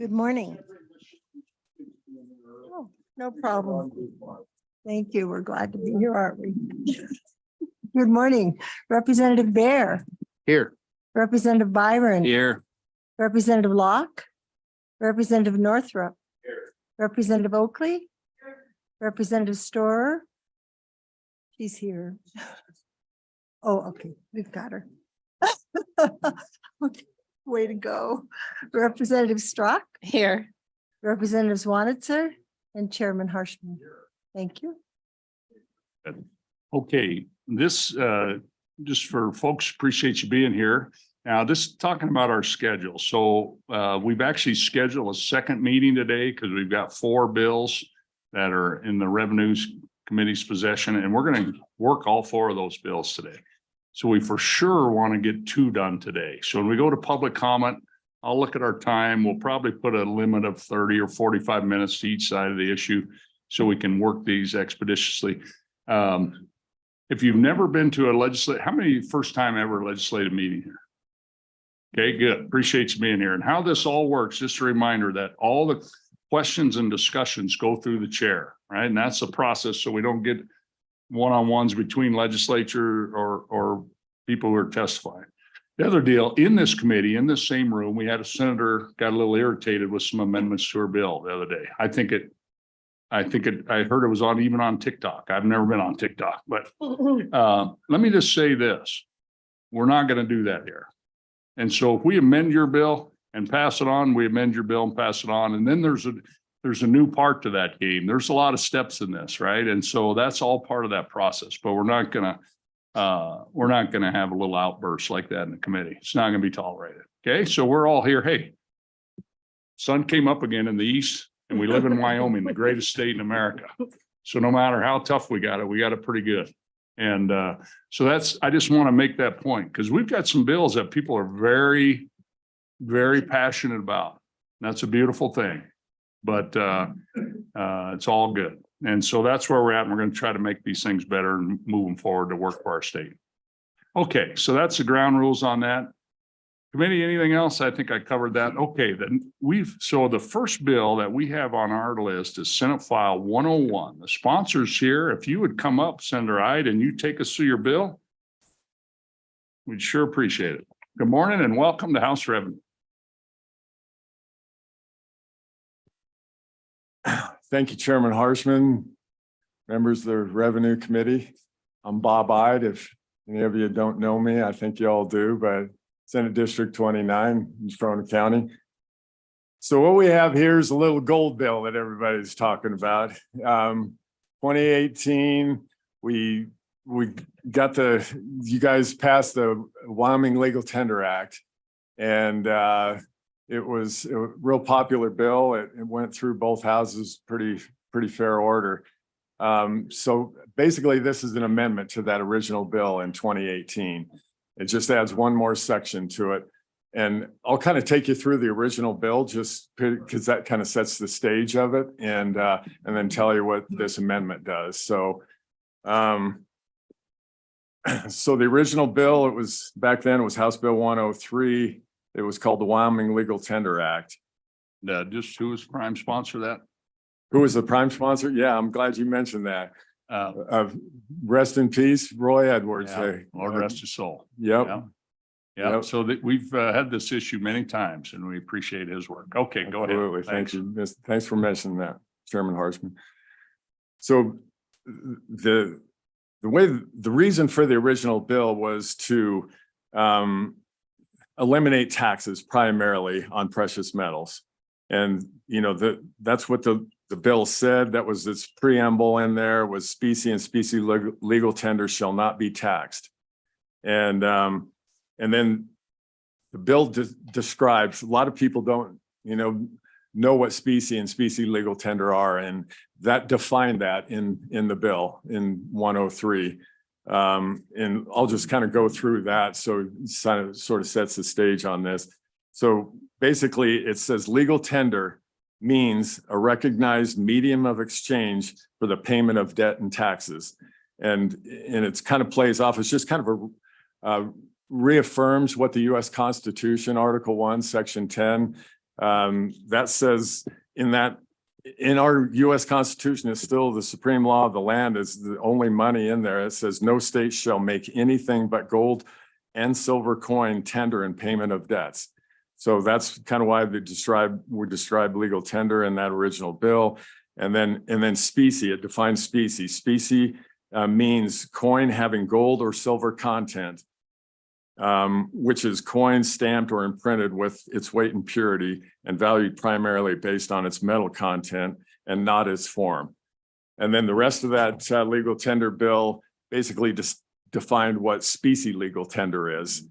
Good morning. Oh, no problem. Thank you. We're glad to be here, aren't we? Good morning, Representative Bear, Here. Representative Byron, Here. Representative Locke, Representative Northrup, Representative Oakley, Representative Storer. She's here. Oh, okay, we've got her. Okay, way to go. Representative Strzok. Here. Representative Swanitzer and Chairman Harshman. Thank you. Okay, this, just for folks, appreciate you being here. Now, this is talking about our schedule. So we've actually scheduled a second meeting today because we've got 4 bills that are in the Revenues Committee's possession, and we're going to work all 4 of those bills today. So we for sure want to get 2 done today. So when we go to public comment, I'll look at our time. We'll probably put a limit of 30 or 45 minutes to each side of the issue so we can work these expeditiously. If you've never been to a legislative, how many first time ever legislative meeting here? Okay, good. Appreciate you being here. And how this all works, just a reminder that all the questions and discussions go through the chair, right? And that's the process. So we don't get one-on-ones between legislature or people who are testifying. The other deal, in this committee, in this same room, we had a senator got a little irritated with some amendments to her bill the other day. I heard it was even on TikTok. I've never been on TikTok, but let me just say this. We're not going to do that here. And so if we amend your bill and pass it on, we amend your bill and pass it on. And then there's a new part to that game. There's a lot of steps in this, right? And so that's all part of that process, but we're not going to have a little outburst like that in the committee. It's not going to be tolerated. Okay. So we're all here. Hey, sun came up again in the east and we live in Wyoming, the greatest state in America. So no matter how tough we got it pretty good. And so I just want to make that point because we've got some bills that people are very, very passionate about. That's a beautiful thing, but it's all good. And so that's where we're at. And we're going to try to make these things better and moving forward to work for our state. Okay, so that's the ground rules on that. Committee, anything else? I think I covered that. Okay, then so the first bill that we have on our list is Senate File 101. The sponsors here, if you would come up, Senator Ide, and you take us through your bill, we'd sure appreciate it. Good morning and welcome to House Revenue. Thank you, Chairman Harshman, members of the Revenue Committee. I'm Bob Ide. If any of you don't know me, I think you all do, but Senate District 29 in Corona County. So what we have here is a little gold bill that everybody's talking about. 2018, we got you guys passed the Wyoming Legal Tender Act, and it was a real popular bill. It went through both houses pretty fair order. So basically, this is an amendment to that original bill in 2018. It just adds one more section to it. And I'll kind of take you through the original bill just because that kind of sets the stage of it and then tell you what this amendment does. So, so the original bill, back then it was House Bill 103. It was called the Wyoming Legal Tender Act. Just who was prime sponsor of that? Who was the prime sponsor? Yeah, I'm glad you mentioned that. Rest in peace, Roy Edwards. Yeah, Lord rest his soul. Yep. Yeah. Yep. So we've had this issue many times and we appreciate his work. Okay, go ahead. Absolutely. Thank you. Thanks for mentioning that, Chairman Harshman. So the reason for the original bill was to eliminate taxes primarily on precious metals. And, that's what the bill said. That was its preamble in there was specie and specie legal tender shall not be taxed. And then the bill describes, a lot of people don't, know what specie and specie legal tender are. And that defined that in the bill in 103. And I'll just kind of go through that. So it sort of sets the stage on this. So basically it says legal tender means a recognized medium of exchange for the payment of debt and taxes. And it's kind of plays off. It's just kind of reaffirms what the U.S. Constitution, Article 1, Section 10 That says in our US Constitution is still the supreme law of the land is the only money in there. It says no state shall make anything but gold and silver coin tender in payment of debts. So that's kind of why we describe legal tender in that original bill. And then specie, it defines specie. Specie means coin having gold or silver content, which is coin stamped or imprinted with its weight and purity and valued primarily based on its metal content and not its form. And then the rest of that legal tender bill basically just defined what specie legal tender is.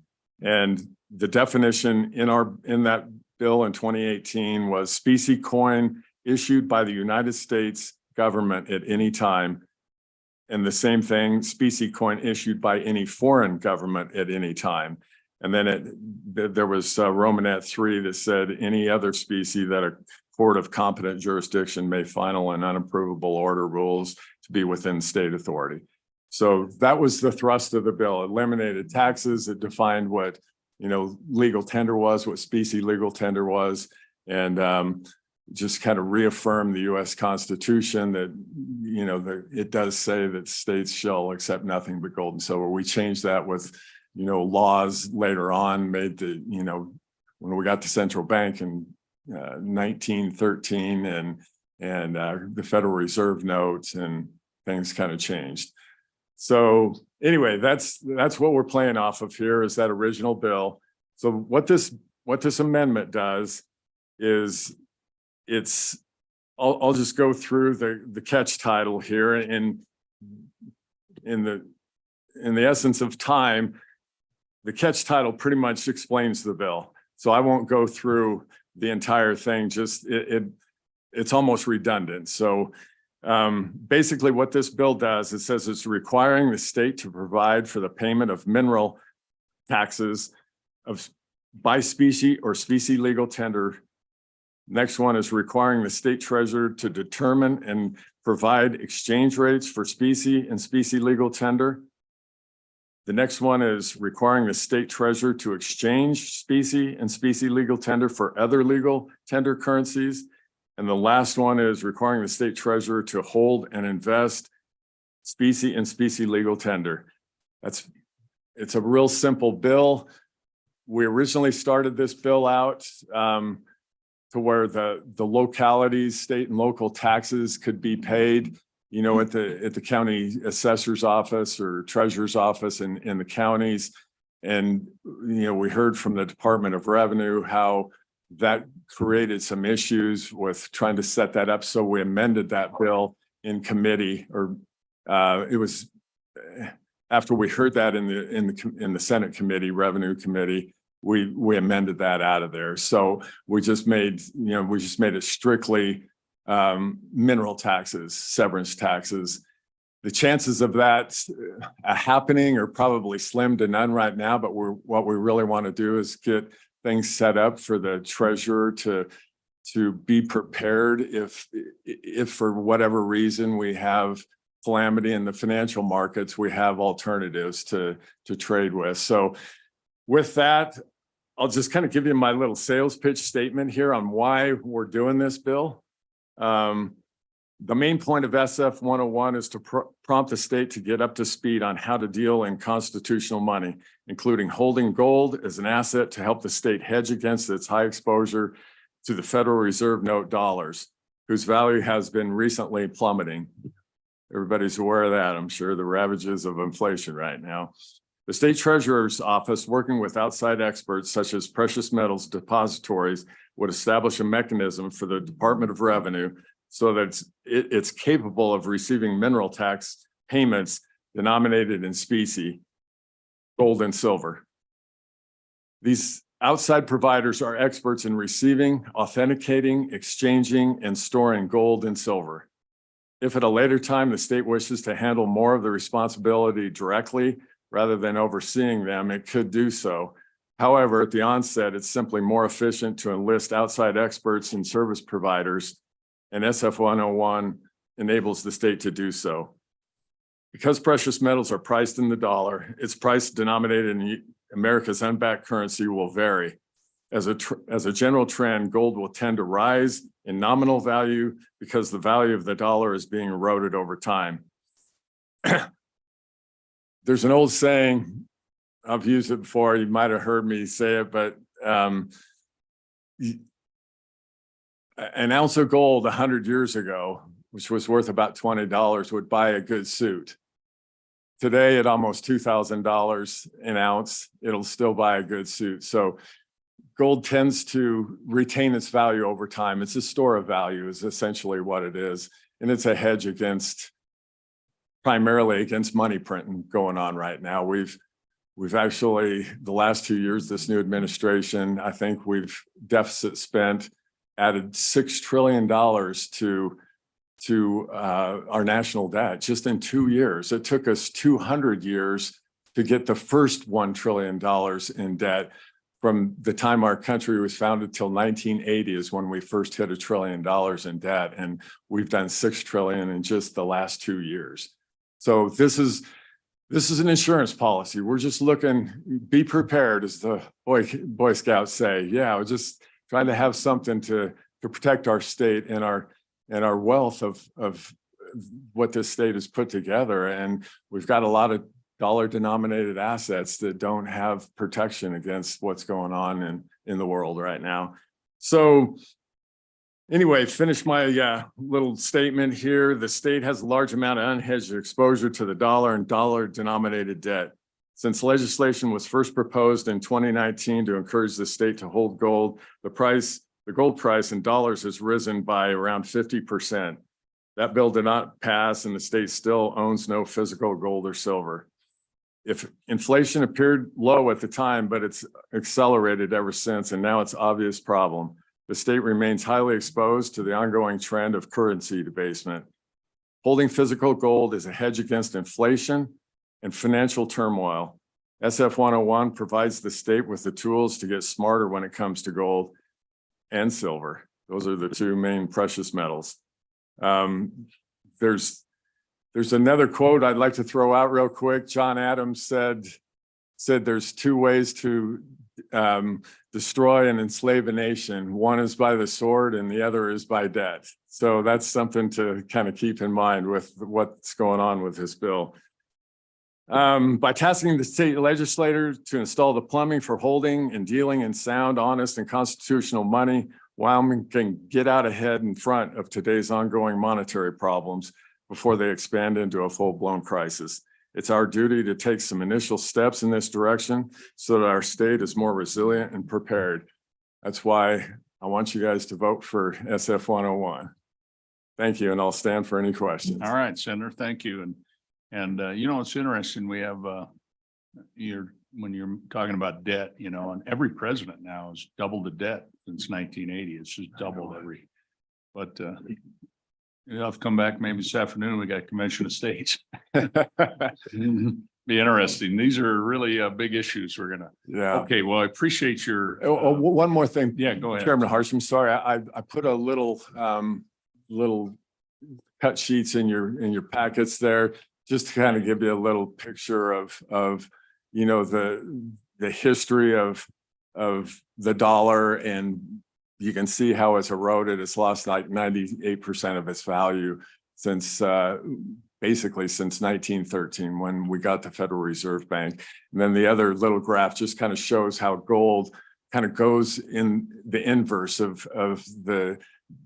And the definition in that bill in 2018 was specie coin issued by the United States government at any time. And the same thing, specie coin issued by any foreign government at any time. And then there was Romanet 3 that said any other specie that a court of competent jurisdiction may final and unapprovable order rules to be within state authority. So that was the thrust of the bill. It eliminated taxes. It defined what, legal tender was, what specie legal tender was, and just kind of reaffirmed the US Constitution that, it does say that states shall accept nothing but gold and silver. We changed that with, laws later on made when we got the central bank in 1913 and the Federal Reserve notes, and things kind of changed. So anyway, that's what we're playing off of here is that original bill. So what this amendment does is I'll just go through the catch title here in the essence of time. The catch title pretty much explains the bill. So I won't go through the entire thing, just it's almost redundant. So basically what this bill does, it says it's requiring the state to provide for the payment of mineral taxes by specie or specie legal tender. Next one is requiring the state treasurer to determine and provide exchange rates for specie and specie legal tender. The next one is requiring the state treasurer to exchange specie and specie legal tender for other legal tender currencies. And the last one is requiring the state treasurer to hold and invest specie and specie legal tender. It's a real simple bill. We originally started this bill out to where the localities, state and local taxes could be paid, at the county assessor's office or treasurer's office in the counties. And, we heard from the Department of Revenue how that created some issues with trying to set that up. So we amended that bill in committee, or it was after we heard that in the Senate committee, Revenue Committee, we amended that out of there. So we just made it strictly mineral taxes, severance taxes. The chances of that happening are probably slim to none right now, but what we really want to do is get things set up for the treasurer to be prepared if for whatever reason we have calamity in the financial markets, we have alternatives to trade with. So with that, I'll just kind of give you my little sales pitch statement here on why we're doing this bill. The main point of SF 101 is to prompt the state to get up to speed on how to deal in constitutional money, including holding gold as an asset to help the state hedge against its high exposure to the Federal Reserve note dollars, whose value has been recently plummeting. Everybody's aware of that, I'm sure, the ravages of inflation right now. The state treasurer's office, working with outside experts such as precious metals depositories, would establish a mechanism for the Department of Revenue so that it's capable of receiving mineral tax payments denominated in specie, gold and silver. These outside providers are experts in receiving, authenticating, exchanging, and storing gold and silver. If at a later time the state wishes to handle more of the responsibility directly rather than overseeing them, it could do so. However, at the onset, it's simply more efficient to enlist outside experts and service providers, and SF 101 enables the state to do so. Because precious metals are priced in the dollar, its price denominated in America's unbacked currency will vary. As a general trend, gold will tend to rise in nominal value because the value of the dollar is being eroded over time. There's an old saying, I've used it before, you might have heard me say it, but an ounce of gold 100 years ago, which was worth about $20, would buy a good suit. Today, at almost $2,000 an ounce, it'll still buy a good suit. So gold tends to retain its value over time. It's a store of value is essentially what it is. And it's a hedge primarily against money printing going on right now. We've actually, the last 2 years, this new administration, I think we've deficit spent, added $6 trillion to our national debt just in 2 years. It took us 200 years to get the first $1 trillion in debt. From the time our country was founded till 1980 is when we first hit $1 trillion in debt. And we've done 6 trillion in just the last 2 years. So this is an insurance policy. We're just looking, be prepared, as the Boy Scouts say. Yeah, we're just trying to have something to protect our state and our wealth of what this state has put together. And we've got a lot of dollar denominated assets that don't have protection against what's going on in the world right now. So anyway, finish my little statement here. The state has a large amount of unhedged exposure to the dollar and dollar denominated debt. Since legislation was first proposed in 2019 to encourage the state to hold gold, the gold price in dollars has risen by around 50%. That bill did not pass, and the state still owns no physical gold or silver. If inflation appeared low at the time, but it's accelerated ever since, and now it's an obvious problem. The state remains highly exposed to the ongoing trend of currency debasement. Holding physical gold is a hedge against inflation and financial turmoil. SF 101 provides the state with the tools to get smarter when it comes to gold and silver. Those are the two main precious metals. There's another quote I'd like to throw out real quick. John Adams said there's two ways to destroy and enslave a nation. One is by the sword and the other is by debt. So that's something to kind of keep in mind with what's going on with this bill. By tasking the state legislature to install the plumbing for holding and dealing in sound, honest, and constitutional money, Wyoming can get out ahead in front of today's ongoing monetary problems before they expand into a full-blown crisis. It's our duty to take some initial steps in this direction so that our state is more resilient and prepared. That's why I want you guys to vote for SF 101. Thank you, and I'll stand for any questions. All right, Senator, thank you. And you know, it's interesting, we have when you're talking about debt, you know, and every president now has doubled the debt since 1980. It's just doubled but you'll have to come back maybe this afternoon. We got Convention of States. Be interesting. These are really big issues. We're gonna. Yeah. Okay. Well, I appreciate your. One more thing. Yeah, go ahead. Chairman Harsham, sorry, I put a little cut sheets in your packets there, just to kind of give you a little picture of you know the history of the dollar, and you can see how it's eroded. It's lost like 98% of its value since basically since 1913 when we got the Federal Reserve Bank. And then the other little graph just kind of shows how gold kind of goes in the inverse of the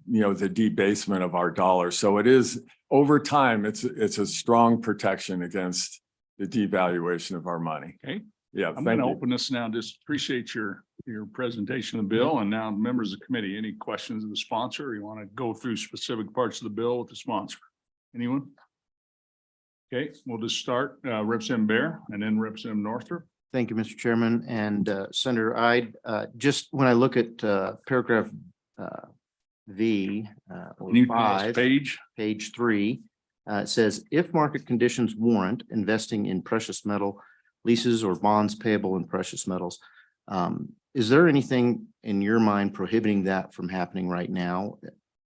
the debasement of our dollar. So it is over time, it's a strong protection against the devaluation of our money. Okay. Yeah. I'm going to open this now. Just appreciate your presentation of the bill. And now members of the committee, any questions of the sponsor, or you want to go through specific parts of the bill with the sponsor? Anyone? Okay, we'll just start Representative Bear and then Representative Northrop. Thank you, Mr. Chairman. And Senator Ide, just when I look at paragraph V or 5, page 3, it says, if market conditions warrant investing in precious metal leases or bonds payable in precious metals. Is there anything in your mind prohibiting that from happening right now?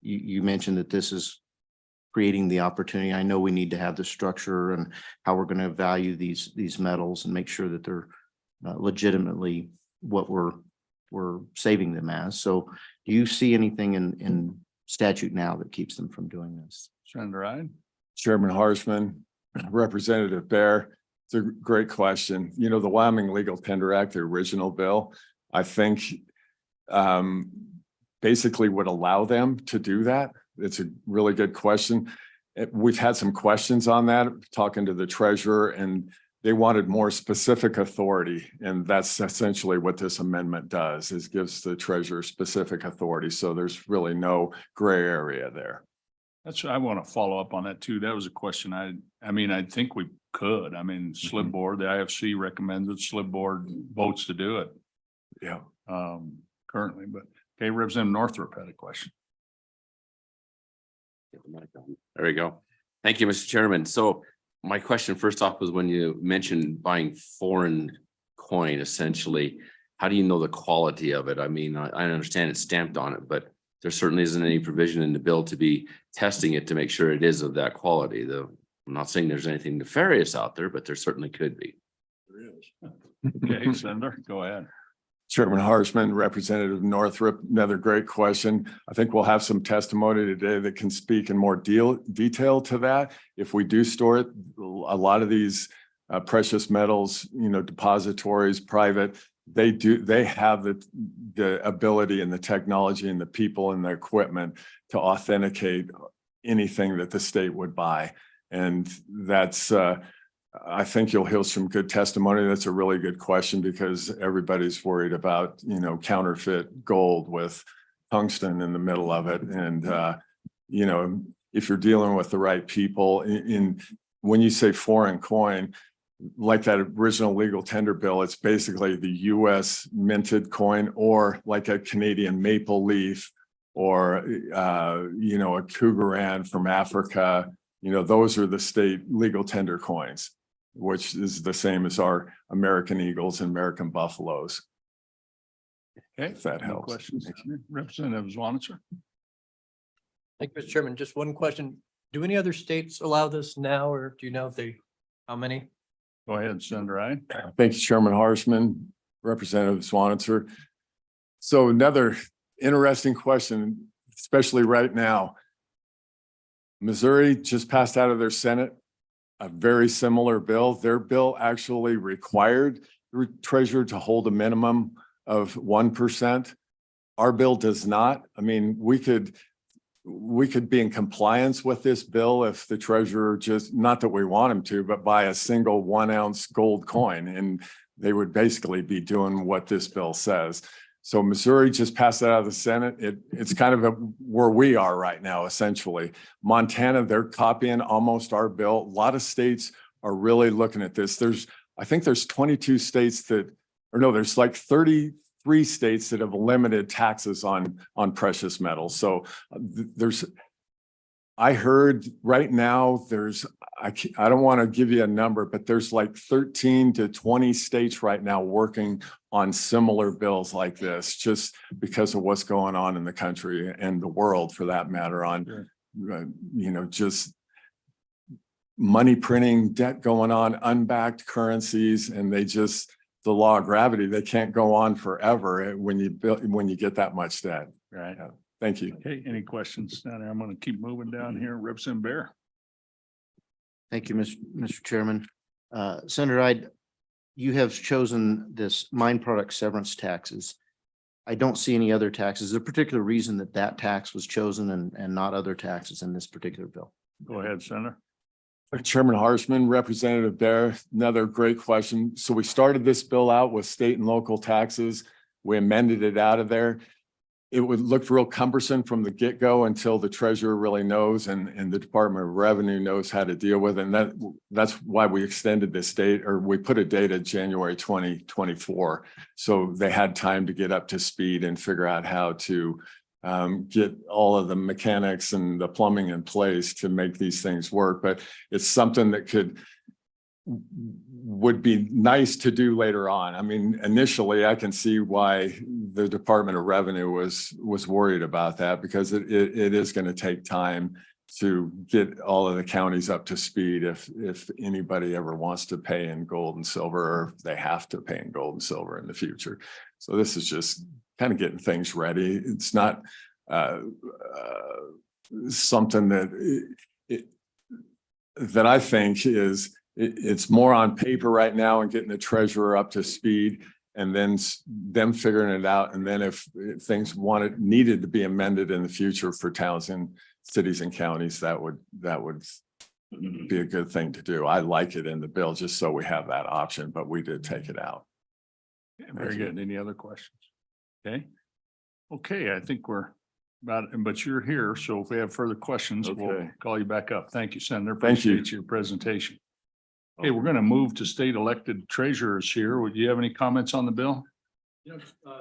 You mentioned that this is creating the opportunity. I know we need to have the structure and how we're going to value these metals and make sure that they're legitimately what we're we're saving them as. So do you see anything in statute now that keeps them from doing this? Senator Ide? Chairman Harshman, Representative Bear, it's a great question. You know, the Wyoming Legal Tender Act, the original bill, I think basically would allow them to do that. It's a really good question. We've had some questions on that, talking to the treasurer, and they wanted more specific authority. And that's essentially what this amendment does, is gives the treasurer specific authority. So there's really no gray area there. I want to follow up on that too. That was a question. I mean, I think we could. I mean, SLIB board, the IFC recommended SLIB board votes to do it. Yeah. Currently, but okay, Representative Northrop had a question. There we go. Thank you, Mr. Chairman. So my question first off was when you mentioned buying foreign coin, essentially, how do you know the quality of it? I mean, I understand it's stamped on it, but there certainly isn't any provision in the bill to be testing it to make sure it is of that quality. Though I'm not saying there's anything nefarious out there, but there certainly could be. There is. Okay, Senator, go ahead. Chairman Harshman, Representative Northrop, another great question. I think we'll have some testimony today that can speak in more detail to that. If we do store it, a lot of these precious metals, you know, depositories, private, they have the ability and the technology and the people and the equipment to authenticate anything that the state would buy. And that's I think you'll hear some good testimony. That's a really good question because everybody's worried about, you know, counterfeit gold with tungsten in the middle of it. And, you know, if you're dealing with the right people when you say foreign coin, like that original legal tender bill, it's basically the US minted coin, or like a Canadian maple leaf, or, you know, a Cougaran from Africa. You know, those are the state legal tender coins, which is the same as our American Eagles and American Buffaloes. Okay, If that any helps. questions? Representative Zwanitzer? Thank you, Mr. Chairman. Just one question. Do any other states allow this now, or do you know if how many? Go ahead, Senator Ide. Thank you, Chairman Harshman, Representative Zwanitzer. So another interesting question, especially right now. Missouri just passed out of their Senate a very similar bill. Their bill actually required the treasurer to hold a minimum of 1%. Our bill does not. I mean, we could be in compliance with this bill if the treasurer just, not that we want him to, but buy a single 1 ounce gold coin, and they would basically be doing what this bill says. So Missouri just passed it out of the Senate. It's kind of where we are right now, essentially. Montana, they're copying almost our bill. A lot of states are really looking at this. I think there's 22 states there's like 33 states that have limited taxes on precious metals. So I heard right now I don't want to give you a number, but there's like 13 to 20 states right now working on similar bills like this, just because of what's going on in the country and the world, for that matter, on, you know, just money printing, debt going on, unbacked currencies, and the law of gravity, they can't go on forever when you get that much debt. Right. Yeah. Thank you. Okay, any questions? Senator, I'm going to keep moving down here. Representative Bear. Thank you, Mr. Chairman. Senator Ide, you have chosen this mine product severance taxes. I don't see any other taxes. Is there a particular reason that tax was chosen and not other taxes in this particular bill? Go ahead, Senator. Chairman Harshman, Representative Bear, another great question. So we started this bill out with state and local taxes. We amended it out of there. It would look real cumbersome from the get-go until the treasurer really knows and the Department of Revenue knows how to deal with it. And that's why we extended this date, or we put a date of January 2024. So they had time to get up to speed and figure out how to get all of the mechanics and the plumbing in place to make these things work. But it's something that would be nice to do later on. I mean, initially I can see why the Department of Revenue was worried about that, because it is going to take time to get all of the counties up to speed if anybody ever wants to pay in gold and silver, or if they have to pay in gold and silver in the future. So this is just kind of getting things ready. It's not something that I think it's more on paper right now and getting the treasurer up to speed and then them figuring it out. And then if things needed to be amended in the future for towns and cities and counties, that would be a good thing to do. I like it in the bill just so we have that option, but we did take it out. Yeah, very good. Any other questions? Okay, I think we're but you're here, so if we have further questions, we'll Okay. call you back up. Thank you, Senator. Thank you. Appreciate your presentation. Okay, we're going to move to state elected treasurers here. Would you have any comments on the bill?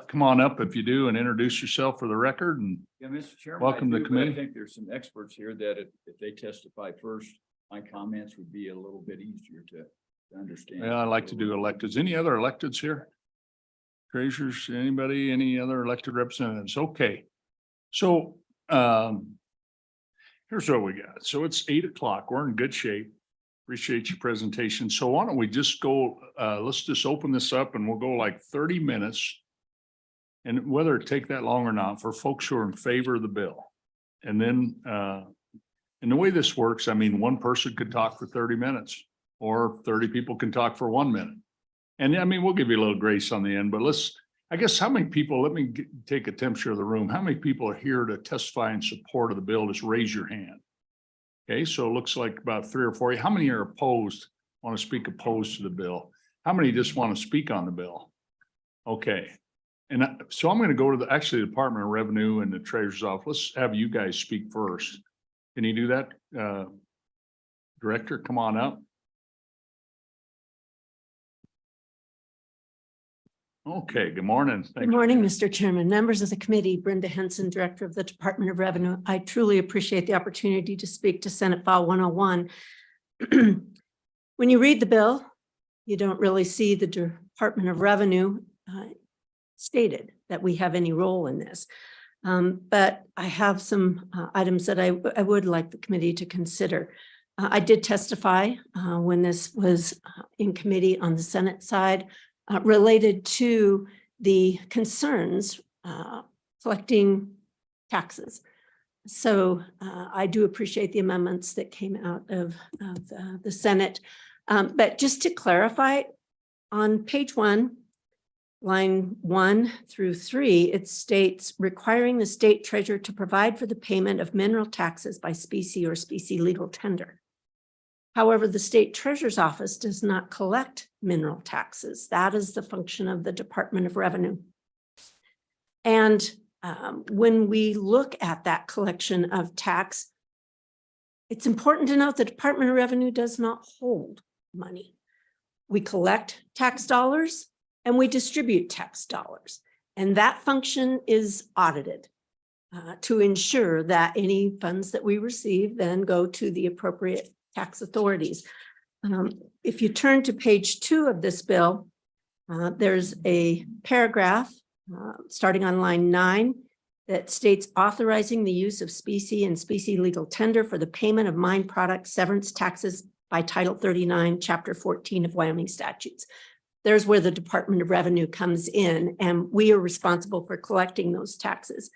Come on up if you do and introduce yourself for the record and Yeah, Mr. Chairman. welcome to I the do, but I committee. think there's some experts here that if they testify first, my comments would be a little bit easier to understand. Yeah, I like to do electeds. Any other electeds here? Treasurers, anybody, any other elected representatives? Okay. So here's what we got. So it's 8 o'clock. We're in good shape. Appreciate your presentation. So why don't we just go, let's just open this up and we'll go like 30 minutes. And whether it take that long or not, for folks who are in favor of the bill. And then and the way this works, I mean, one person could talk for 30 minutes or 30 people can talk for 1 minute. And I mean, we'll give you a little grace on the end, but I guess how many people, let me take a temperature of the room. How many people are here to testify in support of the bill? Just raise your hand. Okay, so it looks like about 3 or 4. How many are opposed, want to speak opposed to the bill? How many just want to speak on the bill? Okay. And so I'm going to go to the Department of Revenue and the Treasurer's Office. Let's have you guys speak first. Can you do that? Director, come on up. Okay, good morning. Good morning, Mr. Chairman, members of the committee, Brenda Henson, Director of the Department of Revenue. I truly appreciate the opportunity to speak to Senate File 101. When you read the bill, you don't really see the Department of Revenue stated that we have any role in this. But I have some items that I would like the committee to consider. I did testify when this was in committee on the Senate side related to the concerns collecting taxes. So I do appreciate the amendments that came out of the Senate. But just to clarify, on page 1, line 1 through 3, it states requiring the state treasurer to provide for the payment of mineral taxes by specie or specie legal tender. However, the state treasurer's office does not collect mineral taxes. That is the function of the Department of Revenue. And when we look at that collection of tax, it's important to note the Department of Revenue does not hold money. We collect tax dollars and we distribute tax dollars. And that function is audited to ensure that any funds that we receive then go to the appropriate tax authorities. If you turn to page 2 of this bill, there's a paragraph starting on line 9 that states authorizing the use of specie and specie legal tender for the payment of mine product severance taxes by Title 39, Chapter 14 of Wyoming statutes. There's where the Department of Revenue comes in, and we are responsible for collecting those taxes.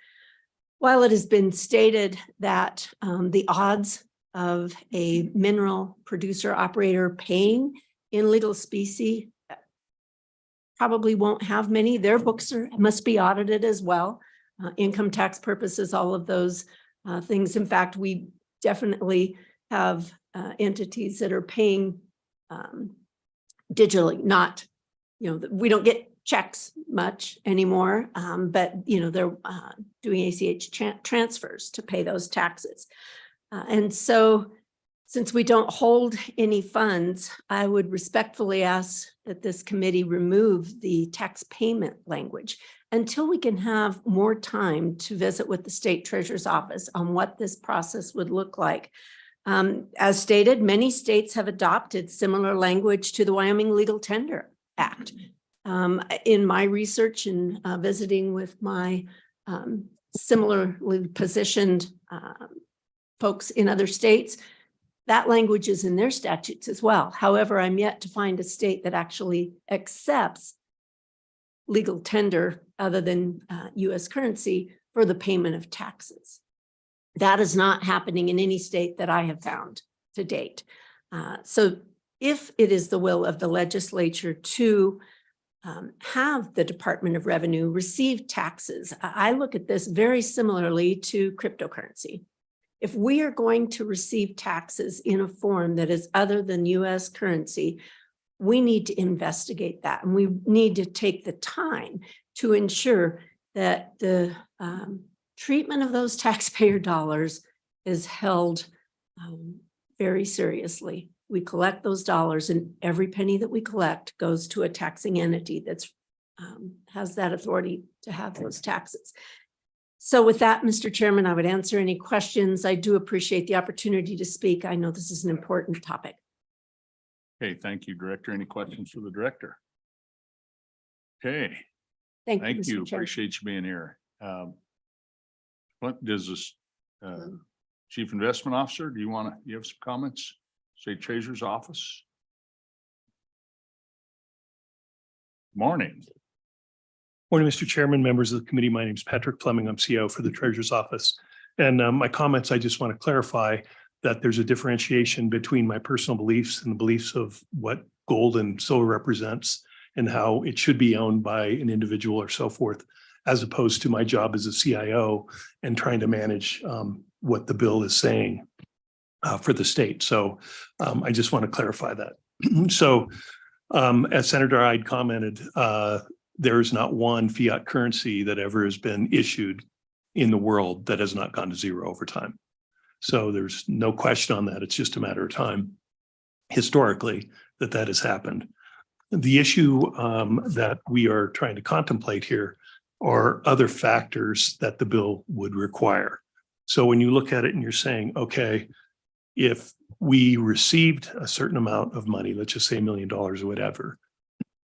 While it has been stated that the odds of a mineral producer operator paying in legal specie probably won't have many. Their books must be audited as well. Income tax purposes, all of those things. In fact, we definitely have entities that are paying digitally, not, we don't get checks much anymore, but, they're doing ACH transfers to pay those taxes. And so since we don't hold any funds, I would respectfully ask that this committee remove the tax payment language until we can have more time to visit with the state treasurer's office on what this process would look like. As stated, many states have adopted similar language to the Wyoming Legal Tender Act. In my research and visiting with my similarly positioned folks in other states, that language is in their statutes as well. However, I'm yet to find a state that actually accepts legal tender other than US currency for the payment of taxes. That is not happening in any state that I have found to date. So if it is the will of the legislature to have the Department of Revenue receive taxes, I look at this very similarly to cryptocurrency. If we are going to receive taxes in a form that is other than US currency, we need to investigate that, and we need to take the time to ensure that the treatment of those taxpayer dollars is held very seriously. We collect those dollars, and every penny that we collect goes to a taxing entity that's has that authority to have those taxes. So with that, Mr. Chairman, I would answer any questions. I do appreciate the opportunity to speak. I know this is an important topic. Okay, thank you, Director. Any questions for the Director? Okay, Thank you, thank you. Mr. Chair. Appreciate you being here. What does this Chief Investment Officer, do you have some comments? State Treasurer's Office? Morning. Morning, Mr. Chairman, members of the committee. My name is Patrick Fleming. I'm CEO for the Treasurer's Office. And my comments, I just want to clarify that there's a differentiation between my personal beliefs and the beliefs of what gold and silver represents and how it should be owned by an individual or so forth, as opposed to my job as a CIO and trying to manage what the bill is saying for the state. So I just want to clarify that. So as Senator Ide commented, there is not one fiat currency that ever has been issued in the world that has not gone to zero over time. So there's no question on that. It's just a matter of time historically that has happened. The issue that we are trying to contemplate here are other factors that the bill would require. So when you look at it and you're saying, okay, if we received a certain amount of money, let's just say $1 million or whatever,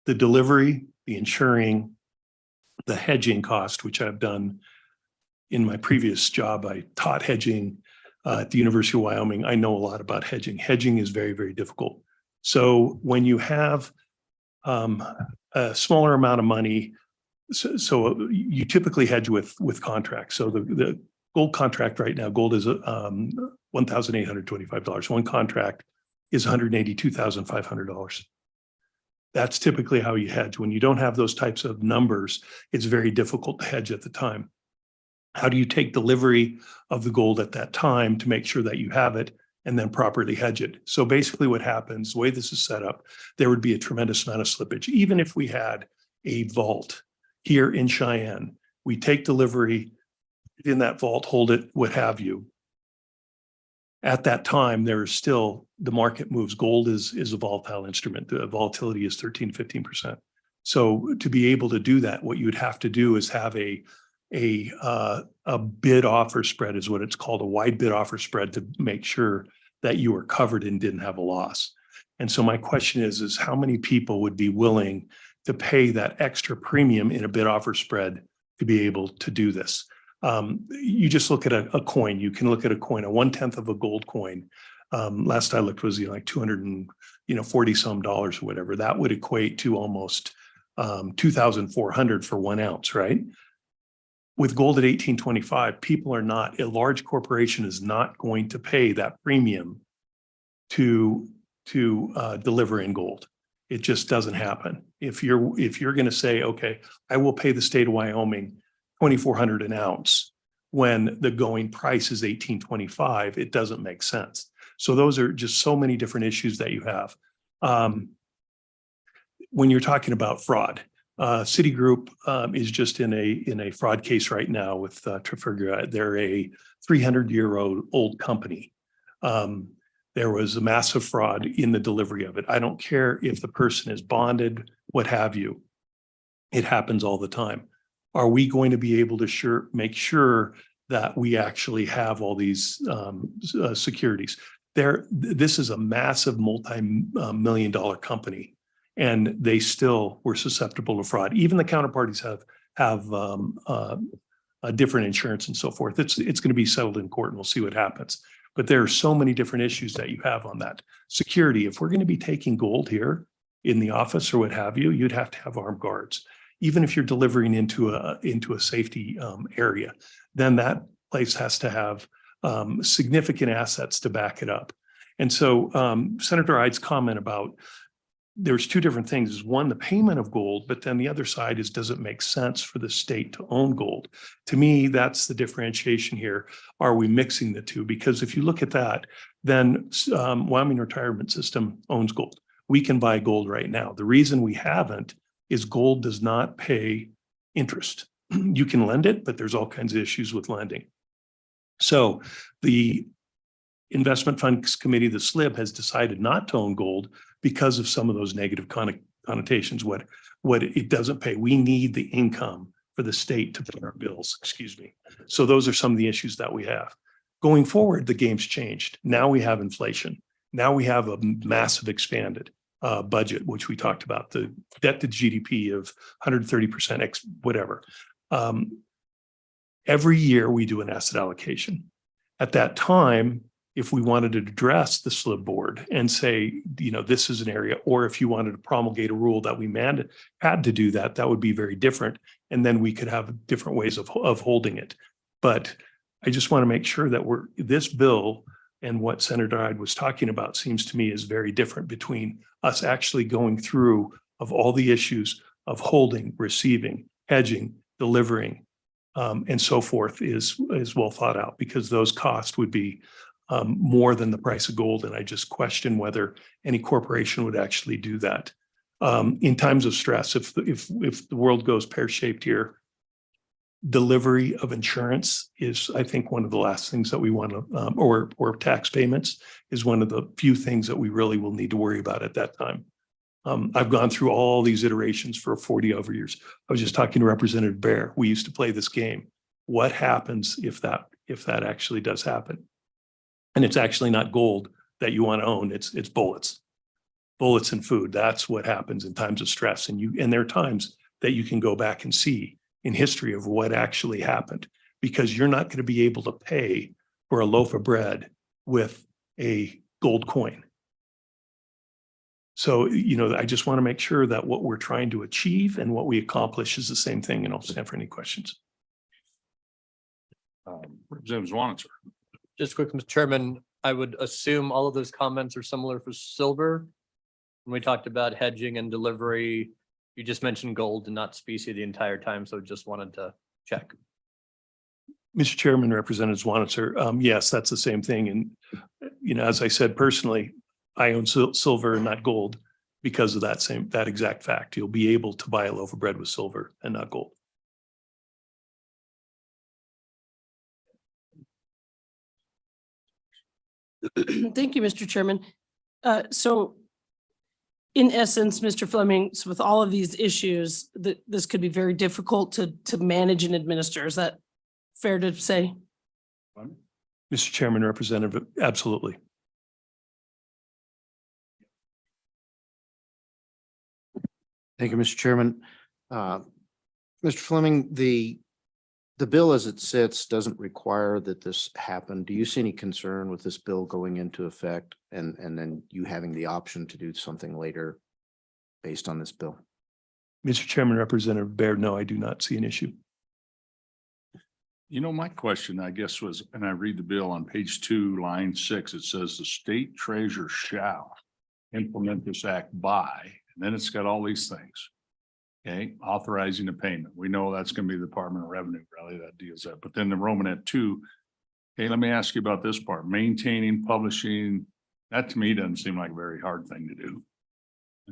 the delivery, the insuring, the hedging cost, which I've done in my previous job, I taught hedging at the University of Wyoming. I know a lot about hedging. Hedging is very, very difficult. So when you have a smaller amount of money, so you typically hedge with contracts. So the gold contract right now, gold is $1,825. One contract is $182,500. That's typically how you hedge. When you don't have those types of numbers, it's very difficult to hedge at the time. How do you take delivery of the gold at that time to make sure that you have it and then properly hedge it? So basically what happens, the way this is set up, there would be a tremendous amount of slippage. Even if we had a vault here in Cheyenne, we take delivery in that vault, hold it, what have you. At that time, there is still, the market moves. Gold is a volatile instrument. The volatility is 13, 15%. So to be able to do that, what you would have to do is have a bid offer spread, is what it's called, a wide bid offer spread, to make sure that you were covered and didn't have a loss. And so my question is how many people would be willing to pay that extra premium in a bid offer spread to be able to do this? You just look at a coin. You can look at a coin, a 1/10 of a gold coin. Last I looked was like $240 some or whatever. That would equate to almost 2,400 for 1 ounce, right? With gold at 1825, a large corporation is not going to pay that premium to deliver in gold. It just doesn't happen. If you're going to say, okay, I will pay the state of Wyoming $2,400 an ounce when the going price is $18.25, it doesn't make sense. So those are just so many different issues that you have. When you're talking about fraud, Citigroup is just in a fraud case right now with Trafigura. They're a 300-year-old company. There was a massive fraud in the delivery of it. I don't care if the person is bonded, what have you. It happens all the time. Are we going to be able to make sure that we actually have all these securities? This is a massive multi-million-dollar company, and they still were susceptible to fraud. Even the counterparties have a different insurance and so forth. It's going to be settled in court, and we'll see what happens. But there are so many different issues that you have on that. Security, if we're going to be taking gold here in the office or what have you, you'd have to have armed guards. even if you're delivering into a safety area, then that place has to have significant assets to back it up. And so Senator Ide's comment about there's two different things is one, the payment of gold, but then the other side is, does it make sense for the state to own gold? To me, that's the differentiation here. Are we mixing the two? Because if you look at that, then Wyoming Retirement System owns gold. We can buy gold right now. The reason we haven't is gold does not pay interest. You can lend it, but there's all kinds of issues with lending. So the Investment Funds Committee, the SLIB, has decided not to own gold because of some of those negative connotations, what it doesn't pay. We need the income for the state to pay our bills, excuse me. So those are some of the issues that we have. Going forward, the game's changed. Now we have inflation. Now we have a massive expanded budget, which we talked about, the debt to GDP of 130% whatever. Every year we do an asset allocation. At that time, if we wanted to address the SLIB board and say, this is an area, or if you wanted to promulgate a rule that we had to do that, that would be very different. And then we could have different ways of holding it. But I just want to make sure that this bill and what Senator Ide was talking about seems to me is very different between us actually going through of all the issues of holding, receiving, hedging, delivering, and so forth is well thought out, because those costs would be more than the price of gold. And I just question whether any corporation would actually do that. In times of stress, if the world goes pear-shaped here, delivery of insurance is, I think, one of the last things that we want to, or tax payments is one of the few things that we really will need to worry about at that time. I've gone through all these iterations for 40 over years. I was just talking to Representative Bear. We used to play this game. What happens if that actually does happen? And it's actually not gold that you want to own. It's bullets and food. That's what happens in times of stress. And there are times that you can go back and see in history of what actually happened, because you're not going to be able to pay for a loaf of bread with a gold coin. So, I just want to make sure that what we're trying to achieve and what we accomplish is the same thing. And I'll stand for any questions. Representative Zwanitzer. Just quick, Mr. Chairman, I would assume all of those comments are similar for silver. When we talked about hedging and delivery, you just mentioned gold and not specie the entire time, so just wanted to check. Mr. Chairman, Representative Zwanitzer, yes, that's the same thing. And, as I said, personally, I own silver and not gold because of that exact fact. You'll be able to buy a loaf of bread with silver and not gold. Thank you, Mr. Chairman. So in essence, Mr. Fleming, so with all of these issues, this could be very difficult to manage and administer. Is that fair to say? Mr. Chairman, Representative, absolutely. Thank you, Mr. Chairman. Mr. Fleming, the bill as it sits doesn't require that this happen. Do you see any concern with this bill going into effect and then you having the option to do something later based on this bill? Mr. Chairman, Representative Baird, no, I do not see an issue. My question, I guess, was, and I read the bill on page 2, line 6, it says the state treasurer shall implement this act by, and then it's got all these things. Okay, authorizing a payment. We know that's going to be the Department of Revenue, really, that deals that. But then the Romanet 2, okay, let me ask you about this part. Maintaining, publishing, that to me doesn't seem like a very hard thing to do.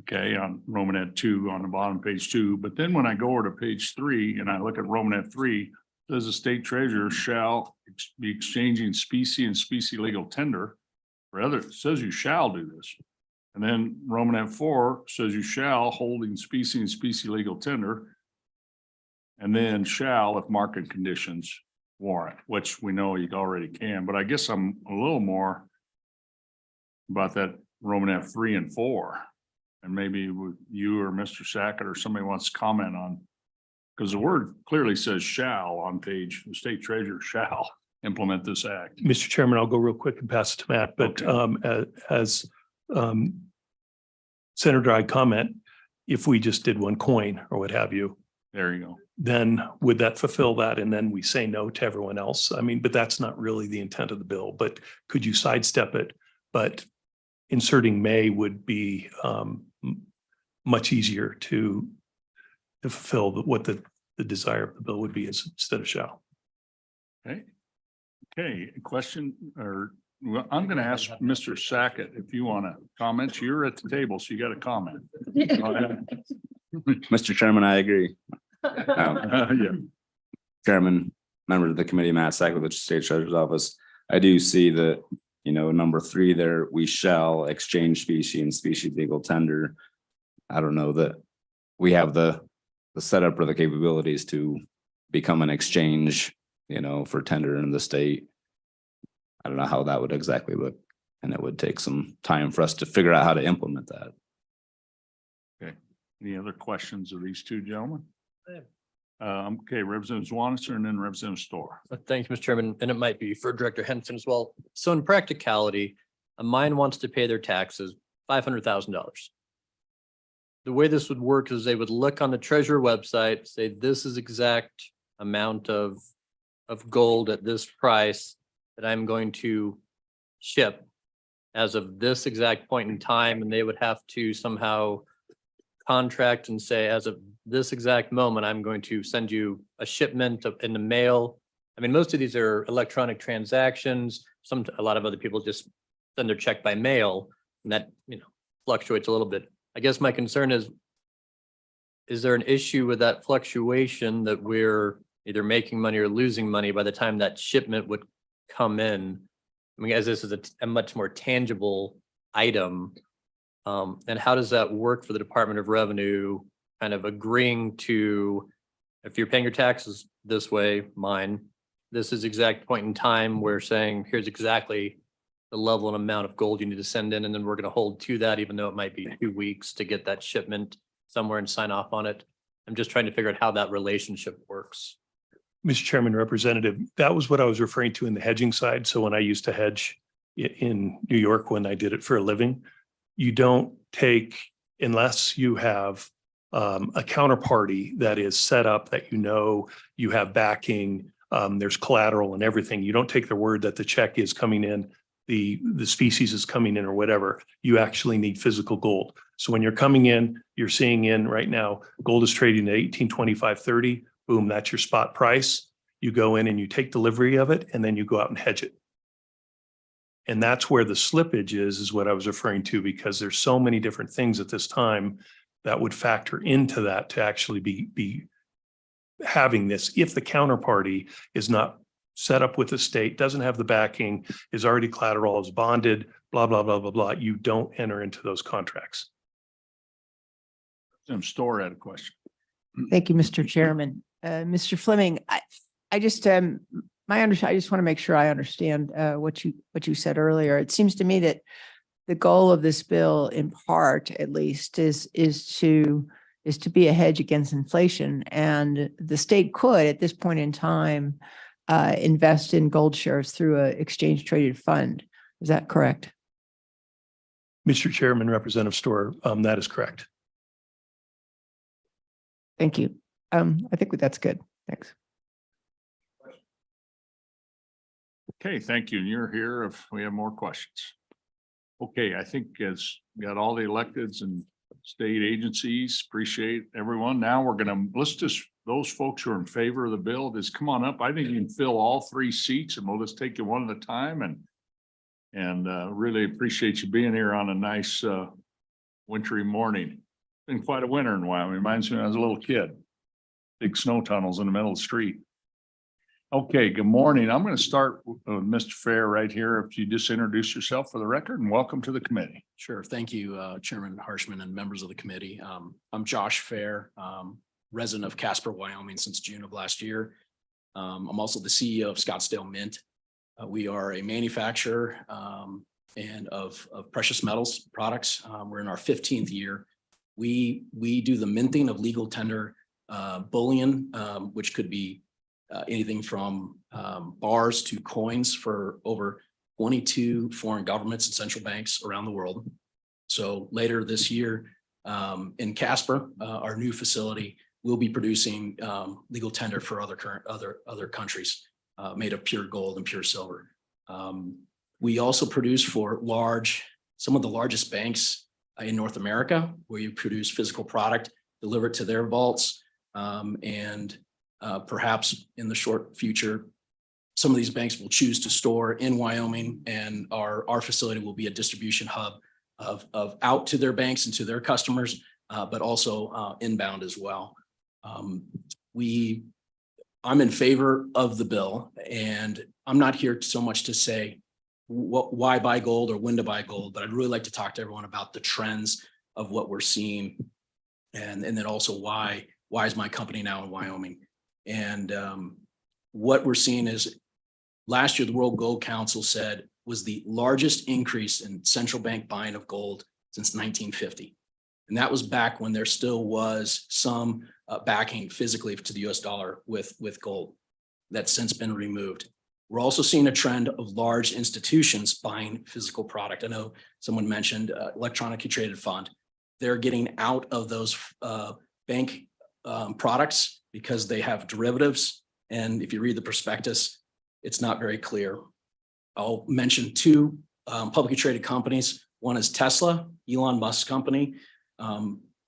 Okay, on Romanet 2 on the bottom, page 2. But then when I go over to page 3 and I look at Romanet 3, it says the state treasurer shall be exchanging specie and specie legal tender for others. It says you shall do this. And then Romanet 4 says you shall holding specie and specie legal tender. And then shall if market conditions warrant, which we know you already can. But I guess I'm a little more about that Romanet 3 and 4. And maybe you or Mr. Sackett or somebody wants to comment on, because the word clearly says shall on page, the state treasurer shall implement this act. Mr. Chairman, I'll go real quick and pass it to Matt, but Okay. as Senator, I comment, if we just did one coin or what have you, There you go. then would that fulfill that? And then we say no to everyone else? I mean, but that's not really the intent of the bill, but could you sidestep it? But inserting may would be much easier to fulfill what the desire of the bill would be instead of shall. Okay. Okay, question or well, I'm going to ask Mr. Sackett if you want to comment. You're at the table, so you got to comment. Go ahead. Mr. Chairman, I agree. Yeah. Chairman, member of the committee, Matt Sack with the State Treasurer's Office. I do see that, number 3 there, we shall exchange specie and specie legal tender. I don't know that we have the setup or the capabilities to become an exchange, for tender in the state. I don't know how that would exactly look, and it would take some time for us to figure out how to implement that. Okay. Any other questions of these two gentlemen? Okay, Representative Swanson and then Representative Storr. Thank you, Mr. Chairman, and it might be for Director Henson as well. So in practicality, a mine wants to pay their taxes $500,000. The way this would work is they would look on the treasurer website, say this is exact amount of gold at this price that I'm going to ship as of this exact point in time, and they would have to somehow contract and say, as of this exact moment, I'm going to send you a shipment in the mail. I mean, most of these are electronic transactions. A lot of other people just send their check by mail, and that, fluctuates a little bit. I guess my concern is there an issue with that fluctuation that we're either making money or losing money by the time that shipment would come in? I mean, as this is a much more tangible item, and how does that work for the Department of Revenue, kind of agreeing to, if you're paying your taxes this way, this is exact point in time, we're saying, here's exactly the level and amount of gold you need to send in, and then we're going to hold to that, even though it might be 2 weeks to get that shipment somewhere and sign off on it. I'm just trying to figure out how that relationship works. Mr. Chairman, Representative, that was what I was referring to in the hedging side. So when I used to hedge in New York, when I did it for a living, you don't take, unless you have a counterparty that is set up that you have backing, there's collateral and everything. You don't take their word that the check is coming in, the species is coming in or whatever. You actually need physical gold. So when you're coming in, you're seeing in right now, gold is trading at 1825.30. Boom, that's your spot price. You go in and you take delivery of it, and then you go out and hedge it. And that's where the slippage is what I was referring to, because there's so many different things at this time that would factor into that to actually be having this. If the counterparty is not set up with the state, doesn't have the backing, is already collateral, is bonded, blah, blah, blah, blah, blah, you don't enter into those contracts. Representative Storr had a question. Thank you, Mr. Chairman. Mr. Fleming, I just want to make sure I understand what you said earlier. It seems to me that the goal of this bill, in part at least, is to be a hedge against inflation, and the state could at this point in time invest in gold shares through an exchange traded fund. Is that correct? Mr. Chairman, Representative Storr, that is correct. Thank you. I think that's good. Thanks. Okay, thank you. And you're here if we have more questions. Okay, I think as got all the electeds and state agencies, appreciate everyone. Now let's just, those folks who are in favor of the bill, just come on up. I think you can fill all 3 seats, and we'll just take you one at a time, and really appreciate you being here on a nice wintry morning. Been quite a winter in Wyoming. Reminds me when I was a little kid. Big snow tunnels in the middle of the street. Okay, good morning. I'm going to start with Mr. Fair right here. If you just introduce yourself for the record, and welcome to the committee. Sure. Thank you, Chairman Harshman and members of the committee. I'm Josh Fair, resident of Casper, Wyoming since June of last year. I'm also the CEO of Scottsdale Mint. We are a manufacturer and of precious metals products. We're in our 15th year. We do the minting of legal tender bullion, which could be anything from bars to coins for over 22 foreign governments and central banks around the world. So later this year in Casper, our new facility, we'll be producing legal tender for other countries made of pure gold and pure silver. We also produce for some of the largest banks in North America, where you produce physical product, deliver it to their vaults, and perhaps in the short future, some of these banks will choose to store in Wyoming, and our facility will be a distribution hub of out to their banks and to their customers, but also inbound as well. I'm in favor of the bill, and I'm not here so much to say why buy gold or when to buy gold, but I'd really like to talk to everyone about the trends of what we're seeing, and then also why is my company now in Wyoming? And what we're seeing is last year, the World Gold Council said was the largest increase in central bank buying of gold since 1950. And that was back when there still was some backing physically to the US dollar with gold. That's since been removed. We're also seeing a trend of large institutions buying physical product. I know someone mentioned electronically traded fund. They're getting out of those bank products because they have derivatives. And if you read the prospectus, it's not very clear. I'll mention two publicly traded companies. One is Tesla, Elon Musk's company.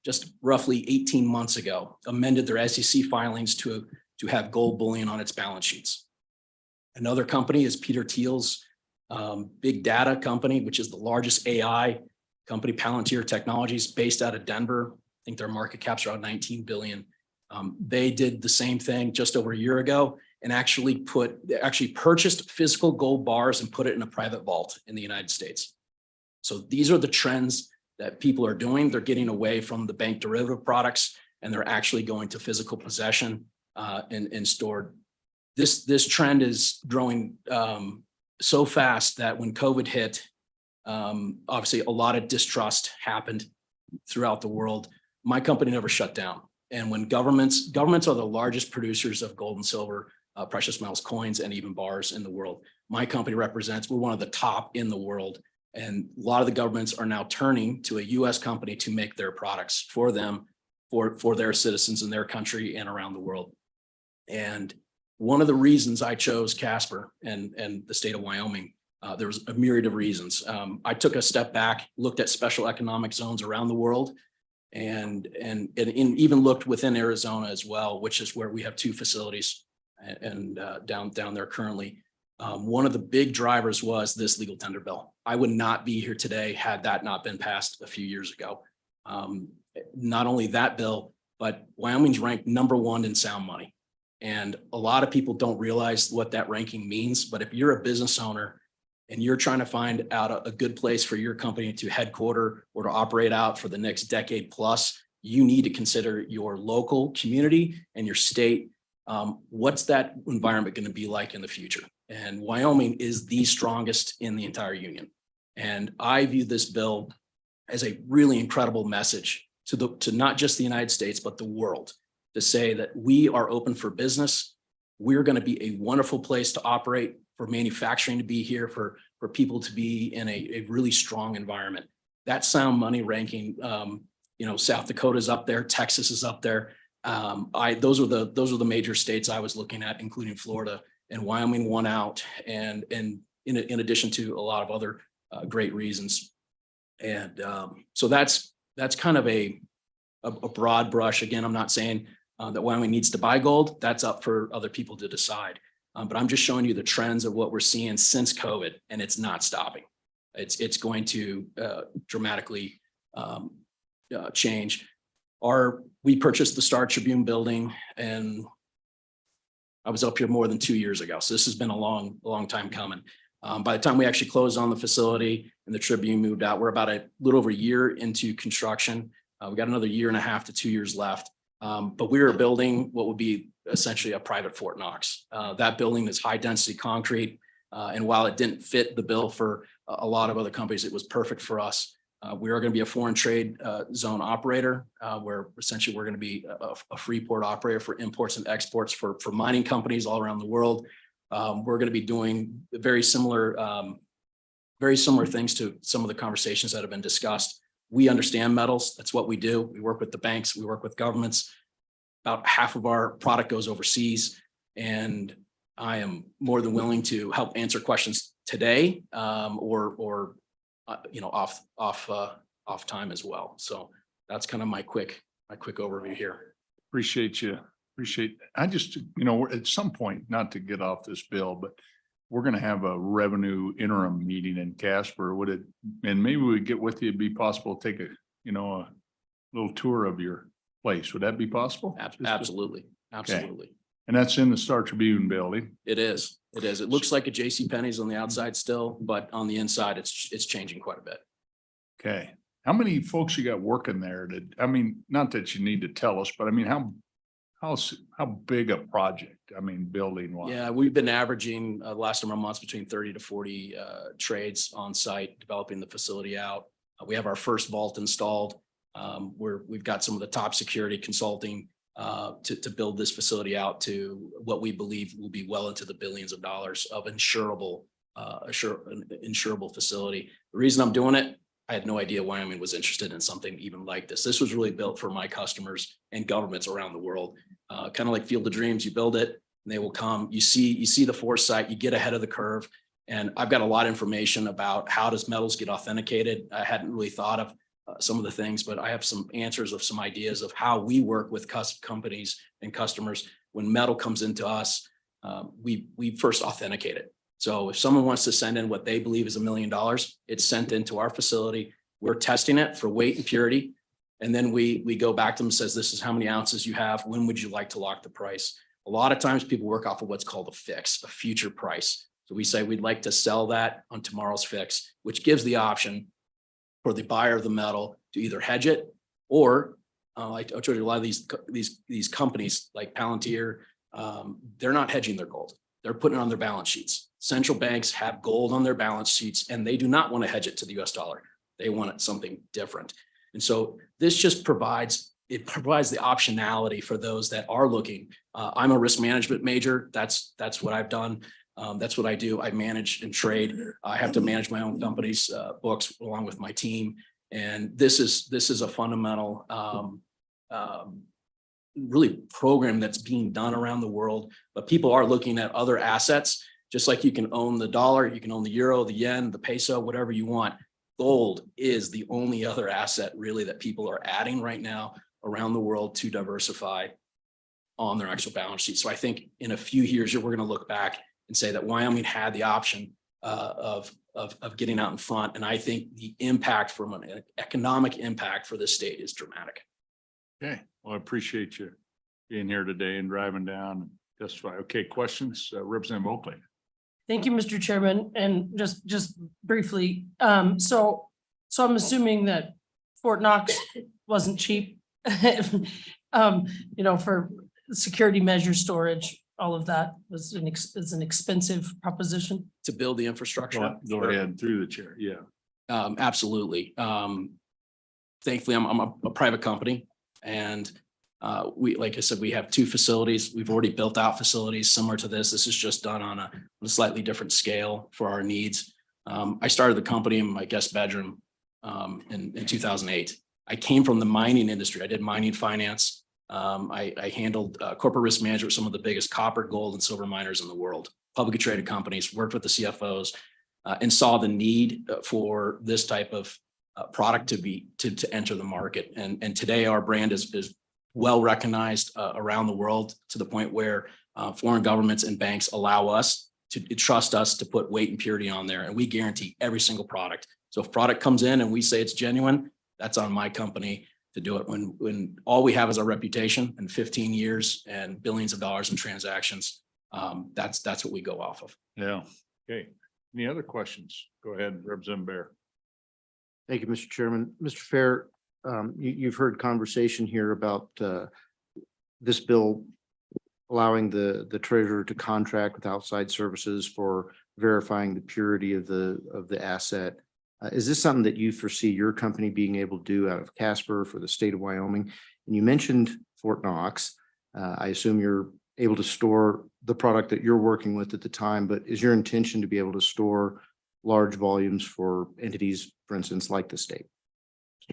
Just roughly 18 months ago, amended their SEC filings to have gold bullion on its balance sheets. Another company is Peter Thiel's big data company, which is the largest AI company, Palantir Technologies, based out of Denver. I think their market cap's around 19 billion. They did the same thing just over a year ago and actually purchased physical gold bars and put it in a private vault in the United States. So these are the trends that people are doing. They're getting away from the bank derivative products, and they're actually going to physical possession and stored. This trend is growing so fast that when COVID hit, obviously a lot of distrust happened throughout the world. My company never shut down. And when governments are the largest producers of gold and silver, precious metals, coins, and even bars in the world. My company we're one of the top in the world. And a lot of the governments are now turning to a US company to make their products for them, for their citizens in their country and around the world. And one of the reasons I chose Casper and the state of Wyoming, there was a myriad of reasons. I took a step back, looked at special economic zones around the world, and even looked within Arizona as well, which is where we have two facilities and down there currently. One of the big drivers was this legal tender bill. I would not be here today had that not been passed a few years ago. Not only that bill, but Wyoming's ranked #1 in sound money. And a lot of people don't realize what that ranking means. But if you're a business owner and you're trying to find out a good place for your company to headquarter or to operate out for the next decade plus, you need to consider your local community and your state. What's that environment going to be like in the future? And Wyoming is the strongest in the entire union. And I view this bill as a really incredible message to not just the United States, but the world, to say that we are open for business. We're going to be a wonderful place to operate, for manufacturing to be here, for people to be in a really strong environment. That sound money ranking, South Dakota's up there, Texas is up there. Those are the major states I was looking at, including Florida, and Wyoming won out, and in addition to a lot of other great reasons. And so that's kind of a broad brush. Again, I'm not saying that Wyoming needs to buy gold. That's up for other people to decide. But I'm just showing you the trends of what we're seeing since COVID, and it's not stopping. It's going to dramatically change. We purchased the Star Tribune building, and I was up here more than 2 years ago. So this has been a long time coming. By the time we actually closed on the facility and the Tribune moved out, we're about a little over a year into construction. We got another 1.5 to 2 years left. But we were building what would be essentially a private Fort Knox. That building is high density concrete. And while it didn't fit the bill for a lot of other companies, it was perfect for us. We are going to be a foreign trade zone operator, where essentially we're going to be a free port operator for imports and exports for mining companies all around the world. We're going to be doing very similar things to some of the conversations that have been discussed. We understand metals. That's what we do. We work with the banks. We work with governments. about half of our product goes overseas, and I am more than willing to help answer questions today, or off time as well. So that's kind of my quick overview here. Appreciate you. I just, at some point, not to get off this bill, but we're gonna have a revenue interim meeting in Casper. And maybe we get with you, it'd be possible to take a little tour of your place. Would that be possible? Absolutely. And that's in the Star Tribune building. It is. It looks like a J.C. Penney's on the outside still, but on the inside, it's changing quite a bit. Okay. How many folks you got working there? Not that you need to tell us, but how big a project? Building wise. Yeah, we've been averaging the last number of months between 30 to 40 trades on site, developing the facility out. We have our first vault installed. We've got some of the top security consulting to build this facility out to what we believe will be well into the billions of dollars of insurable facility. The reason I'm doing it, I had no idea Wyoming was interested in something even like this. This was really built for my customers and governments around the world. Kind of like Field of Dreams, you build it and they will come. You see the foresight, you get ahead of the curve. And I've got a lot of information about how does metals get authenticated. I hadn't really thought of some of the things, but I have some answers of some ideas of how we work with companies and customers. When metal comes into us, we first authenticate it. So if someone wants to send in what they believe is $1 million, it's sent into our facility. We're testing it for weight and purity. And then we go back to them and says, this is how many ounces you have. When would you like to lock the price? A lot of times people work off of what's called a fix, a future price. So we say we'd like to sell that on tomorrow's fix, which gives the option for the buyer of the metal to either hedge it or I told you a lot of these companies like Palantir, they're not hedging their gold. They're putting it on their balance sheets. Central banks have gold on their balance sheets and they do not want to hedge it to the US dollar. They want it something different. And so this just provides the optionality for those that are looking. I'm a risk management major. That's what I've done. That's what I do. I manage and trade. I have to manage my own company's books along with my team. And this is a fundamental really program that's being done around the world. But people are looking at other assets, just like you can own the dollar, you can own the euro, the yen, the peso, whatever you want. Gold is the only other asset really that people are adding right now around the world to diversify on their actual balance sheet. So I think in a few years, we're going to look back and say that Wyoming had the option of getting out in front. And I think the impact from an economic impact for this state is dramatic. Okay, well, I appreciate you being here today and driving down and testify. Okay, questions, Representative Oakley. Thank you, Mr. Chairman. And just briefly, so I'm assuming that Fort Knox wasn't cheap, for security measure storage, all of that was an expensive proposition. To build the infrastructure. Go ahead through the chair. Yeah. Absolutely. Thankfully, I'm a private company and like I said, we have 2 facilities. We've already built out facilities similar to this. This is just done on a slightly different scale for our needs. I started the company in my guest bedroom in 2008. I came from the mining industry. I did mining finance. I handled corporate risk management with some of the biggest copper, gold, and silver miners in the world, publicly traded companies, worked with the CFOs, and saw the need for this type of product to enter the market. And today our brand is well recognized around the world to the point where foreign governments and banks allow us to trust us to put weight and purity on there. And we guarantee every single product. So if product comes in and we say it's genuine, that's on my company to do it. When all we have is our reputation and 15 years and billions of dollars in transactions, that's what we go off of. Yeah. Okay. Any other questions? Go ahead, Representative Bear. Thank you, Mr. Chairman. Mr. Fair, you've heard conversation here about this bill allowing the treasurer to contract with outside services for verifying the purity of the asset. Is this something that you foresee your company being able to do out of Casper for the state of Wyoming? And you mentioned Fort Knox. I assume you're able to store the product that you're working with at the time, but is your intention to be able to store large volumes for entities, for instance, like the state?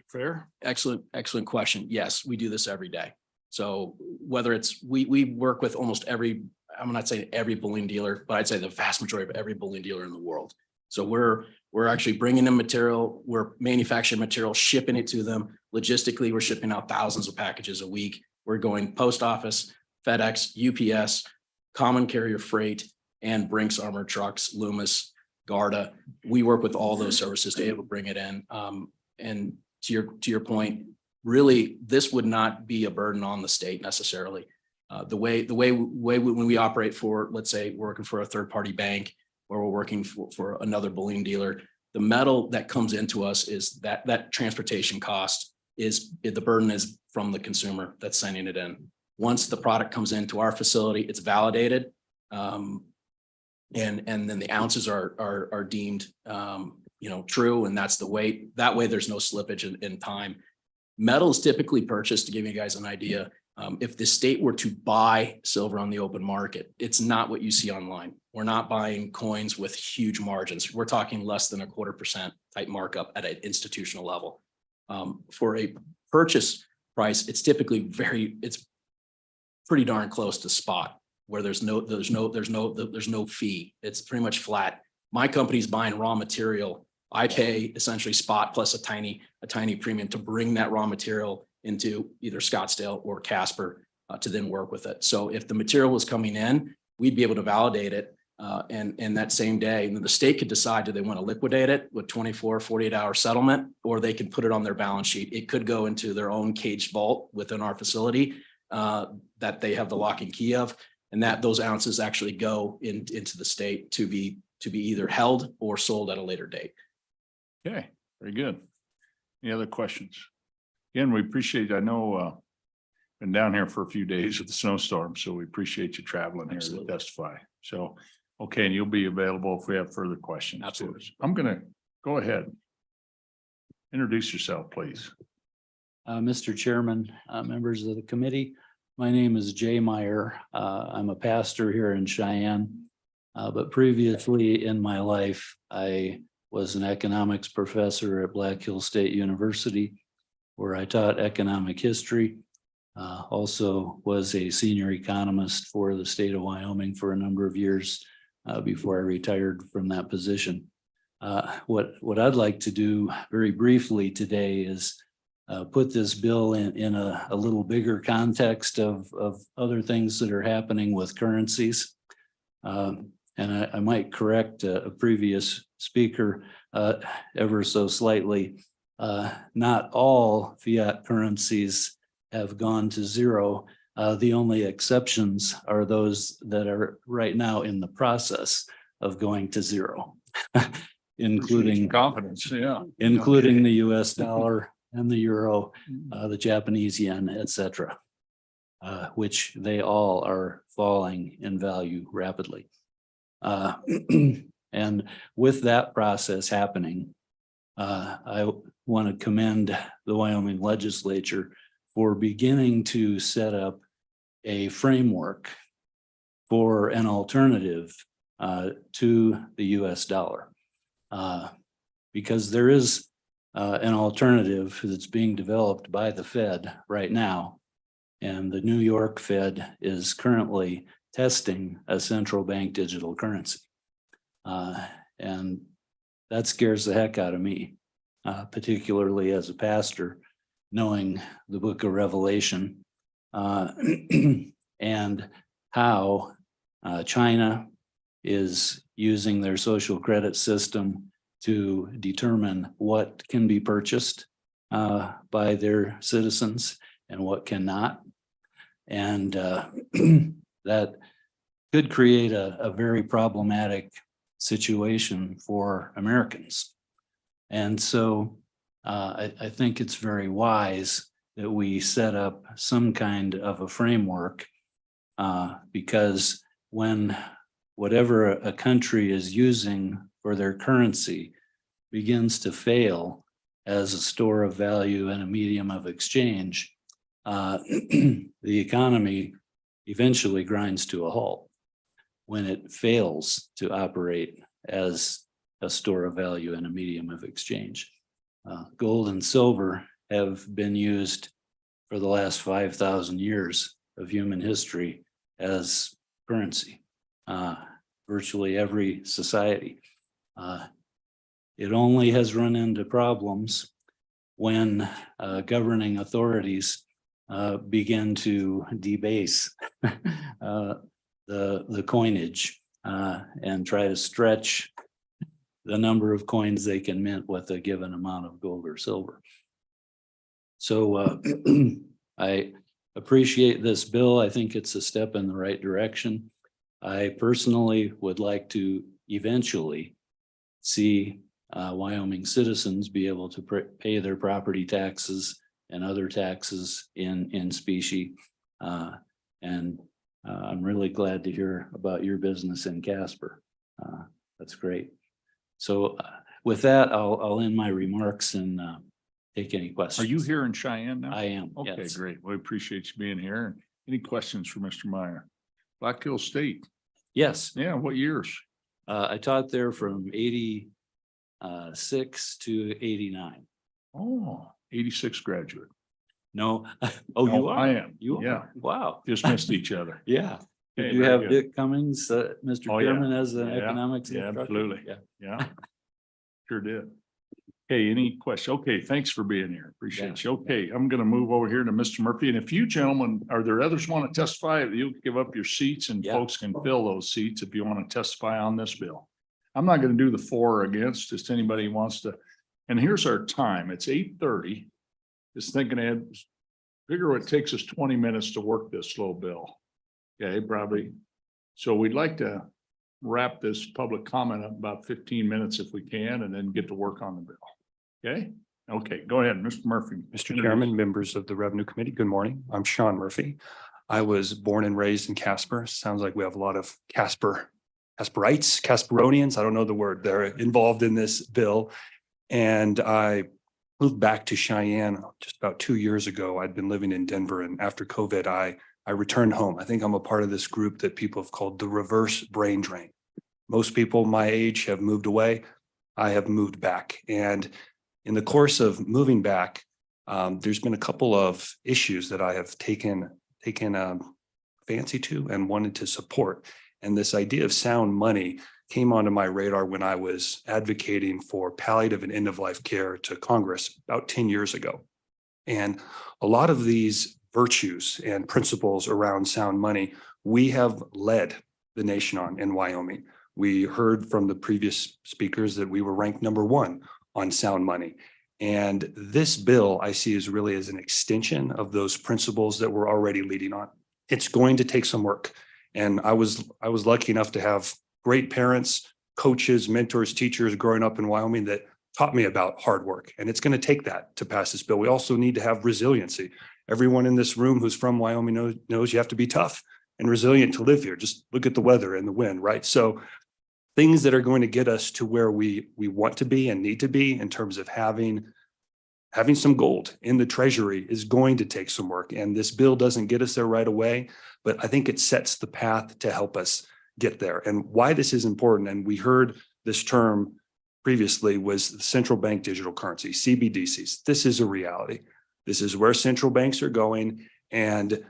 Fair. Excellent question. Yes, we do this every day. So whether it's, we work with almost every, I'm not saying every bullion dealer, but I'd say the vast majority of every bullion dealer in the world. So we're actually bringing them material, we're manufacturing material, shipping it to them. Logistically, we're shipping out thousands of packages a week. We're going post office, FedEx, UPS, common carrier freight, and Brinks Armored Trucks, Loomis, Garda. We work with all those services to be able to bring it in. And to your point, really, this would not be a burden on the state necessarily. The way when we operate for, let's say, we're working for a third party bank, or we're working for another bullion dealer, the metal that comes into us is that transportation cost is, the burden is from the consumer that's sending it in. Once the product comes into our facility, it's validated. And then the ounces are deemed, true, and that's the weight. That way there's no slippage in time. Metal is typically purchased, to give you guys an idea. If the state were to buy silver on the open market, it's not what you see online. We're not buying coins with huge margins. We're talking less than 0.25% type markup at an institutional level. For a purchase price, it's typically it's pretty darn close to spot, where there's no fee. It's pretty much flat. My company's buying raw material. I pay essentially spot plus a tiny premium to bring that raw material into either Scottsdale or Casper to then work with it. So if the material was coming in, we'd be able to validate it and that same day. And then the state could decide, do they want to liquidate it with 24, 48-hour settlement, or they can put it on their balance sheet. It could go into their own caged vault within our facility that they have the lock and key of, and that those ounces actually go into the state to be either held or sold at a later date. Okay, very good. Any other questions? Again, we appreciate, I know, been down here for a few days with the snowstorm, so we appreciate you traveling here to testify. So, okay, and you'll be available if we have further questions. Absolutely. I'm gonna go ahead. Introduce yourself, please. Mr. Chairman, members of the committee, my name is Jay Meyer. I'm a pastor here in Cheyenne, but previously in my life, I was an economics professor at Black Hills State University, where I taught economic history. Also was a senior economist for the state of Wyoming for a number of years before I retired from that position. What I'd like to do very briefly today is put this bill in a little bigger context of other things that are happening with currencies. And I might correct a previous speaker ever so slightly. Not all fiat currencies have gone to zero. The only exceptions are those that are right now in the process of going to zero, including Confidence, yeah. including the US dollar and the euro, the Japanese yen, etc., which they all are falling in value rapidly. And with that process happening, I want to commend the Wyoming legislature for beginning to set up a framework for an alternative to the US dollar. Because there is an alternative that's being developed by the Fed right now. And the New York Fed is currently testing a central bank digital currency. And that scares the heck out of me, particularly as a pastor, knowing the book of Revelation and how China is using their social credit system to determine what can be purchased by their citizens and what cannot. And that could create a very problematic situation for Americans. And so I think it's very wise that we set up some kind of a framework because when whatever a country is using for their currency begins to fail as a store of value and a medium of exchange, the economy eventually grinds to a halt when it fails to operate as a store of value and a medium of exchange. Gold and silver have been used for the last 5,000 years of human history as currency. Virtually every society. It only has run into problems when governing authorities begin to debase the coinage and try to stretch the number of coins they can mint with a given amount of gold or silver. So I appreciate this bill. I think it's a step in the right direction. I personally would like to eventually see Wyoming citizens be able to pay their property taxes and other taxes in specie. And I'm really glad to hear about your business in Casper. That's great. So with that, I'll end my remarks and take any questions. Are you here in Cheyenne now? I am. Okay, yes. great. We appreciate you being here. Any questions for Mr. Meyer? Black Hill State. Yes. Yeah, what years? I taught there from 86 to 89. Oh, 86 graduate. No. Oh, No, you are? I am. You are? Yeah. Wow. Just missed each other. Yeah. Okay, Did you very have good. Dick Cummings, Mr. Oh, yeah. Chairman, as an Yeah, economics yeah, instructor? absolutely. Yeah. Yeah. Sure did. Okay, any question? Okay, thanks for being here. Appreciate you. Okay, I'm gonna move over here to Mr. Murphy. And if you gentlemen, are there others want to testify? You give up your seats and Yeah. folks can fill those seats if you want to testify on this bill. I'm not gonna do the for or against, just anybody who wants to. And here's our time. It's 8:30. Just thinking ahead, figure it takes us 20 minutes to work this slow bill. Okay, probably. So we'd like to wrap this public comment up about 15 minutes if we can, and then get to work on the bill. Okay? Okay, go ahead, Mr. Murphy. Mr. Chairman, members of the Revenue Committee, good morning. I'm Sean Murphy. I was born and raised in Casper. Sounds like we have a lot of Casperites, Casperonians, I don't know the word, they're involved in this bill. And I moved back to Cheyenne just about 2 years ago. I'd been living in Denver, and after COVID, I returned home. I think I'm a part of this group that people have called the reverse brain drain. Most people my age have moved away. I have moved back. And in the course of moving back, there's been a couple of issues that I have taken fancy to and wanted to support. And this idea of sound money came onto my radar when I was advocating for palliative and end-of-life care to Congress about 10 years ago. And a lot of these virtues and principles around sound money, we have led the nation on in Wyoming. We heard from the previous speakers that we were ranked #1 on sound money. And this bill I see is really as an extension of those principles that we're already leading on. It's going to take some work. And I was lucky enough to have great parents, coaches, mentors, teachers growing up in Wyoming that taught me about hard work. And it's going to take that to pass this bill. We also need to have resiliency. Everyone in this room who's from Wyoming knows you have to be tough and resilient to live here. Just look at the weather and the wind, right? So things that are going to get us to where we want to be and need to be in terms of having some gold in the treasury is going to take some work. And this bill doesn't get us there right away, but I think it sets the path to help us get there. And why this is important, and we heard this term previously, was the central bank digital currency, CBDCs. This is a reality. This is where central banks are going. And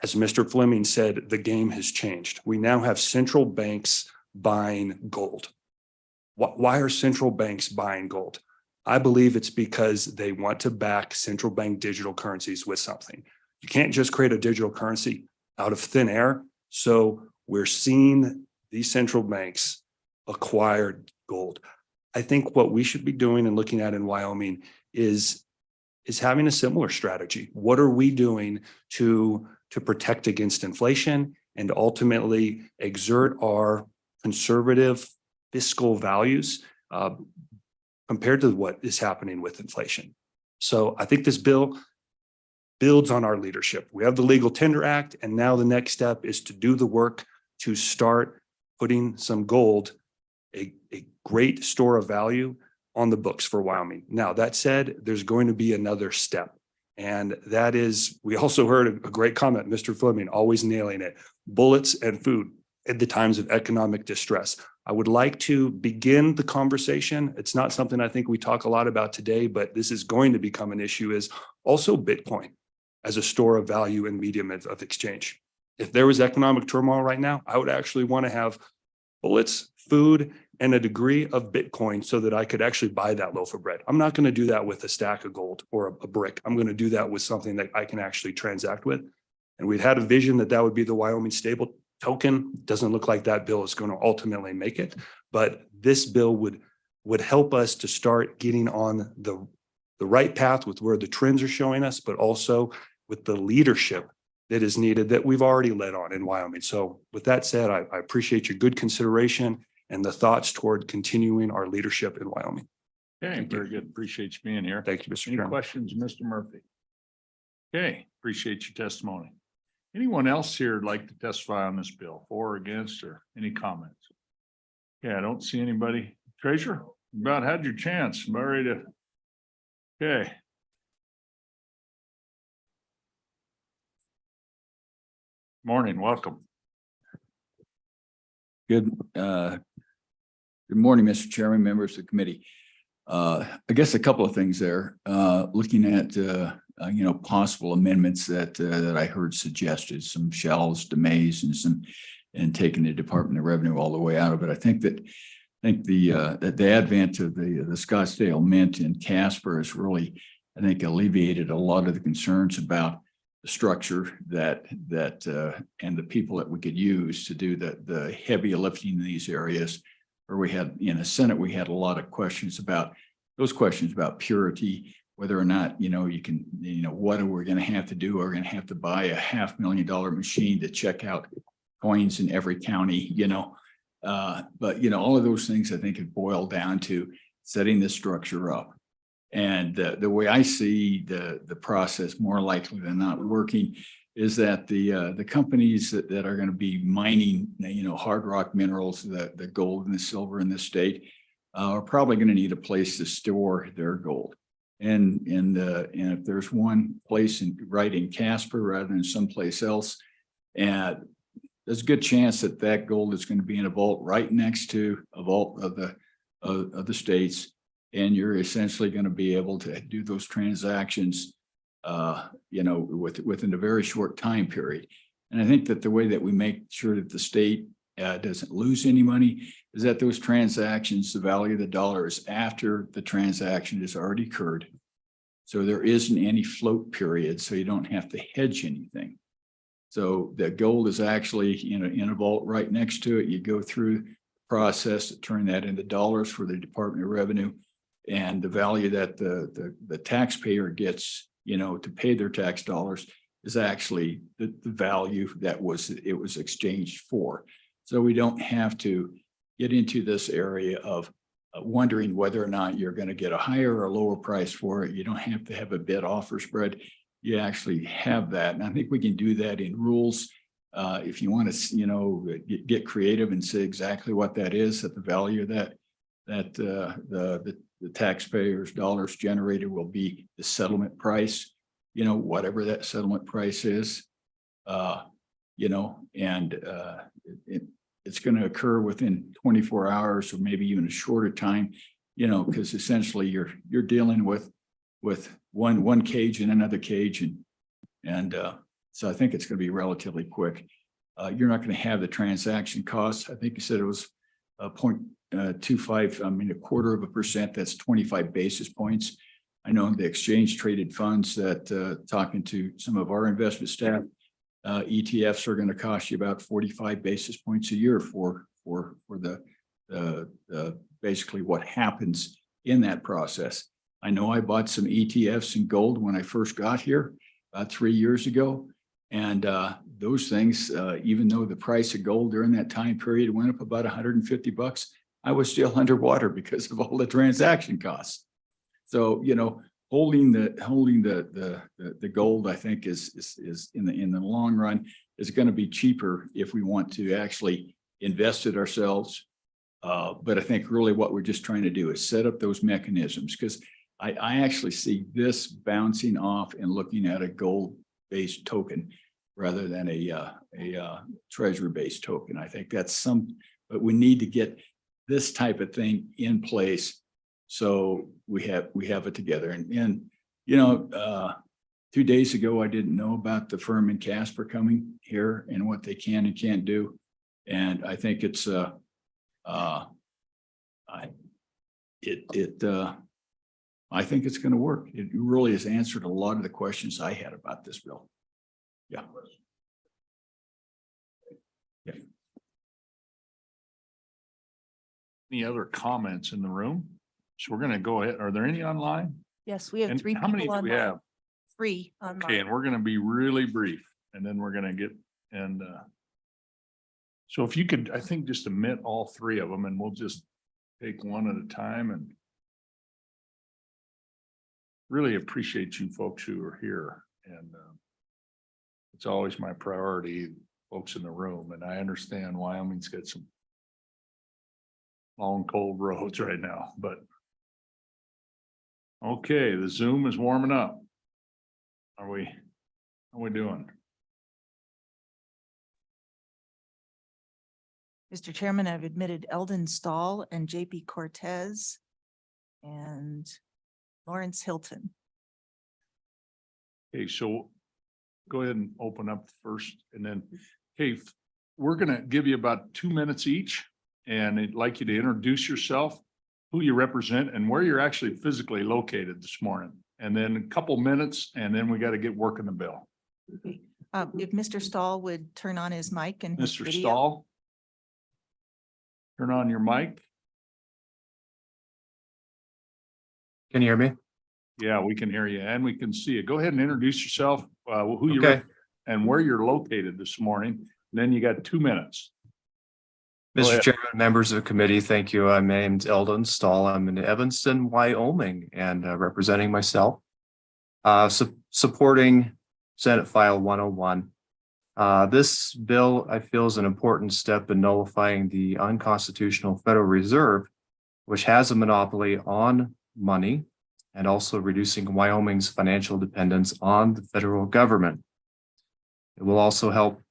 as Mr. Fleming said, the game has changed. We now have central banks buying gold. Why are central banks buying gold? I believe it's because they want to back central bank digital currencies with something. You can't just create a digital currency out of thin air. So we're seeing these central banks acquire gold. I think what we should be doing and looking at in Wyoming is having a similar strategy. What are we doing to protect against inflation and ultimately exert our conservative fiscal values compared to what is happening with inflation? So I think this bill builds on our leadership. We have the Legal Tender Act, and now the next step is to do the work to start putting some gold, a great store of value, on the books for Wyoming. Now, that said, there's going to be another step. And that is, we also heard a great comment, Mr. Fleming, always nailing it, bullets and food at the times of economic distress. I would like to begin the conversation. It's not something I think we talk a lot about today, but this is going to become an issue, is also Bitcoin. as a store of value and medium of exchange. If there was economic turmoil right now, I would actually want to have bullets, food, and a degree of Bitcoin so that I could actually buy that loaf of bread. I'm not going to do that with a stack of gold or a brick. I'm going to do that with something that I can actually transact with. And we'd had a vision that that would be the Wyoming stable token. Doesn't look like that bill is going to ultimately make it, but this bill would help us to start getting on the right path with where the trends are showing us, but also with the leadership that is needed that we've already led on in Wyoming. So with that said, I appreciate your good consideration and the thoughts toward continuing our leadership in Wyoming. Okay, very good. Appreciate you being here. Thank you, Mr. Any Chairman. questions, Mr. Murphy? Okay, appreciate your testimony. Anyone else here would like to testify on this bill, for or against, or any comments? Yeah, I don't see anybody. Treasurer, you about had your chance. About ready to. Okay. Morning, welcome. Good morning, Mr. Chairman, members of the committee. I guess a couple of things there, looking at, possible amendments that I heard suggested, some shells, demays, and taking the Department of Revenue all the way out of it. I think the advent of the Scottsdale Mint and Casper has really, I think, alleviated a lot of the concerns about the structure that and the people that we could use to do the heavy lifting in these areas. Where we had in the Senate, we had a lot of questions about purity, whether or not, you can, what are we going to have to do? We're going to have to buy a $500,000 machine to check out coins in every county, but all of those things I think have boiled down to setting the structure up. And the way I see the process more likely than not working is that the companies that are going to be mining, hard rock minerals, the gold and the silver in the state, are probably going to need a place to store their gold. And if there's one place right in Casper rather than someplace else, and there's a good chance that gold is going to be in a vault right next to a vault of the states. And you're essentially going to be able to do those transactions, within a very short time period. And I think that the way that we make sure that the state doesn't lose any money is that those transactions, the value of the dollar is after the transaction has already occurred. So there isn't any float period, so you don't have to hedge anything. So the gold is actually in a vault right next to it. You go through the process to turn that into dollars for the Department of Revenue. And the value that the taxpayer gets, to pay their tax dollars is actually the value that it was exchanged for. So we don't have to get into this area of wondering whether or not you're going to get a higher or lower price for it. You don't have to have a bid offer spread. You actually have that. And I think we can do that in rules. If you want to, get creative and say exactly what that is, that the value of that the taxpayers' dollars generated will be the settlement price, whatever that settlement price is, it's going to occur within 24 hours or maybe even a shorter time, because essentially you're dealing with one cage and another cage. And so I think it's going to be relatively quick. You're not going to have the transaction costs. I think you said it was 0.25, a quarter of a percent, that's 25 basis points. I know the exchange traded funds that talking to some of our investment staff, ETFs are going to cost you about 45 basis points a year for the basically what happens in that process. I know I bought some ETFs in gold when I first got here about 3 years ago. And those things, even though the price of gold during that time period went up about $150, I was still underwater because of all the transaction costs. So, holding the gold, I think is in the long run is going to be cheaper if we want to actually invest it ourselves. But I think really what we're just trying to do is set up those mechanisms, because I actually see this bouncing off and looking at a gold-based token rather than a treasury-based token. I think that's but we need to get this type of thing in place so we have it together. And 2 days ago, I didn't know about the firm in Casper coming here and what they can and can't do. And I think it's I think it's going to work. It really has answered a lot of the questions I had about this bill. Yeah. Yeah. Any other comments in the room? So we're gonna go ahead. Are there any online? Yes, we have And three how many people do we online. have? 3 Okay, online. and we're gonna be really brief and then we're gonna get and so if you could, I think just omit all 3 of them and we'll just take one at a time and really appreciate you folks who are here and it's always my priority, folks in the room, and I understand Wyoming's got some long, cold roads right now, but okay, the Zoom is warming up. How we doing? Mr. Chairman, I've admitted Eldon Stahl and JP Cortez and Lawrence Hilton. Okay, so go ahead and open up first and then, okay, we're gonna give you about 2 minutes each. And I'd like you to introduce yourself, who you represent and where you're actually physically located this morning. And then a couple minutes and then we got to get working the bill. If Mr. Stahl would turn on his mic and his Mr. video. Stahl. Turn on your mic. Can you hear me? Yeah, we can hear you and we can see you. Go ahead and introduce yourself, who you Okay. and where you're located this morning. Then you got 2 minutes. Go Mr. ahead. Chairman, members of the committee, thank you. My name's Eldon Stahl. I'm in Evanston, Wyoming, and representing myself. Supporting Senate File 101. This bill, I feel, is an important step in nullifying the unconstitutional Federal Reserve, which has a monopoly on money and also reducing Wyoming's financial dependence on the federal government. It will also help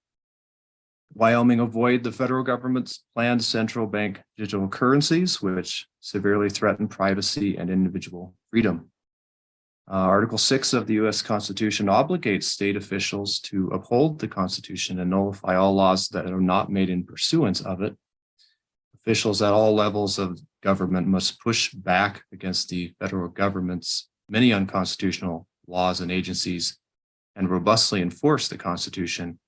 Wyoming avoid the federal government's planned central bank digital currencies, which severely threaten privacy and individual freedom. Article 6 of the U.S. Constitution obligates state officials to uphold the Constitution and nullify all laws that are not made in pursuance of it. Officials at all levels of government must push back against the federal government's many unconstitutional laws and agencies and robustly enforce the Constitution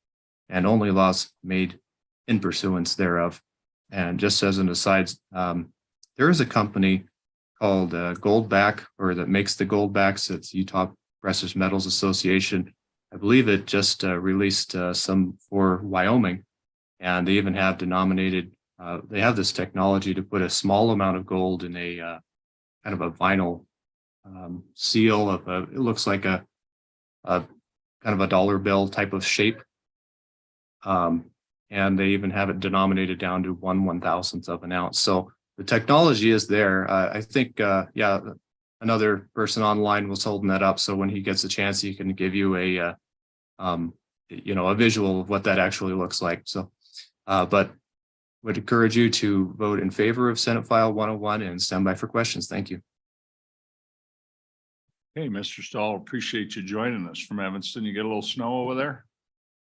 and only laws made in pursuance thereof. And just as an aside, there is a company called Goldback, or that makes the Goldbacks. It's Utah Precious Metals Association. I believe it just released some for Wyoming, and they even have denominated. They have this technology to put a small amount of gold in a kind of a vinyl seal of a. It looks like a kind of a dollar bill type of shape. And they even have it denominated down to 1/1000th of an ounce. So the technology is there. I think, yeah, another person online was holding that up. So when he gets a chance, he can give you a visual of what that actually looks like. So, but would encourage you to vote in favor of Senate File 101 and stand by for questions. Thank you. Hey, Mr. Stahl, appreciate you joining us from Evanston. You get a little snow over there?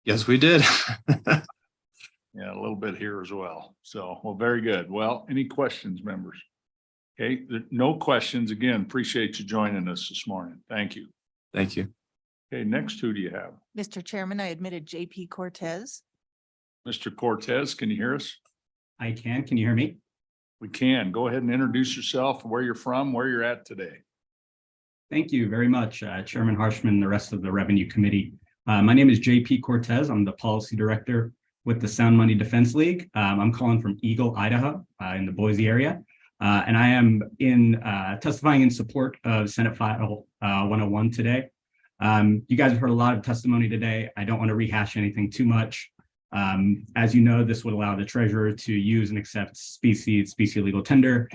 Yes, we did. Yeah, a little bit here as well. So, well, very good. Well, any questions, members? Okay, no questions. Again, appreciate you joining us this morning. Thank you. Thank you. Okay, next, who do you have? Mr. Chairman, I admitted JP Cortez. Mr. Cortez, can you hear us? I can. Can you hear me? We can. Go ahead and introduce yourself, where you're from, where you're at today. Thank you very much, Chairman Harshman and the rest of the Revenue Committee. My name is JP Cortez. I'm the Policy Director with the Sound Money Defense League. I'm calling from Eagle, Idaho, in the Boise area. And I am testifying in support of Senate File 101 today. You guys have heard a lot of testimony today. I don't want to rehash anything too much. As you know, this would allow the treasurer to use and accept specie legal tender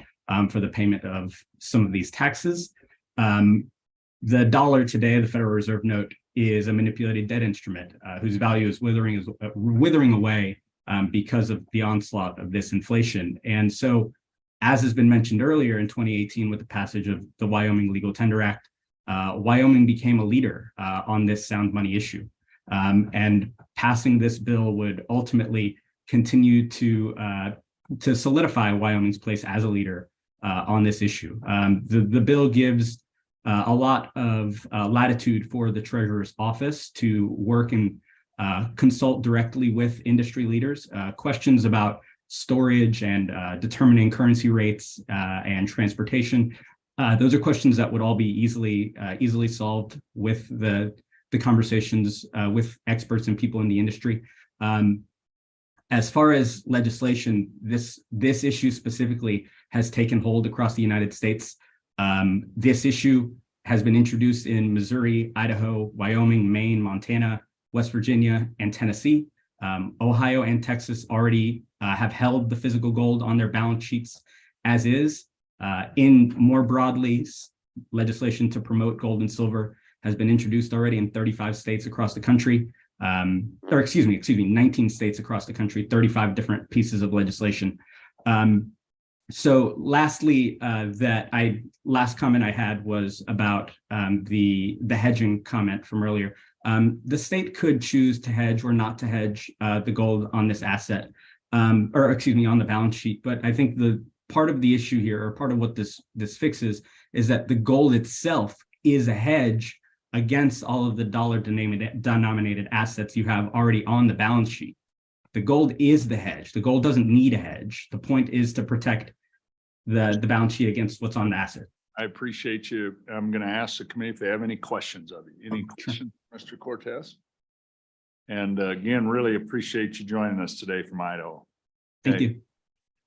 for the payment of some of these taxes. The dollar today, the Federal Reserve note, is a manipulated debt instrument whose value is withering away because of the onslaught of this inflation. And so, as has been mentioned earlier, in 2018, with the passage of the Wyoming Legal Tender Act, Wyoming became a leader on this sound money issue. And passing this bill would ultimately continue to solidify Wyoming's place as a leader on this issue. The bill gives a lot of latitude for the Treasurer's office to work and consult directly with industry leaders. Questions about storage and determining currency rates and transportation. Those are questions that would all be easily solved with the conversations with experts and people in the industry. As far as legislation, this issue specifically has taken hold across the United States. This issue has been introduced in Missouri, Idaho, Wyoming, Maine, Montana, West Virginia, and Tennessee. Ohio and Texas already have held the physical gold on their balance sheets as is. In more broadly, legislation to promote gold and silver has been introduced already in 35 states across the country. Or excuse me, 19 states across the country, 35 different pieces of legislation. So lastly, last comment I had was about the hedging comment from earlier. The state could choose to hedge or not to hedge the gold on this asset, or excuse me, on the balance sheet. But I think the part of the issue here, or part of what this fixes, is that the gold itself is a hedge against all of the dollar denominated assets you have already on the balance sheet. The gold is the hedge. The gold doesn't need a hedge. The point is to protect the balance sheet against what's on the asset. I appreciate you. I'm going to ask the committee if they have any questions of you. Any questions, Mr. Cortez? And again, really appreciate you joining us today from Idaho. Thank you.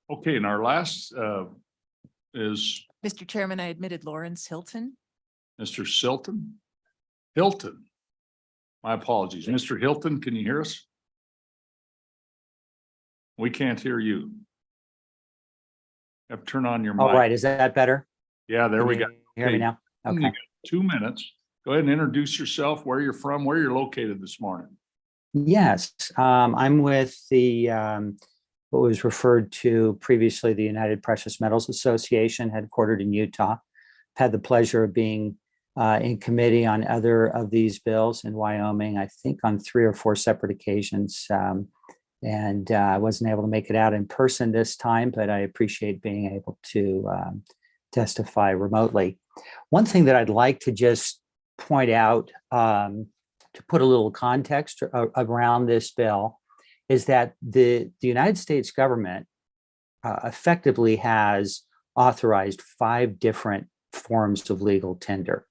Okay, and our last is Mr. Chairman, I admitted Lawrence Hilton. Mr. Hilton. My apologies. Mr. Hilton, can you hear us? We can't hear you. You have to turn on your mic. All right, is that better? Yeah, there we go. Hear me now? You Okay. got 2 minutes. Go ahead and introduce yourself, where you're from, where you're located this morning. Yes, I'm with the what was referred to previously, the United Precious Metals Association, headquartered in Utah. Had the pleasure of being in committee on other of these bills in Wyoming, I think on 3 or 4 separate occasions. And I wasn't able to make it out in person this time, but I appreciate being able to testify remotely. One thing that I'd like to just point out, to put a little context around this bill, is that the United States government effectively has authorized 5 different forms of legal tender.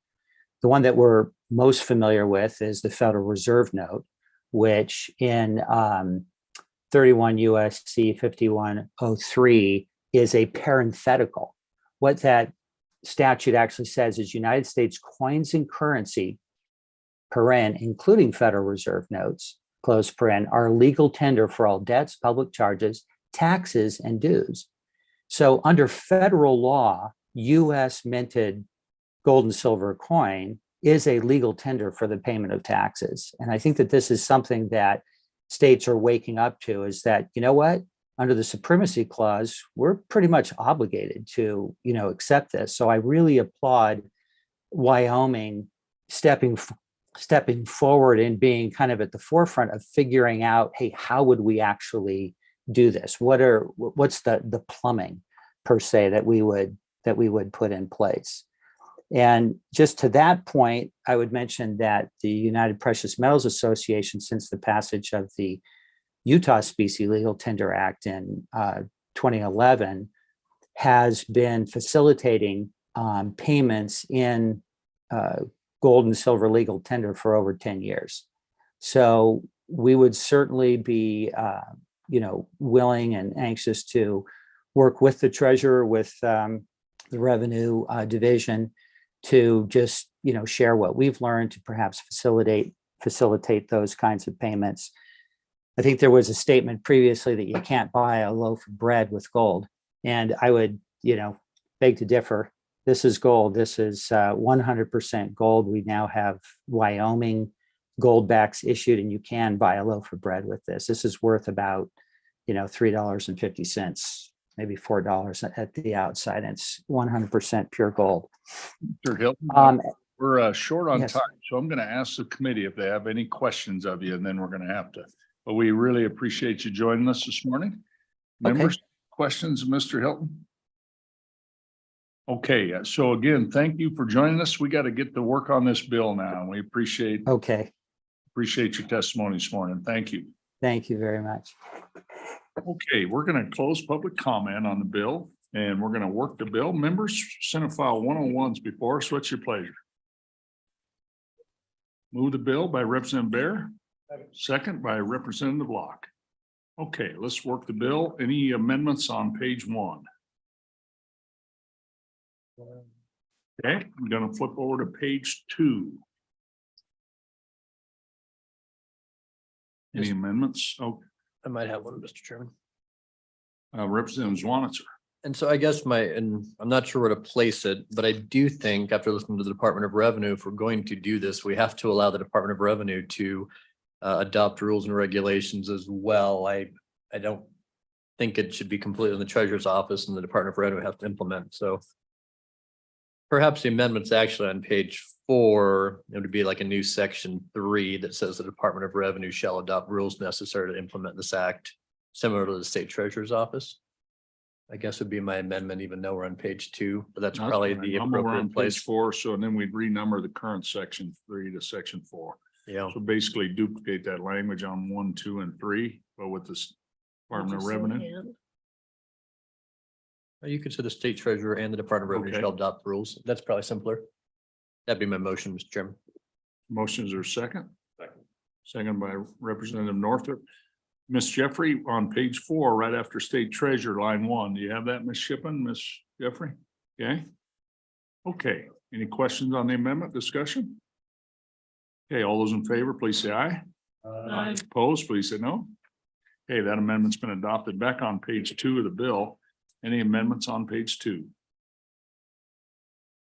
The one that we're most familiar with is the Federal Reserve Note, which in 31 USC 5103 is a parenthetical. What that statute actually says is United States coins and currency, paren, including Federal Reserve notes, close paren, are legal tender for all debts, public charges, taxes, and dues. So under federal law, US minted gold and silver coin is a legal tender for the payment of taxes. And I think that this is something that states are waking up to, is that, you know what, under the supremacy clause, we're pretty much obligated to, accept this. So I really applaud Wyoming stepping forward and being kind of at the forefront of figuring out, hey, how would we actually do this? What's the plumbing per se that we would put in place? And just to that point, I would mention that the United Precious Metals Association, since the passage of the Utah Specie Legal Tender Act in 2011, has been facilitating payments in gold and silver legal tender for over 10 years. So we would certainly be, willing and anxious to work with the treasurer, with the revenue division, to just, share what we've learned to perhaps facilitate those kinds of payments. I think there was a statement previously that you can't buy a loaf of bread with gold. And I would, beg to differ. This is gold. This is 100% gold. We now have Wyoming gold backs issued, and you can buy a loaf of bread with this. This is worth about, $3.50, maybe $4 at the outside. And it's 100% pure gold. Mr. Hilton, We're short on Yes. time, so I'm gonna ask the committee if they have any questions of you, and then we're gonna have to. But we really appreciate you joining us this morning. Members, questions, Mr. Hilton? Okay, so again, thank you for joining us. We got to get to work on this bill now, and we appreciate Okay, your testimony this morning. Thank you. thank you very much. Okay, we're gonna close public comment on the bill, and we're gonna work the bill. Members, Senate File 101's before us. What's your pleasure? Move the bill by Representative Bear, second by Representative Locke. Okay, let's work the bill. Any amendments on page 1? Okay, I'm gonna flip over to page 2. Any amendments? Oh, I might have one, Mr. Chairman. Representative Zwanitzer. And so I guess and I'm not sure where to place it, but I do think after listening to the Department of Revenue, if we're going to do this, we have to allow the Department of Revenue to adopt rules and regulations as well. I don't think it should be completely in the treasurer's office and the Department of Revenue have to implement. So perhaps the amendment's actually on page 4. It would be like a new section 3 that says the Department of Revenue shall adopt rules necessary to implement this act, similar to the state treasurer's office. I guess would be my amendment, even though we're on page 2, but that's probably the I'm over on appropriate page place. 4, so then we'd renumber the current section 3 to section 4. Yeah, So basically duplicate that language on 1, 2, and 3, but with this Department of Revenue. you could say the state treasurer and the Department of Revenue Okay. shall adopt rules. That's probably simpler. That'd be my motion, Mr. Chairman. Motions are second. Second by Representative Northrop. Ms. Jeffrey, on page 4, right after state treasurer, line 1. Do you have that, Ms. Shippen, Ms. Jeffrey? Okay. Okay, any questions on the amendment discussion? Okay, all those in favor, please say aye. Aye. Opposed, please say no. Okay, that amendment's been adopted. Back on page 2 of the bill. Any amendments on page 2?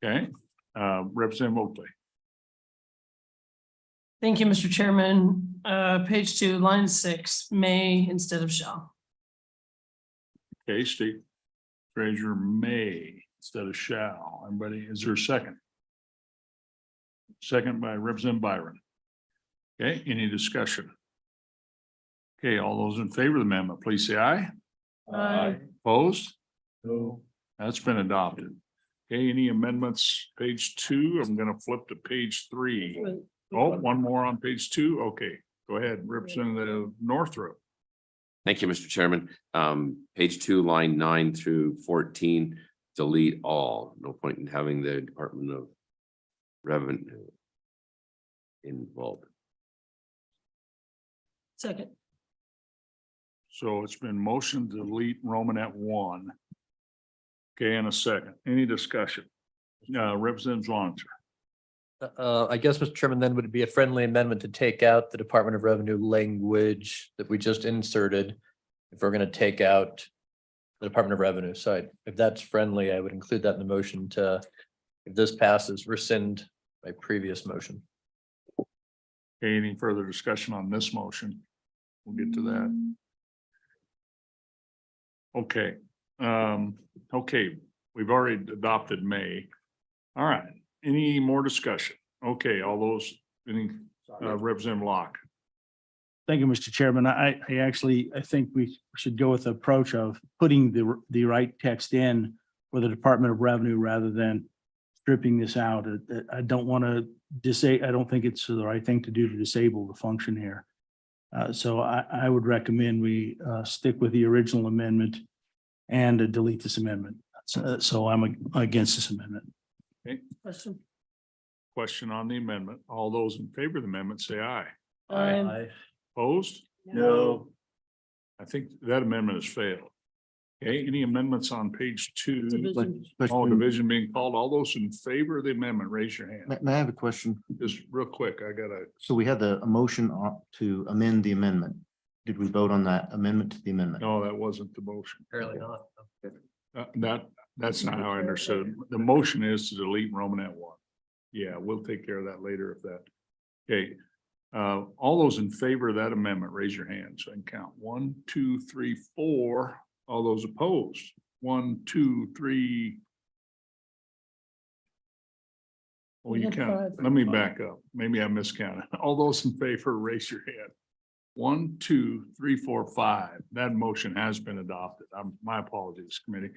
Okay, Representative Oakley. Thank you, Mr. Chairman. Page 2, line 6, may instead of shall. Okay, state treasurer may instead of shall. Everybody, is there a second? Second by Representative Byron. Okay, any discussion? Okay, all those in favor of the amendment, please say aye. Aye. Opposed? No. That's been adopted. Okay, any amendments, page 2? I'm gonna flip to page 3. Oh, one more on page 2. Okay, go ahead, Representative Northrop. Thank you, Mr. Chairman. Page 2, line 9 through 14, delete all. No point in having the Department of Revenue involved. Second. So it's been motioned to delete Romanet 1. Okay, and a second. Any discussion? Representative Zwanitzer. I guess, Mr. Chairman, then would it be a friendly amendment to take out the Department of Revenue language that we just inserted? If we're gonna take out the Department of Revenue side, if that's friendly, I would include that in the motion to, if this passes, rescind my previous motion. Okay, any further discussion on this motion? We'll get to that. Okay, okay, we've already adopted May. All right, any more discussion? Okay, all those, any, Representative Locke. Thank you, Mr. Chairman. I think we should go with the approach of putting the right text in for the Department of Revenue rather than stripping this out. I don't want to I don't think it's the right thing to do to disable the function here. So I would recommend we stick with the original amendment and delete this amendment. So I'm against this amendment. Okay, Question. question on the amendment. All those in favor of the amendment, say aye. Aye. Opposed? No. I think that amendment has failed. Okay, any amendments on page 2? Division. All division being called. All those in favor of the amendment, raise your hand. May I have a question? Just real quick, I gotta, So we had a motion to amend the amendment. Did we vote on that amendment to the amendment? no, that wasn't the motion. Apparently not. That's not how I understood it. The motion is to delete Romanet 1. Yeah, we'll take care of that later if that. Okay. All those in favor of that amendment, raise your hand so I can count. 1, 2, 3, 4. All those opposed? 1, 2, 3. Well, you can, let me back up. Maybe I miscounted. All those in favor, raise your hand. 1, 2, 3, 4, 5. That motion has been adopted. My apologies, committee.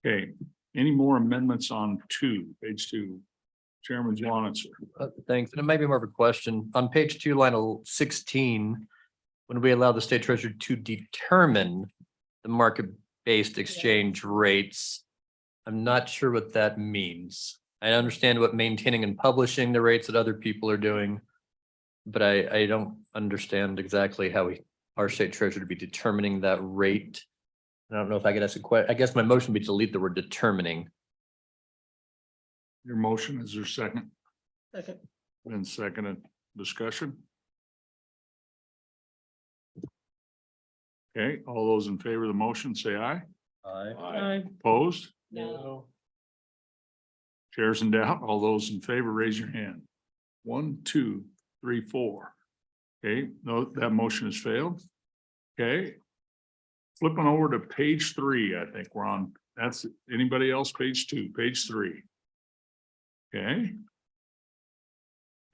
Okay, any more amendments on page 2? Chairman Johnson. Thanks. And it might be more of a question. On page 2, line 16, when we allow the state treasurer to determine the market-based exchange rates, I'm not sure what that means. I understand what maintaining and publishing the rates that other people are doing, but I don't understand exactly how our state treasurer to be determining that rate. I don't know if I could ask a question. I guess my motion would be to delete the word determining. Your motion, is there second? Second. Then seconded. Discussion? Okay, all those in favor of the motion, say aye. Aye. Opposed? No. Chairs in doubt, all those in favor, raise your hand. 1, 2, 3, 4. Okay, no, that motion has failed. Okay. Flipping over to page 3, I think we're on, that's, anybody else, page 2, page 3. Okay.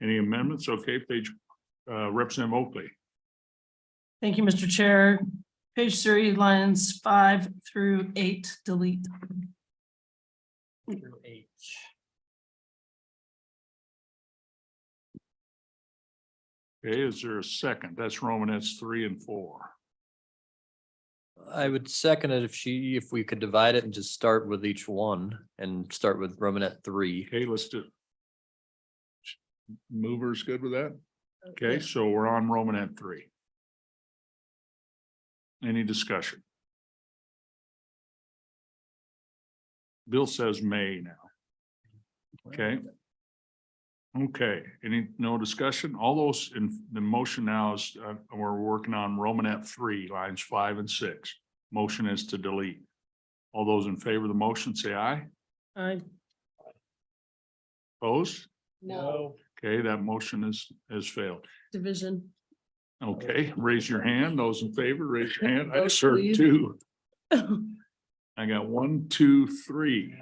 Any amendments? Okay, Representative Oakley. Thank you, Mr. Chair. Page 3, lines 5 through 8, delete. Okay, is there a second? That's Romanets 3 and 4. I would second it if we could divide it and just start with each one and start with Romanet 3. Okay, let's do. Movers good with that? Okay, so we're on Romanet 3. Any discussion? Bill says May now. Okay. Okay, no discussion? All those in the motion now is, we're working on Romanet 3, lines 5 and 6. Motion is to delete. All those in favor of the motion, say aye. Aye. Opposed? No. Okay, that motion has failed. Division. Okay, raise your hand. Those in favor, raise your hand. I Vote, just heard please. 2. I got 1, 2, 3,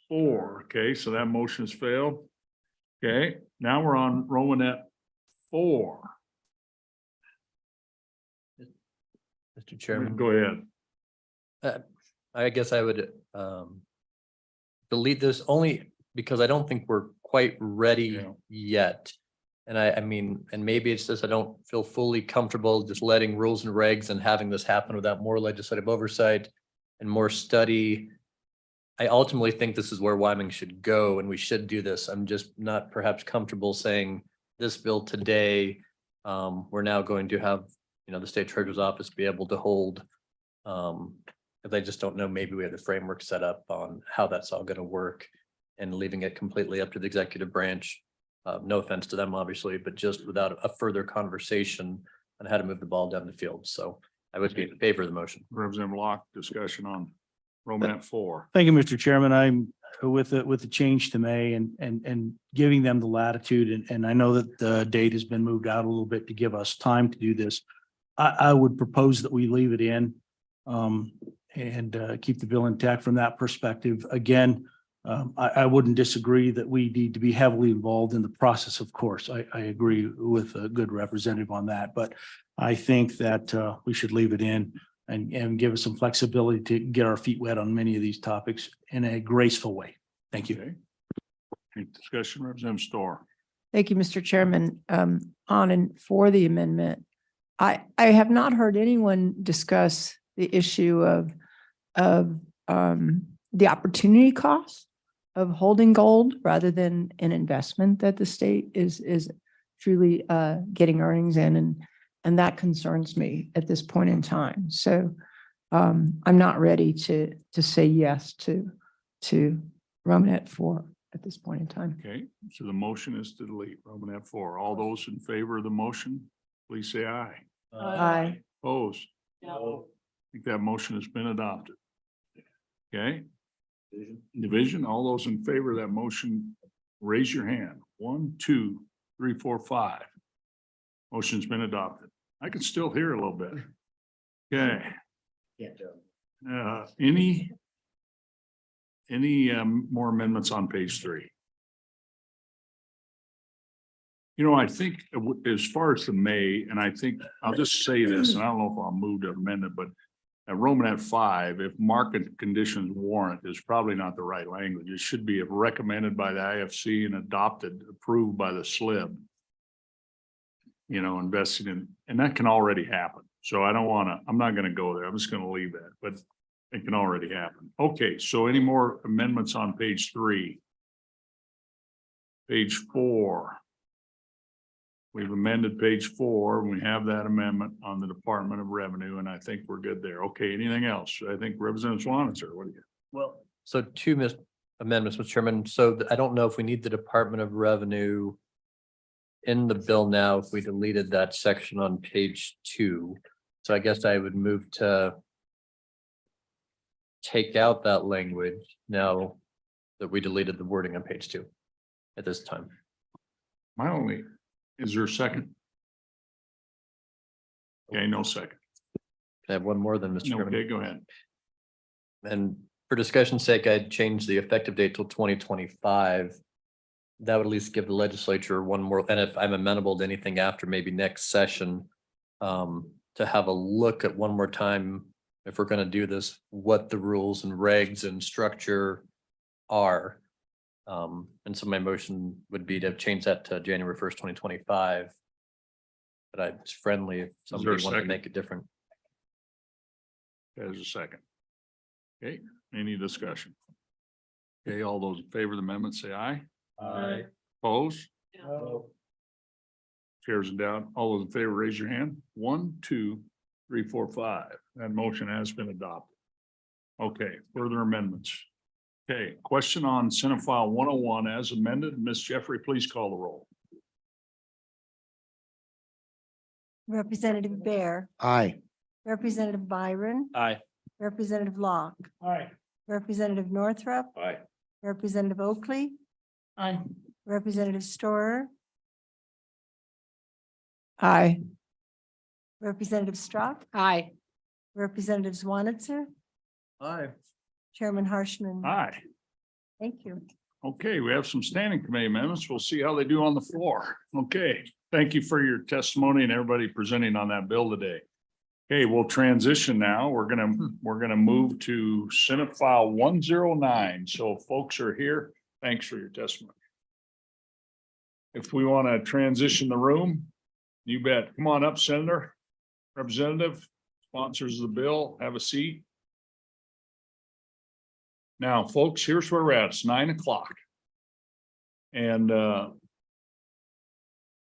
4. Okay, so that motion has failed. Okay, now we're on Romanet 4. Mr. Chairman. Go ahead. I guess I would delete this only because I don't think we're quite ready yet. And I mean, and maybe it's just I don't feel fully comfortable just letting rules and regs and having this happen without more legislative oversight and more study. I ultimately think this is where Wyoming should go and we should do this. I'm just not perhaps comfortable saying this bill today. We're now going to have, the state treasurer's office be able to hold. If I just don't know, maybe we have the framework set up on how that's all going to work and leaving it completely up to the executive branch. No offense to them, obviously, but just without a further conversation on how to move the ball down the field. So I would be in favor of the motion. Representative Locke, discussion on Romanet 4. Thank you, Mr. Chairman. I'm with the change to May and giving them the latitude. And I know that the date has been moved out a little bit to give us time to do this. I would propose that we leave it in and keep the bill intact from that perspective. Again, I wouldn't disagree that we need to be heavily involved in the process. Of course, I agree with a good representative on that, but I think that we should leave it in and give us some flexibility to get our feet wet on many of these topics in a graceful way. Thank you. Okay. Any discussion, Representative Storr? Thank you, Mr. Chairman. On and for the amendment, I have not heard anyone discuss the issue of the opportunity cost of holding gold rather than an investment that the state is truly getting earnings in, and that concerns me at this point in time. So I'm not ready to say yes to Romanet 4 at this point in time. Okay, so the motion is to delete Romanet 4. All those in favor of the motion, please say aye. Aye. Opposed? No. I think that motion has been adopted. Okay. Division, all those in favor of that motion, raise your hand. 1, 2, 3, 4, 5. Motion's been adopted. I can still hear a little bit. Okay. Any more amendments on page 3? You know, I think as far as the May, and I think I'll just say this, and I don't know if I'll move to amend it, but at Roman at 5, if market conditions warrant is probably not the right language. It should be if recommended by the IFC and adopted, approved by the SLIB. You know, investing in, and that can already happen. So I don't want to, I'm not going to go there. I'm just going to leave that, but it can already happen. Okay, so any more amendments on page 3? Page 4. We've amended page 4. And we have that amendment on the Department of Revenue, and I think we're good there. Okay, anything else? I think Representative Schwanitzer, what do you? Well, so two amendments, Mr. Chairman. So I don't know if we need the Department of Revenue in the bill now, if we deleted that section on page 2. So I guess I would move to take out that language now that we deleted the wording on page 2 at this time. My only, is there a second? Okay, no second. I have one more than Mr. Chairman. Okay, go ahead. And for discussion's sake, I'd change the effective date till 2025. That would at least give the legislature one more, and if I'm amenable to anything after maybe next session, to have a look at one more time, if we're gonna do this, what the rules and regs and structure are. And so my motion would be to change that to January 1st, 2025. But it's friendly if somebody wanted to make it different. There's a second. Okay, any discussion? Okay, all those in favor of the amendment, say aye. Aye. Oppose? Chairs are down. All those in favor, raise your hand. 1, 2, 3, 4, 5. That motion has been adopted. Okay, further amendments. Okay, question on Senate File 101 as amended. Ms. Jeffrey, please call the roll. Representative Bear, Aye. Representative Byron, Aye. Representative Locke, Aye. Representative Northrup, Aye. Representative Oakley, Aye. Representative Storer, Aye. Representative Strack, Aye. Representative Schwanitzer, Aye. Chairman Harshman. Aye. Thank you. Okay, we have some standing committee amendments. We'll see how they do on the floor. Okay, thank you for your testimony and everybody presenting on that bill today. Okay, we'll transition now. We're gonna move to Senate File 109. So if folks are here, thanks for your testimony. If we want to transition the room, you bet. Come on up, Senator, Representative, sponsors of the bill, have a seat. Now, folks, here's where we're at. It's 9 o'clock. And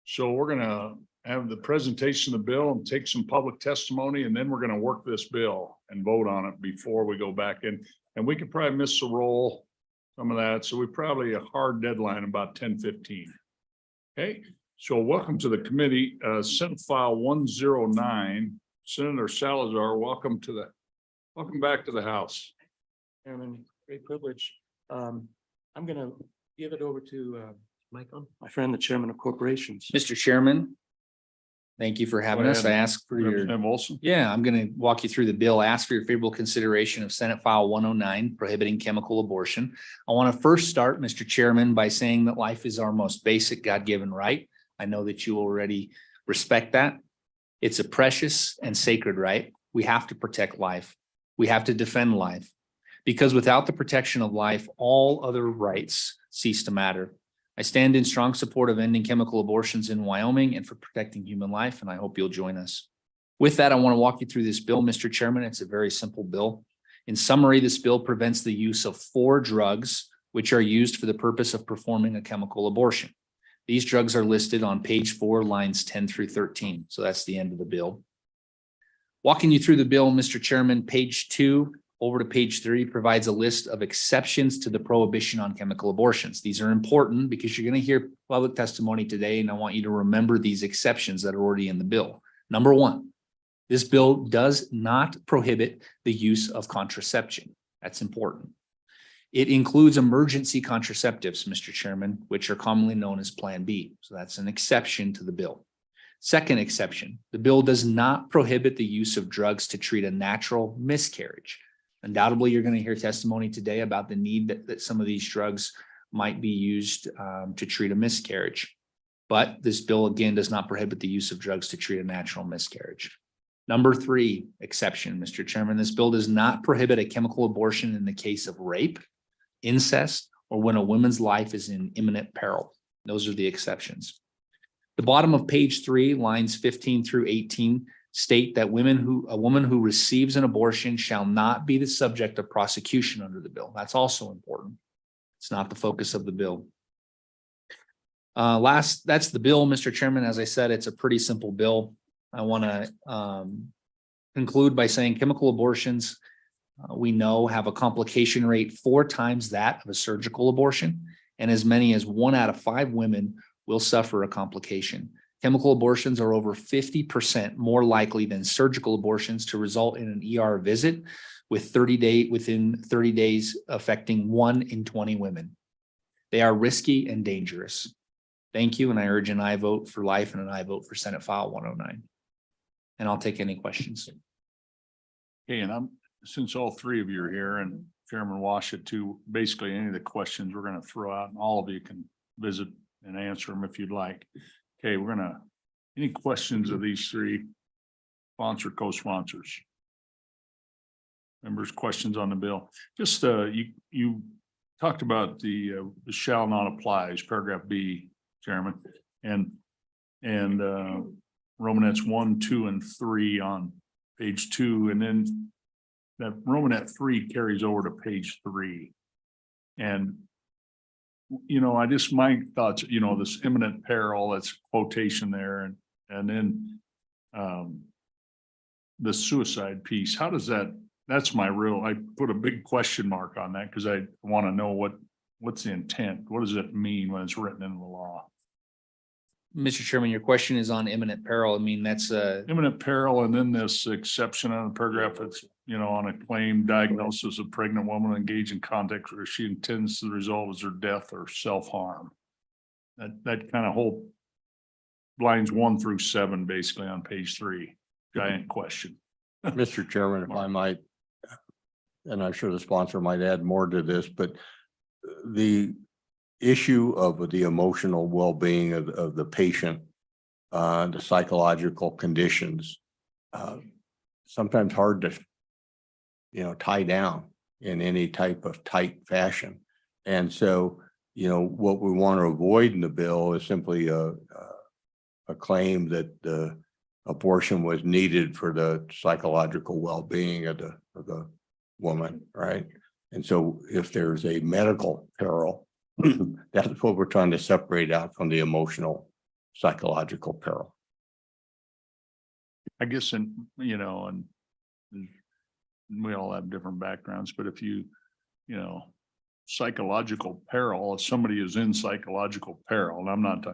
so we're gonna have the presentation of the bill and take some public testimony, and then we're gonna work this bill and vote on it before we go back in. And we could probably miss the roll, some of that. So we probably a hard deadline about 10:15. Okay, so welcome to the committee, Senate File 109. Senator Salazar, welcome back to the House. Chairman, great privilege. I'm gonna give it over to my friend, the chairman of corporations. Mr. Chairman, thank you for having Go us. I ahead, ask for your, Representative Olson. yeah, I'm going to walk you through the bill, ask for your favorable consideration of Senate File 109, prohibiting chemical abortion. I want to first start, Mr. Chairman, by saying that life is our most basic God-given right. I know that you already respect that. It's a precious and sacred right. We have to protect life. We have to defend life. Because without the protection of life, all other rights cease to matter. I stand in strong support of ending chemical abortions in Wyoming and for protecting human life, and I hope you'll join us. With that, I want to walk you through this bill, Mr. Chairman. It's a very simple bill. In summary, this bill prevents the use of 4 drugs which are used for the purpose of performing a chemical abortion. These drugs are listed on page 4, lines 10 through 13. So that's the end of the bill. Walking you through the bill, Mr. Chairman, page 2 over to page 3 provides a list of exceptions to the prohibition on chemical abortions. These are important because you're going to hear public testimony today, and I want you to remember these exceptions that are already in the bill. Number 1, this bill does not prohibit the use of contraception. That's important. It includes emergency contraceptives, Mr. Chairman, which are commonly known as Plan B. So that's an exception to the bill. Second exception, the bill does not prohibit the use of drugs to treat a natural miscarriage. Undoubtedly, you're going to hear testimony today about the need that some of these drugs might be used to treat a miscarriage. But this bill again does not prohibit the use of drugs to treat a natural miscarriage. Number 3 exception, Mr. Chairman, this bill does not prohibit a chemical abortion in the case of rape, incest, or when a woman's life is in imminent peril. Those are the exceptions. The bottom of page 3, lines 15 through 18 state that a woman who receives an abortion shall not be the subject of prosecution under the bill. That's also important. It's not the focus of the bill. That's the bill, Mr. Chairman. As I said, it's a pretty simple bill. I want to conclude by saying chemical abortions, we know, have a complication rate 4 times that of a surgical abortion, and as many as 1 out of 5 women will suffer a complication. Chemical abortions are over 50% more likely than surgical abortions to result in an ER visit within 30 days affecting 1 in 20 women. They are risky and dangerous. Thank you, and I urge an aye vote for life and an aye vote for Senate File 109. And I'll take any questions. Okay, and since all 3 of you are here and Chairman Washit too, basically any of the questions we're going to throw out and all of you can visit and answer them if you'd like. Okay, any questions of these 3 co-sponsors? Members, questions on the bill? Just you talked about the shall not apply is paragraph B, Chairman, and Romanets 1, 2, and 3 on page 2, and then that Romanet 3 carries over to page 3. And my thoughts, this imminent peril, that's quotation there, and then the suicide piece. How does that's I put a big question mark on that because I want to know what's the intent? What does it mean when it's written into the law? Mr. Chairman, your question is on imminent peril. I mean, that's imminent peril, and then this exception on the paragraph that's, on a claim diagnosis of pregnant woman engaged in contact where she intends the result is her death or self-harm. That kind of whole lines 1 through 7, basically on page 3, giant question. Mr. Chairman, if I might, and I'm sure the sponsor might add more to this, but the issue of the emotional well-being of the patient, the psychological conditions, sometimes hard to, tie down in any type of tight fashion. And so, what we want to avoid in the bill is simply a claim that the abortion was needed for the psychological well-being of the woman, right? And so if there's a medical peril, that's what we're trying to separate out from the emotional psychological peril. I guess, and we all have different backgrounds, but if psychological peril, if somebody is in psychological peril, and I'm not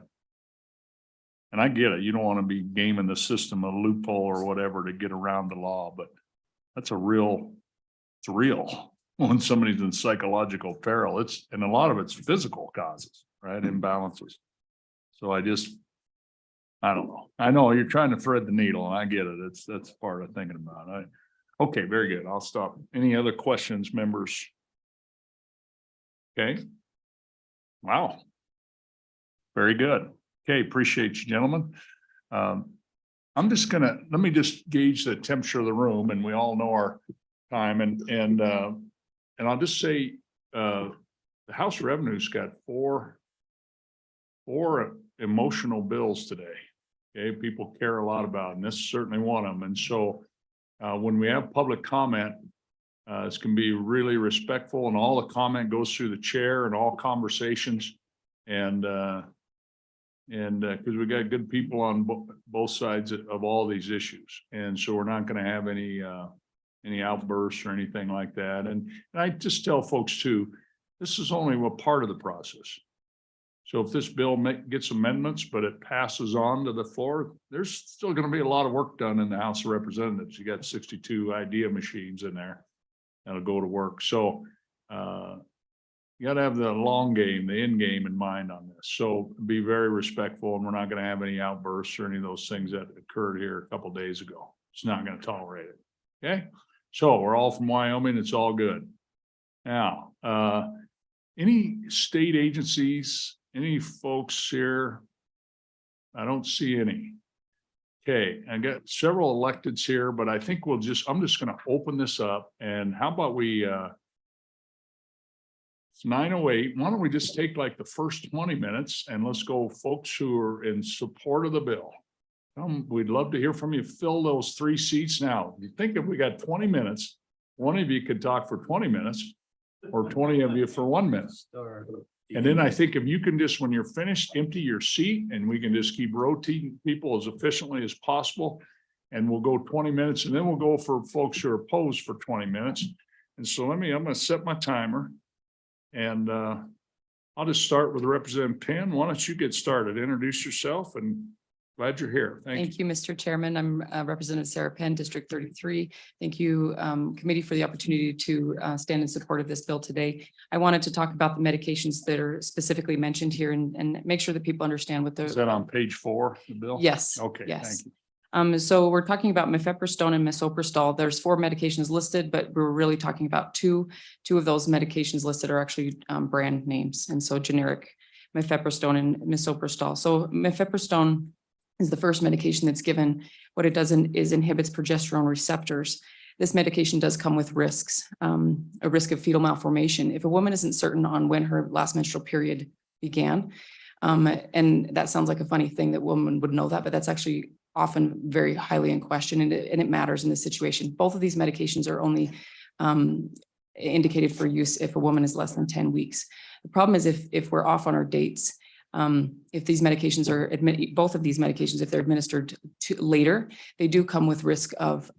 and I get it, you don't want to be gaming the system, a loophole or whatever to get around the law, but it's real when somebody's in psychological peril. And a lot of it's physical causes, right? Imbalances. So I don't know. I know you're trying to thread the needle, and I get it. That's part of thinking about it. Okay, very good. I'll stop. Any other questions, members? Okay. Wow. Very good. Okay, appreciate you, gentlemen. Let me just gauge the temperature of the room, and we all know our time, and I'll just say the House Revenue's got four emotional bills today. Okay, people care a lot about, and this is certainly one of them. And so when we have public comment, it's going to be really respectful, and all the comment goes through the chair and all conversations, and because we got good people on both sides of all these issues, and so we're not going to have any outbursts or anything like that. And I just tell folks too, this is only a part of the process. So if this bill gets amendments, but it passes on to the floor, there's still going to be a lot of work done in the House of Representatives. You got 62 idea machines in there that'll go to work. So you got to have the long game, the end game in mind on this. So be very respectful, and we're not going to have any outbursts or any of those things that occurred here a couple of days ago. It's not going to tolerate it. Okay. So we're all from Wyoming. It's all good. Now, any state agencies, any folks here I don't see any. Okay, I got several electeds here, but I think I'm just gonna open this up, and how about we, it's 9:08. Why don't we just take like the first 20 minutes and let's go folks who are in support of the bill. We'd love to hear from you. Fill those 3 seats now. You think if we got 20 minutes, one of you could talk for 20 minutes or 20 of you for 1 minute. And then I think if you can just, when you're finished, empty your seat and we can just keep rotating people as efficiently as possible. And we'll go 20 minutes and then we'll go for folks who are opposed for 20 minutes. And so I'm going to set my timer and I'll just start with Representative Penn. Why don't you get started? Introduce yourself and glad you're here. Thank you, Mr. Chairman. I'm Representative Sarah Penn, District 33. Thank you, committee, for the opportunity to stand in support of this bill today. I wanted to talk about the medications that are specifically mentioned here and make sure that people understand what Is that on page 4, the bill? Yes. Okay, yes. thank you. So we're talking about mifepristone and misoprostol. There's 4 medications listed, but we're really talking about two of those medications listed are actually brand names. And so generic mifepristone and misoprostol. So mifepristone is the first medication that's given. What it does is inhibits progesterone receptors. This medication does come with risks, a risk of fetal malformation. If a woman isn't certain on when her last menstrual period began, and that sounds like a funny thing that women would know that, but that's actually often very highly in question, and it matters in this situation. Both of these medications are only indicated for use if a woman is less than 10 weeks. The problem is if we're off on our dates, if these medications are both of these medications, if they're administered later, they do come with risk of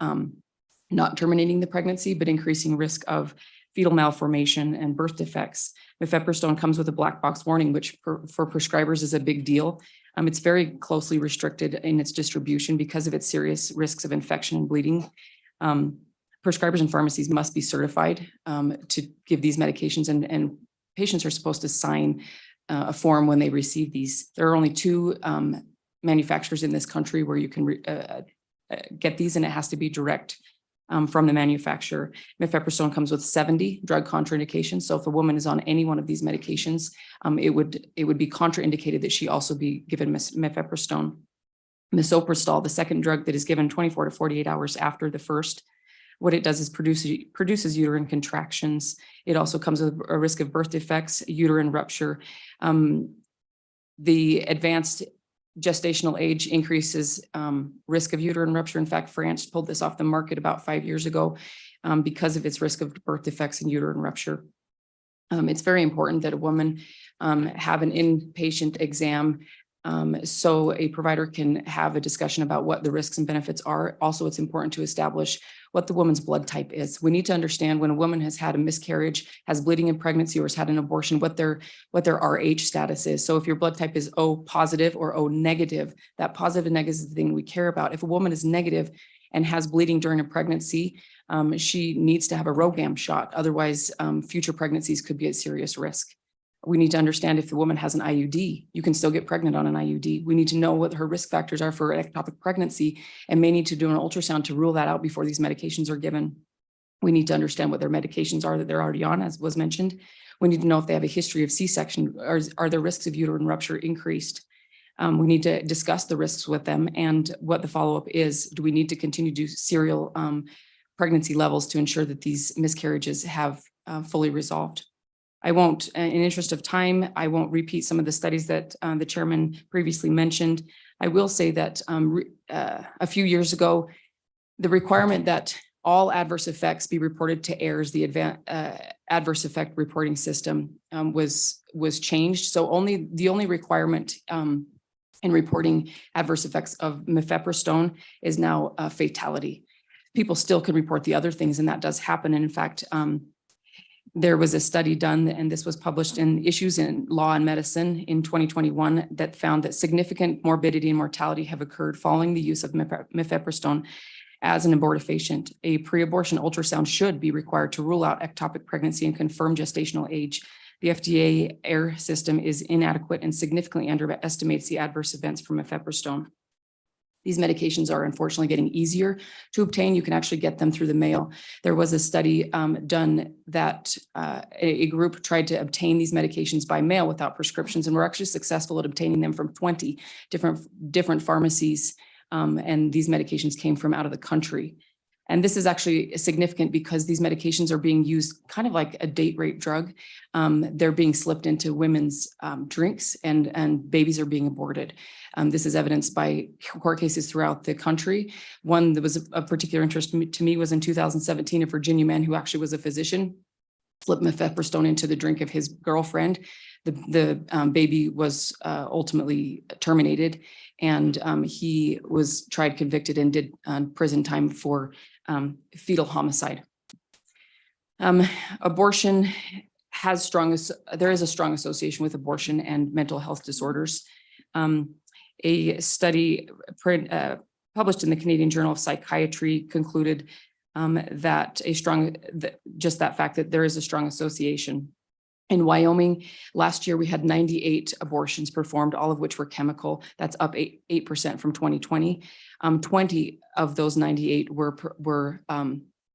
not terminating the pregnancy, but increasing risk of fetal malformation and birth defects. Mifepristone comes with a black box warning, which for prescribers is a big deal. It's very closely restricted in its distribution because of its serious risks of infection and bleeding. Prescribers and pharmacies must be certified to give these medications, and patients are supposed to sign a form when they receive these. There are only 2 manufacturers in this country where you can get these, and it has to be direct from the manufacturer. Mifepristone comes with 70 drug contraindications. So if a woman is on any one of these medications, it would be contraindicated that she also be given mifepristone. Misoprostol, the second drug that is given 24 to 48 hours after the first, what it does is produces uterine contractions. It also comes with a risk of birth defects, uterine rupture. The advanced gestational age increases risk of uterine rupture. In fact, France pulled this off the market about 5 years ago because of its risk of birth defects and uterine rupture. It's very important that a woman have an inpatient exam so a provider can have a discussion about what the risks and benefits are. Also, it's important to establish what the woman's blood type is. We need to understand when a woman has had a miscarriage, has bleeding in pregnancy, or has had an abortion, what their RH status is. So if your blood type is O positive or O negative, that positive and negative is the thing we care about. If a woman is negative and has bleeding during a pregnancy, she needs to have a ROGAM shot. Otherwise, future pregnancies could be at serious risk. We need to understand if the woman has an IUD, you can still get pregnant on an IUD. We need to know what her risk factors are for ectopic pregnancy and may need to do an ultrasound to rule that out before these medications are given. We need to understand what their medications are that they're already on, as was mentioned. We need to know if they have a history of C-section, or are their risks of uterine rupture increased? We need to discuss the risks with them and what the follow-up is. Do we need to continue to do serial pregnancy levels to ensure that these miscarriages have fully resolved? I won't, in interest of time, I won't repeat some of the studies that the chairman previously mentioned. I will say that a few years ago, the requirement that all adverse effects be reported to AIRS, the adverse effect reporting system, was changed. So the only requirement in reporting adverse effects of mifepristone is now a fatality. People still could report the other things, and that does happen. And in fact, there was a study done, and this was published in Issues in Law and Medicine in 2021, that found that significant morbidity and mortality have occurred following the use of mifepristone as an abortifacient. A pre-abortion ultrasound should be required to rule out ectopic pregnancy and confirm gestational age. The FDA AIR system is inadequate and significantly underestimates the adverse events from mifepristone. These medications are unfortunately getting easier to obtain. You can actually get them through the mail. There was a study done that a group tried to obtain these medications by mail without prescriptions, and were actually successful at obtaining them from 20 different pharmacies. And these medications came from out of the country. And this is actually significant because these medications are being used kind of like a date rape drug. They're being slipped into women's drinks, and babies are being aborted. This is evidenced by court cases throughout the country. One that was of particular interest to me was in 2017, a Virginia man who actually was a physician slipped mifepristone into the drink of his girlfriend. The baby was ultimately terminated, and he was tried, convicted, and did prison time for fetal homicide. Abortion has there is a strong association with abortion and mental health disorders. A study published in the Canadian Journal of Psychiatry concluded that just that fact that there is a strong association. In Wyoming, last year, we had 98 abortions performed, all of which were chemical. That's up 8% from 2020. 20 of those 98 were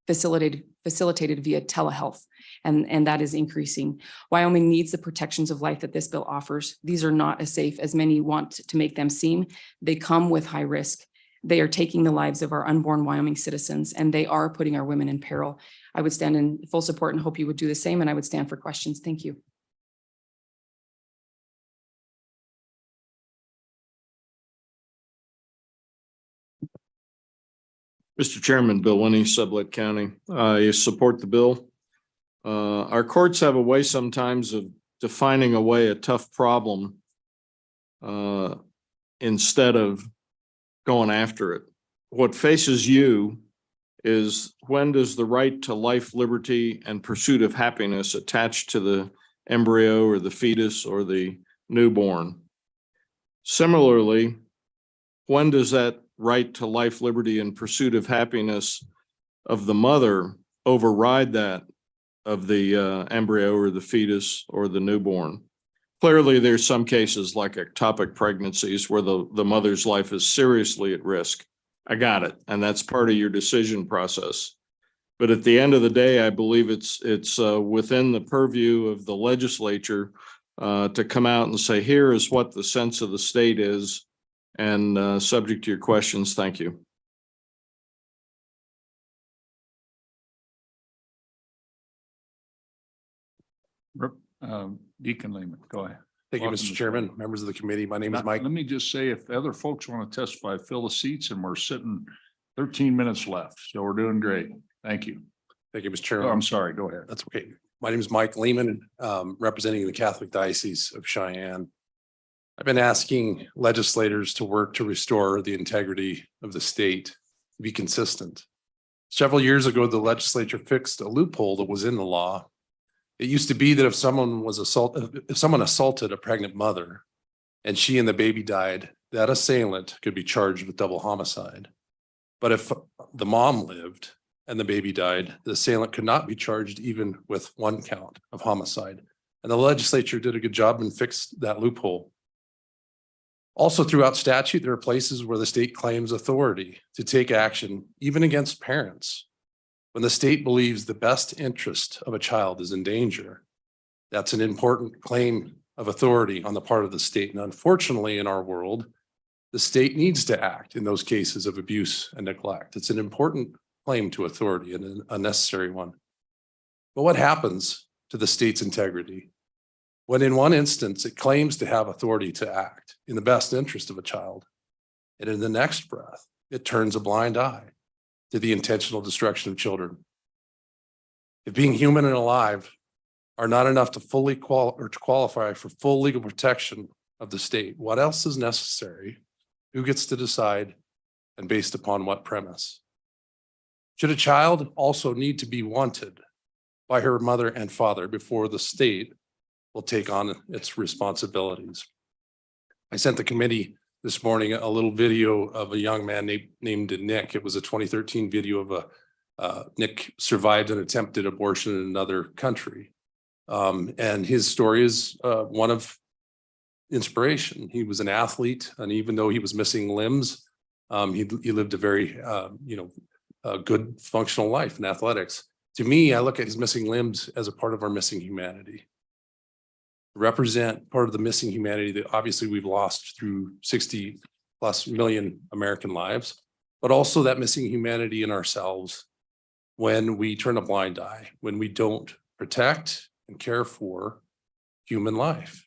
facilitated via telehealth, and that is increasing. Wyoming needs the protections of life that this bill offers. These are not as safe as many want to make them seem. They come with high risk. They are taking the lives of our unborn Wyoming citizens, and they are putting our women in peril. I would stand in full support and hope you would do the same, and I would stand for questions. Thank you. Mr. Chairman, Bill Winnie, Sublette County. I support the bill. Our courts have a way sometimes of defining away a tough problem instead of going after it. What faces you is, when does the right to life, liberty, and pursuit of happiness attach to the embryo or the fetus or the newborn? Similarly, when does that right to life, liberty, and pursuit of happiness of the mother override that of the embryo or the fetus or the newborn? Clearly, there's some cases like ectopic pregnancies where the mother's life is seriously at risk. I got it. And that's part of your decision process. But at the end of the day, I believe it's within the purview of the legislature to come out and say, here is what the sense of the state is. And subject to your questions, thank you. Deacon Lehman, go ahead. Thank you, Welcome Mr. to- Chairman, members of the committee. My name is Mike. Let me just say, if other folks want to testify, fill the seats, and we're sitting 13 minutes left. So we're doing great. Thank you. Thank you, Mr. Oh, Chairman. I'm sorry. Go ahead. That's okay. My name is Mike Lehman, representing the Catholic Diocese of Cheyenne. I've been asking legislators to work to restore the integrity of the state, to be consistent. Several years ago, the legislature fixed a loophole that was in the law. It used to be that if someone assaulted a pregnant mother and she and the baby died, that assailant could be charged with double homicide. But if the mom lived and the baby died, the assailant could not be charged even with one count of homicide. And the legislature did a good job and fixed that loophole. Also, throughout statute, there are places where the state claims authority to take action, even against parents, when the state believes the best interest of a child is in danger. That's an important claim of authority on the part of the state. And unfortunately, in our world, the state needs to act in those cases of abuse and neglect. It's an important claim to authority and a necessary one. But what happens to the state's integrity when in one instance it claims to have authority to act in the best interest of a child, and in the next breath, it turns a blind eye to the intentional destruction of children? If being human and alive are not enough to fully qualify for full legal protection of the state, what else is necessary? Who gets to decide, and based upon what premise? Should a child also need to be wanted by her mother and father before the state will take on its responsibilities? I sent the committee this morning a little video of a young man named Nick. It was a 2013 video of Nick survived an attempted abortion in another country. And his story is one of inspiration. He was an athlete, and even though he was missing limbs, He lived a very, a good functional life in athletics. To me, I look at his missing limbs as a part of our missing humanity. Represent part of the missing humanity that obviously we've lost through 60+ million American lives, but also that missing humanity in ourselves when we turn a blind eye, when we don't protect and care for human life,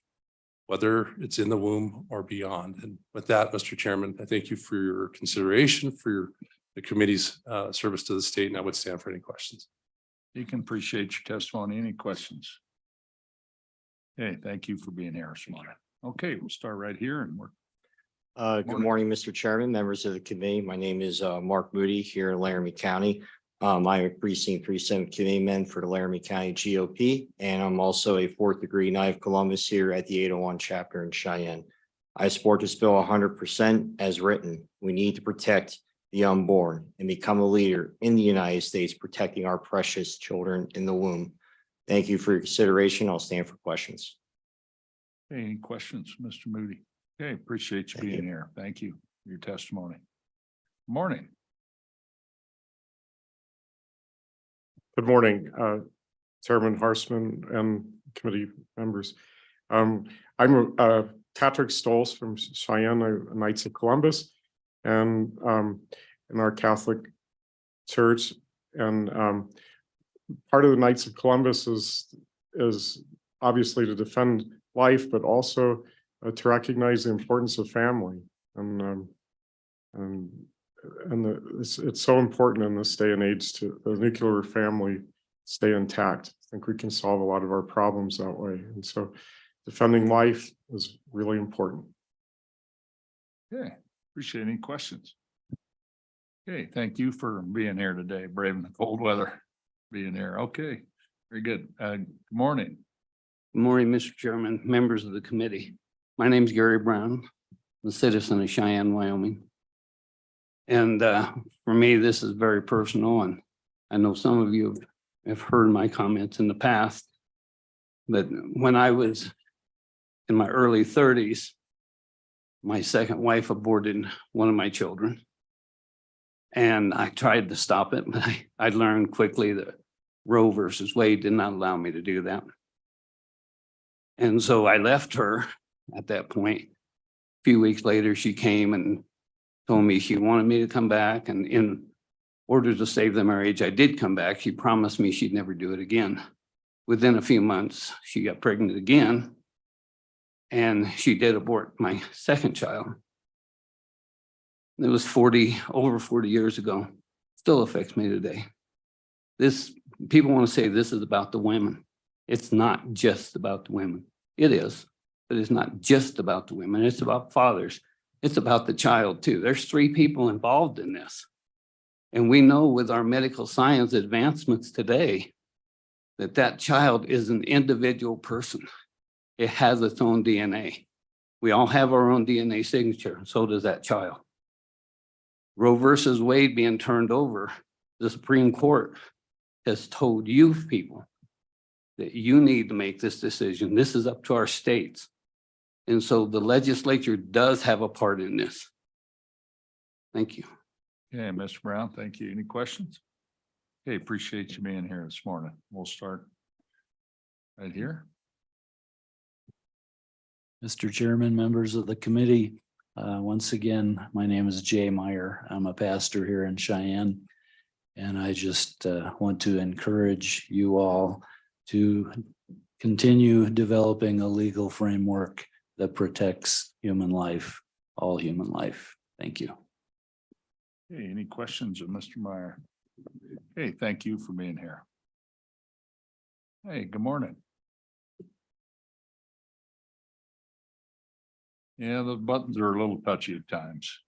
whether it's in the womb or beyond. And with that, Mr. Chairman, I thank you for your consideration, for the committee's service to the state, and I would stand for any questions. You can appreciate your testimony. Any questions? Okay, thank you for being here this morning. Okay, we'll start right here and we're. Good morning, Mr. Chairman, members of the committee. My name is Mark Moody here in Laramie County. I'm a precinct 37 committeeman for the Laramie County GOP, and I'm also a 4th degree Knight of Columbus here at the 801 chapter in Cheyenne. I support this bill 100% as written. We need to protect the unborn and become a leader in the United States, protecting our precious children in the womb. Thank you for your consideration. I'll stand for questions. Hey, any questions, Mr. Moody? Okay, appreciate you being here. Thank you for your testimony. Morning. Good morning, Chairman Harshman and committee members. I'm Patrick Stolz from Cheyenne Knights of Columbus, and in our Catholic Church. And part of the Knights of Columbus is obviously to defend life, but also to recognize the importance of family. It's so important in this day and age to the nuclear family stay intact. I think we can solve a lot of our problems that way. And so defending life is really important. Okay, appreciate any questions. Okay, thank you for being here today, braving the cold weather, being here. Okay, very good. Good morning. Good morning, Mr. Chairman, members of the committee. My name is Gary Brown, I'm a citizen of Cheyenne, Wyoming. And for me, this is very personal, and I know some of you have heard my comments in the past, but when I was in my early 30s, my second wife aborted one of my children. And I tried to stop it, but I learned quickly that Roe versus Wade did not allow me to do that. And so I left her at that point. A few weeks later, she came and told me she wanted me to come back. And in order to save the marriage, I did come back. She promised me she'd never do it again. Within a few months, she got pregnant again. And she did abort my second child. It was over 40 years ago. Still affects me today. People want to say this is about the women. It's not just about the women. It is, but it's not just about the women. It's about fathers. It's about the child too. There's 3 people involved in this. And we know with our medical science advancements today that that child is an individual person. It has its own DNA. We all have our own DNA signature. So does that child. Roe versus Wade being turned over, the Supreme Court has told you people that you need to make this decision. This is up to our states. And so the legislature does have a part in this. Thank you. Okay, Mr. Brown, thank you. Any questions? Okay, appreciate you being here this morning. We'll start right here. Mr. Chairman, members of the committee, once again, my name is Jay Meyer. I'm a pastor here in Cheyenne. And I just want to encourage you all to continue developing a legal framework that protects human life, all human life. Thank you. Hey, any questions of Mr. Meyer? Hey, thank you for being here. Hey, good morning. Yeah, the buttons are a little touchy at times.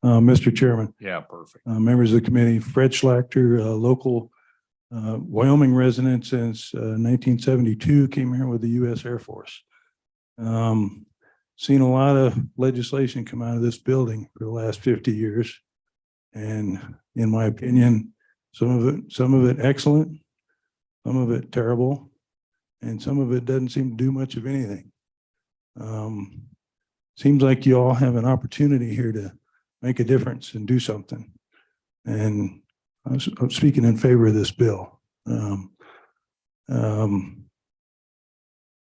Mr. Chairman. Yeah, perfect. Members of the committee, Fred Schlachter, local Wyoming resident since 1972, came here with the U.S. Air Force. Seen a lot of legislation come out of this building for the last 50 years. And in my opinion, some of it excellent, some of it terrible, and some of it doesn't seem to do much of anything. seems like you all have an opportunity here to make a difference and do something. And I'm speaking in favor of this bill.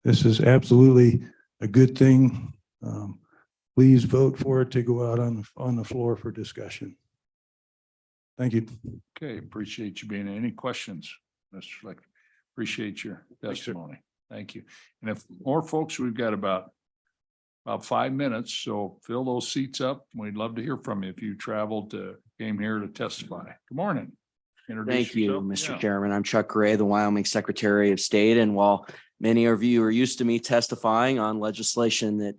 This is absolutely a good thing. Please vote for it to go out on the floor for discussion. Thank you. Okay, appreciate you being here. Any questions, Mr. Schlick? Appreciate your testimony. Thank you. And if more folks, we've got about 5 minutes, so fill those seats up. We'd love to hear from you if you came here to testify. Good morning. Introduce Thank you, yourself. Mr. Yeah. Chairman. I'm Chuck Gray, the Wyoming Secretary of State. And while many of you are used to me testifying on legislation that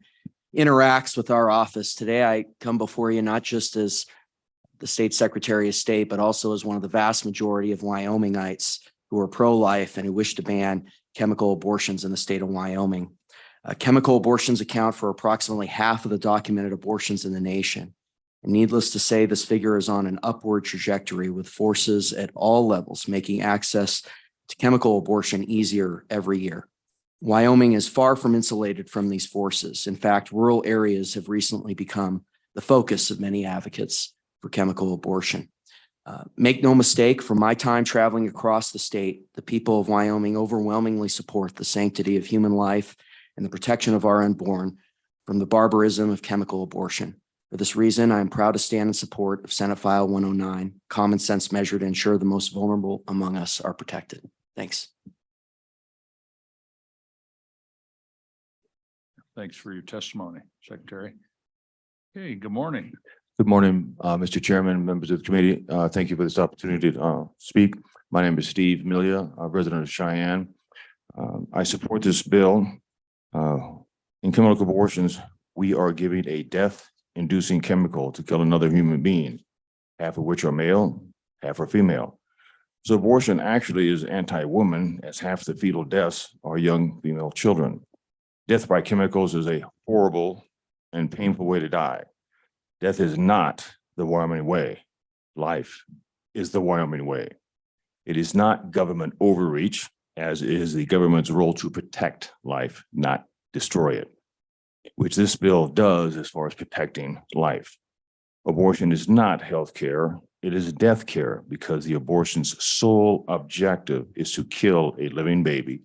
interacts with our office, today I come before you not just as the State Secretary of State, but also as one of the vast majority of Wyomingites who are pro-life and who wish to ban chemical abortions in the state of Wyoming. Chemical abortions account for approximately half of the documented abortions in the nation. And needless to say, this figure is on an upward trajectory with forces at all levels making access to chemical abortion easier every year. Wyoming is far from insulated from these forces. In fact, rural areas have recently become the focus of many advocates for chemical abortion. Make no mistake, from my time traveling across the state, the people of Wyoming overwhelmingly support the sanctity of human life and the protection of our unborn from the barbarism of chemical abortion. For this reason, I am proud to stand in support of Senate File 109, common sense measure to ensure the most vulnerable among us are protected. Thanks. Thanks for your testimony, Secretary. Okay, good morning. Good morning, Mr. Chairman, members of the committee. Thank you for this opportunity to speak. My name is Steve Milia, a resident of Cheyenne. I support this bill. In chemical abortions, we are giving a death-inducing chemical to kill another human being, half of which are male, half are female. So abortion actually is anti-woman, as half the fetal deaths are young female children. Death by chemicals is a horrible and painful way to die. Death is not the Wyoming way. Life is the Wyoming way. It is not government overreach, as is the government's role to protect life, not destroy it, which this bill does as far as protecting life. Abortion is not health care. It is death care, because the abortion's sole objective is to kill a living baby,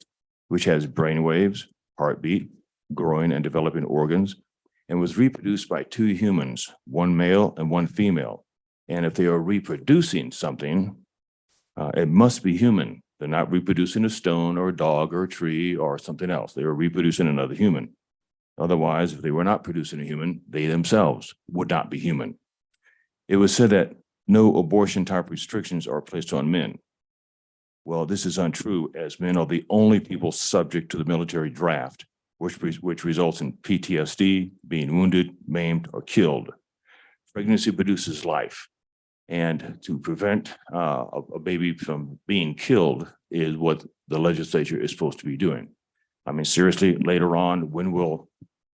which has brain waves, heartbeat, growing and developing organs, and was reproduced by 2 humans, 1 male and 1 female. And if they are reproducing something, it must be human. They're not reproducing a stone or a dog or a tree or something else. They are reproducing another human. Otherwise, if they were not producing a human, they themselves would not be human. It was said that no abortion type restrictions are placed on men. Well, this is untrue, as men are the only people subject to the military draft, which results in PTSD, being wounded, maimed, or killed. Pregnancy produces life. And to prevent a baby from being killed is what the legislature is supposed to be doing. I mean, seriously, later on, when will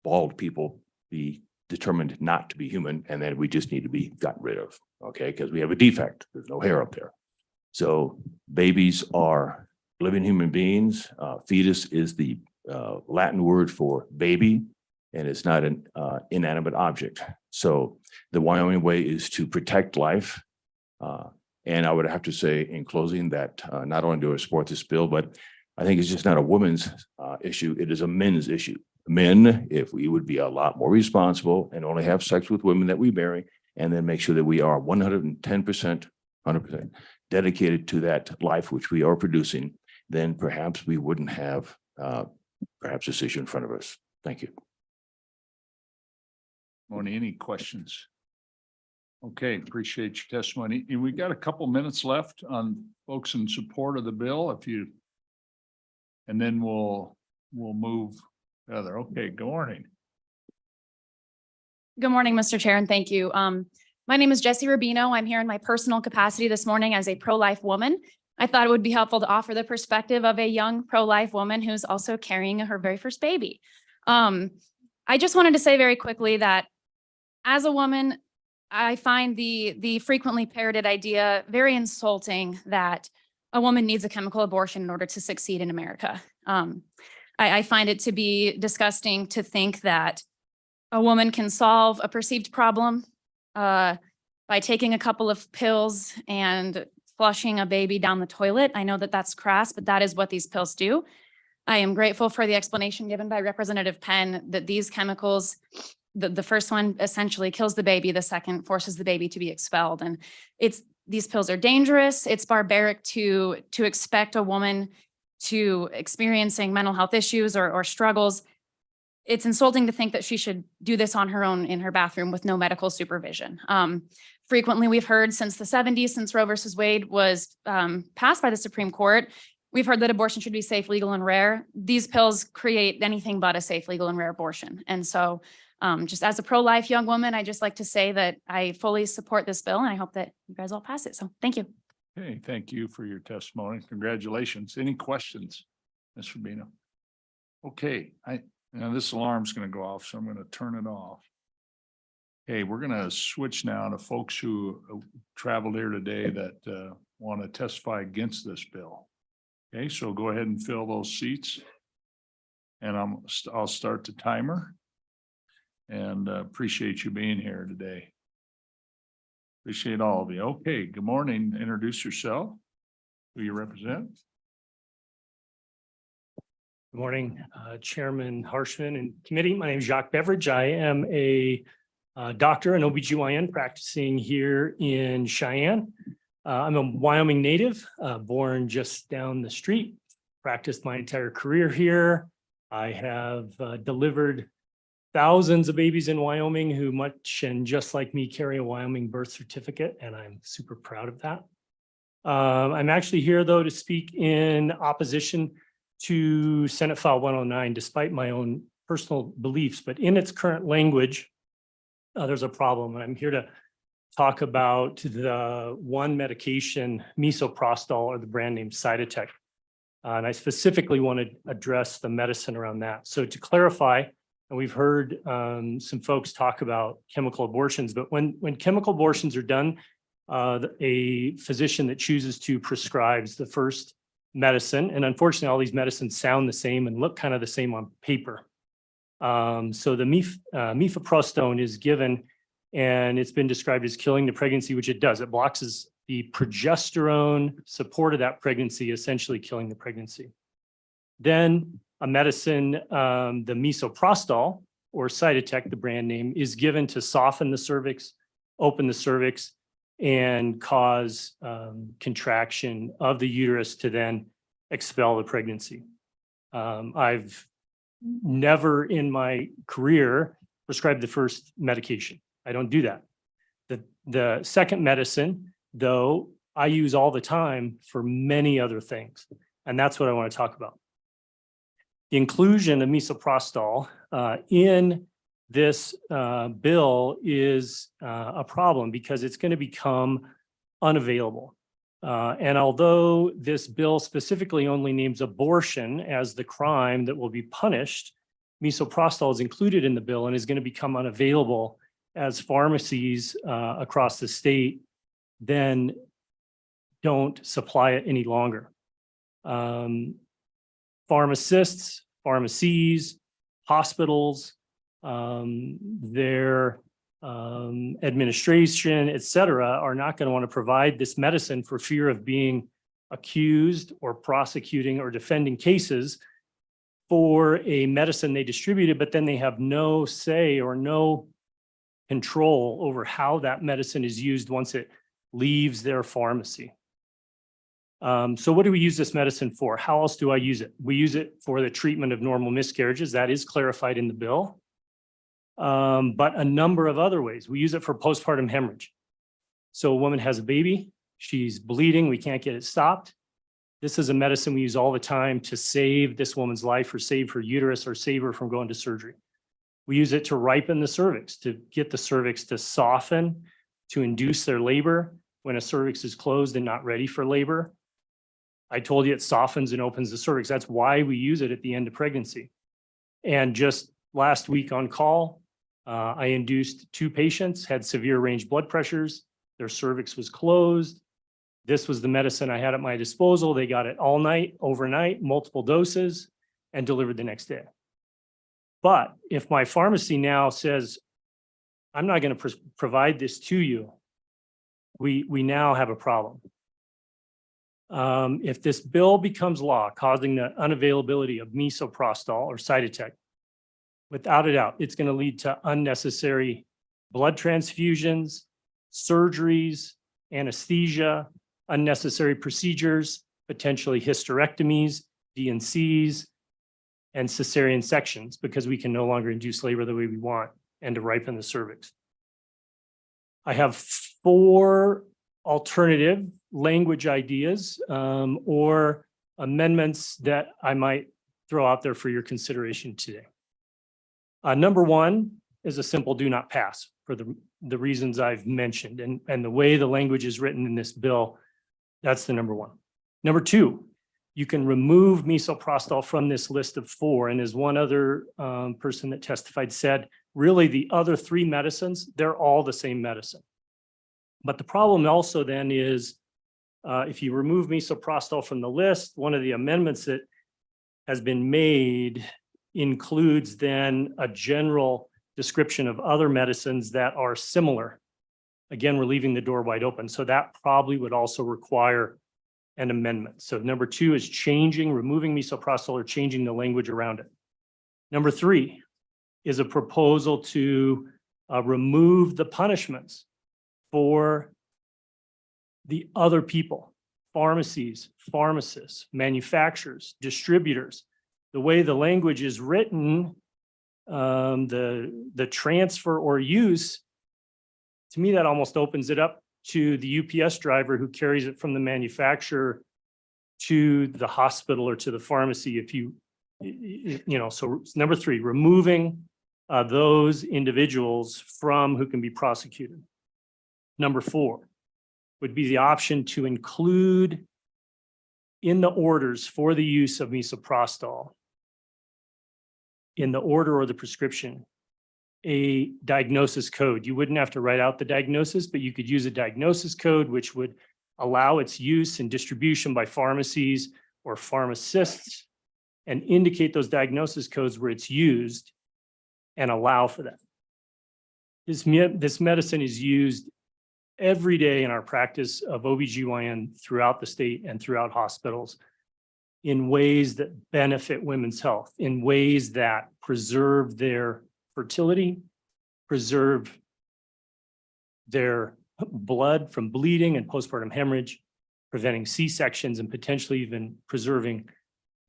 bald people be determined not to be human, and then we just need to be gotten rid of, okay? Because we have a defect. There's no hair up there. So babies are living human beings. Fetus is the Latin word for baby, and it's not an inanimate object. So the Wyoming way is to protect life. And I would have to say in closing that not only do I support this bill, but I think it's just not a woman's issue. It is a men's issue. Men, if we would be a lot more responsible and only have sex with women that we marry, and then make sure that we are 110%, 100% dedicated to that life which we are producing, then perhaps we wouldn't have perhaps this issue in front of us. Thank you. Moni, any questions? Okay, appreciate your testimony. And we got a couple minutes left on folks in support of the bill. And then we'll move further. Okay, good morning. Good morning, Mr. Chair, and thank you. My name is Jessie Rubino. I'm here in my personal capacity this morning as a pro-life woman. I thought it would be helpful to offer the perspective of a young pro-life woman who's also carrying her very first baby. I just wanted to say very quickly that as a woman, I find the frequently parroted idea very insulting that a woman needs a chemical abortion in order to succeed in America. I find it to be disgusting to think that a woman can solve a perceived problem by taking a couple of pills and flushing a baby down the toilet. I know that that's crass, but that is what these pills do. I am grateful for the explanation given by Representative Penn that these chemicals, the first one essentially kills the baby, the second forces the baby to be expelled. And these pills are dangerous. It's barbaric to expect a woman to experiencing mental health issues or struggles. It's insulting to think that she should do this on her own in her bathroom with no medical supervision. Frequently, we've heard since the 70s, since Roe versus Wade was passed by the Supreme Court, we've heard that abortion should be safe, legal, and rare. These pills create anything but a safe, legal, and rare abortion. And so just as a pro-life young woman, I just like to say that I fully support this bill, and I hope that you guys all pass it. So thank you. Okay, thank you for your testimony. Congratulations. Any questions, Ms. Rubino? Okay, now this alarm's going to go off, so I'm going to turn it off. Okay, we're going to switch now to folks who traveled here today that want to testify against this bill. Okay, so go ahead and fill those seats. And I'll start the timer. And appreciate you being here today. Appreciate all of you. Okay, good morning. Introduce yourself. Who you represent? Good morning, Chairman Harshman and committee. My name is Jacques Beveridge. I am a doctor, an OBGYN practicing here in Cheyenne. I'm a Wyoming native, born just down the street, practiced my entire career here. I have delivered thousands of babies in Wyoming who much and just like me carry a Wyoming birth certificate, and I'm super proud of that. I'm actually here though to speak in opposition to Senate File 109, despite my own personal beliefs, but in its current language, there's a problem. And I'm here to talk about the one medication, misoprostol, or the brand name Cytotec. And I specifically want to address the medicine around that. So to clarify, and we've heard some folks talk about chemical abortions, but when chemical abortions are done, a physician that chooses to prescribe the first medicine, and unfortunately all these medicines sound the same and look kind of the same on paper. So the mifepristone is given, and it's been described as killing the pregnancy, which it does. It blocks the progesterone support of that pregnancy, essentially killing the pregnancy. Then a medicine, the misoprostol or Cytotec, the brand name, is given to soften the cervix, open the cervix, and cause contraction of the uterus to then expel the pregnancy. I've never in my career prescribed the first medication. I don't do that. The second medicine, though, I use all the time for many other things. And that's what I want to talk about. The inclusion of misoprostol in this bill is a problem because it's going to become unavailable. And although this bill specifically only names abortion as the crime that will be punished, misoprostol is included in the bill and is going to become unavailable as pharmacies across the state then don't supply it any longer. Pharmacists, pharmacies, hospitals, their administration, et cetera, are not going to want to provide this medicine for fear of being accused or prosecuting or defending cases for a medicine they distributed, but then they have no say or no control over how that medicine is used once it leaves their pharmacy. So what do we use this medicine for? How else do I use it? We use it for the treatment of normal miscarriages. That is clarified in the bill. But a number of other ways. We use it for postpartum hemorrhage. So a woman has a baby, she's bleeding, we can't get it stopped. This is a medicine we use all the time to save this woman's life or save her uterus or save her from going to surgery. We use it to ripen the cervix, to get the cervix to soften, to induce their labor when a cervix is closed and not ready for labor. I told you it softens and opens the cervix. That's why we use it at the end of pregnancy. And just last week on call, I induced 2 patients, had severe range blood pressures. Their cervix was closed. This was the medicine I had at my disposal. They got it all night, overnight, multiple doses, and delivered the next day. But if my pharmacy now says, I'm not going to provide this to you, we now have a problem. If this bill becomes law, causing the unavailability of misoprostol or Cytotec, without a doubt, it's going to lead to unnecessary blood transfusions, surgeries, anesthesia, unnecessary procedures, potentially hysterectomies, DNCs, and cesarean sections, because we can no longer induce labor the way we want and to ripen the cervix. I have 4 alternative language ideas or amendments that I might throw out there for your consideration today. Number 1 is a simple do not pass for the reasons I've mentioned, and the way the language is written in this bill, that's the number 1. Number 2, you can remove misoprostol from this list of 4. And as one other person that testified said, really the other 3 medicines, they're all the same medicine. But the problem also then is if you remove misoprostol from the list, one of the amendments that has been made includes then a general description of other medicines that are similar. Again, we're leaving the door wide open. So that probably would also require an amendment. So number 2 is removing misoprostol or changing the language around it. Number 3 is a proposal to remove the punishments for the other people, pharmacies, pharmacists, manufacturers, distributors. The way the language is written, the transfer or use, to me, that almost opens it up to the UPS driver who carries it from the manufacturer to the hospital or to the pharmacy. If you know, so number 3, removing those individuals from who can be prosecuted. Number 4 would be the option to include in the orders for the use of misoprostol, in the order or the prescription, a diagnosis code. You wouldn't have to write out the diagnosis, but you could use a diagnosis code, which would allow its use and distribution by pharmacies or pharmacists and indicate those diagnosis codes where it's used and allow for that. This medicine is used every day in our practice of OBGYN throughout the state and throughout hospitals in ways that benefit women's health, in ways that preserve their fertility, preserve their blood from bleeding and postpartum hemorrhage, preventing C-sections, and potentially even preserving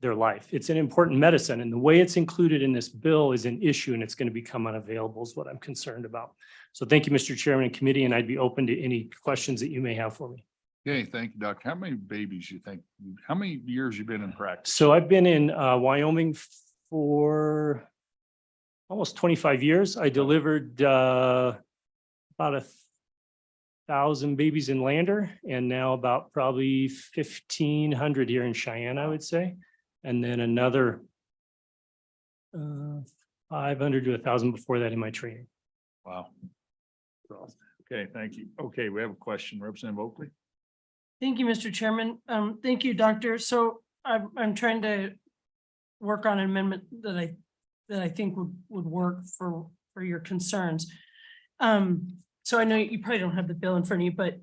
their life. It's an important medicine, and the way it's included in this bill is an issue, and it's going to become unavailable is what I'm concerned about. So thank you, Mr. Chairman and committee, and I'd be open to any questions that you may have for me. Okay, thank you, Doc. How many babies you think, how many years you been in practice? So I've been in Wyoming for almost 25 years. I delivered about 1,000 babies in Lander, and now about probably 1,500 here in Cheyenne, I would say. And then another 500 to 1,000 before that in my training. Wow. Okay, thank you. Okay, we have a question. Representative Oakley. Thank you, Mr. Chairman. Thank you, Doctor. So I'm trying to work on an amendment that I think would work for your concerns. So I know you probably don't have the bill in front of you, but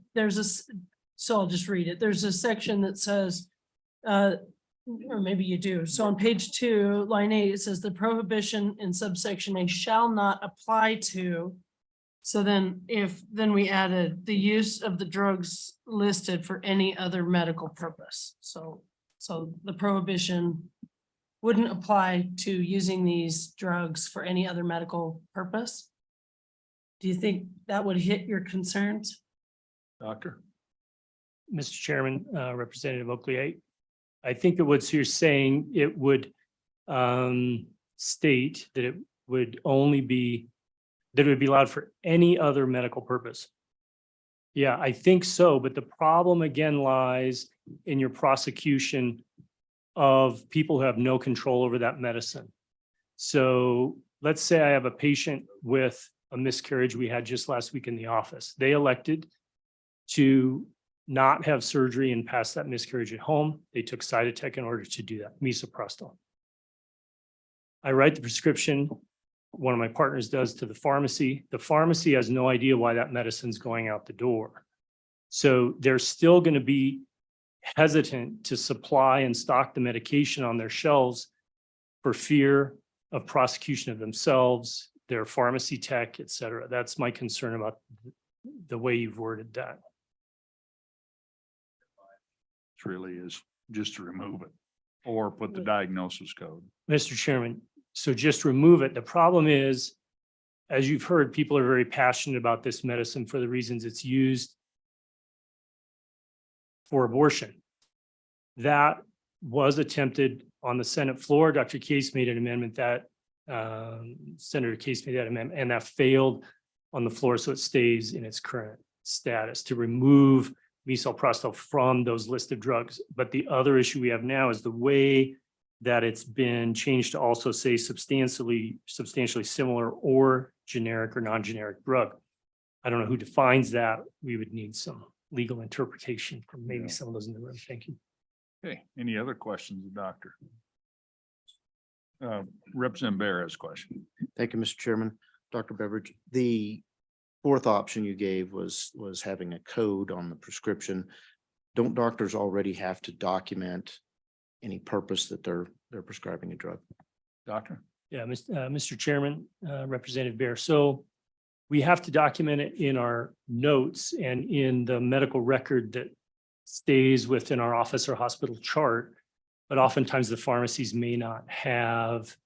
so I'll just read it. There's a section that says, or maybe you do. So on page 2, line 8, it says the prohibition in subsection A shall not apply to. So then we added the use of the drugs listed for any other medical purpose. So the prohibition wouldn't apply to using these drugs for any other medical purpose. Do you think that would hit your concerns? Doctor. Mr. Chairman, Representative Oakley, I think that what you're saying, it would state that it would only be, that it would be allowed for any other medical purpose. Yeah, I think so, but the problem again lies in your prosecution of people who have no control over that medicine. So let's say I have a patient with a miscarriage we had just last week in the office. They elected to not have surgery and pass that miscarriage at home. They took Cytotec in order to do that, misoprostol. I write the prescription. One of my partners does to the pharmacy. The pharmacy has no idea why that medicine's going out the door. So they're still going to be hesitant to supply and stock the medication on their shelves for fear of prosecution of themselves, their pharmacy tech, et cetera. That's my concern about the way you've worded that. It really is just to remove it or put the diagnosis code. Mr. Chairman, so just remove it. The problem is, as you've heard, people are very passionate about this medicine for the reasons it's used for abortion. That was attempted on the Senate floor. Dr. Case made an amendment that Senator Case made that amendment, and that failed on the floor, so it stays in its current status to remove misoprostol from those list of drugs. But the other issue we have now is the way that it's been changed to also say substantially similar or generic or non-generic drug. I don't know who defines that. We would need some legal interpretation from maybe some of those in the room. Thank you. Okay, any other questions, Doctor? Representative Bear has a question. Thank you, Mr. Chairman. Dr. Beveridge, the fourth option you gave was having a code on the prescription. Don't doctors already have to document any purpose that they're prescribing a drug? Doctor? Yeah, Mr. Chairman, Representative Bear. So we have to document it in our notes and in the medical record that stays within our office or hospital chart. But oftentimes the pharmacies may not have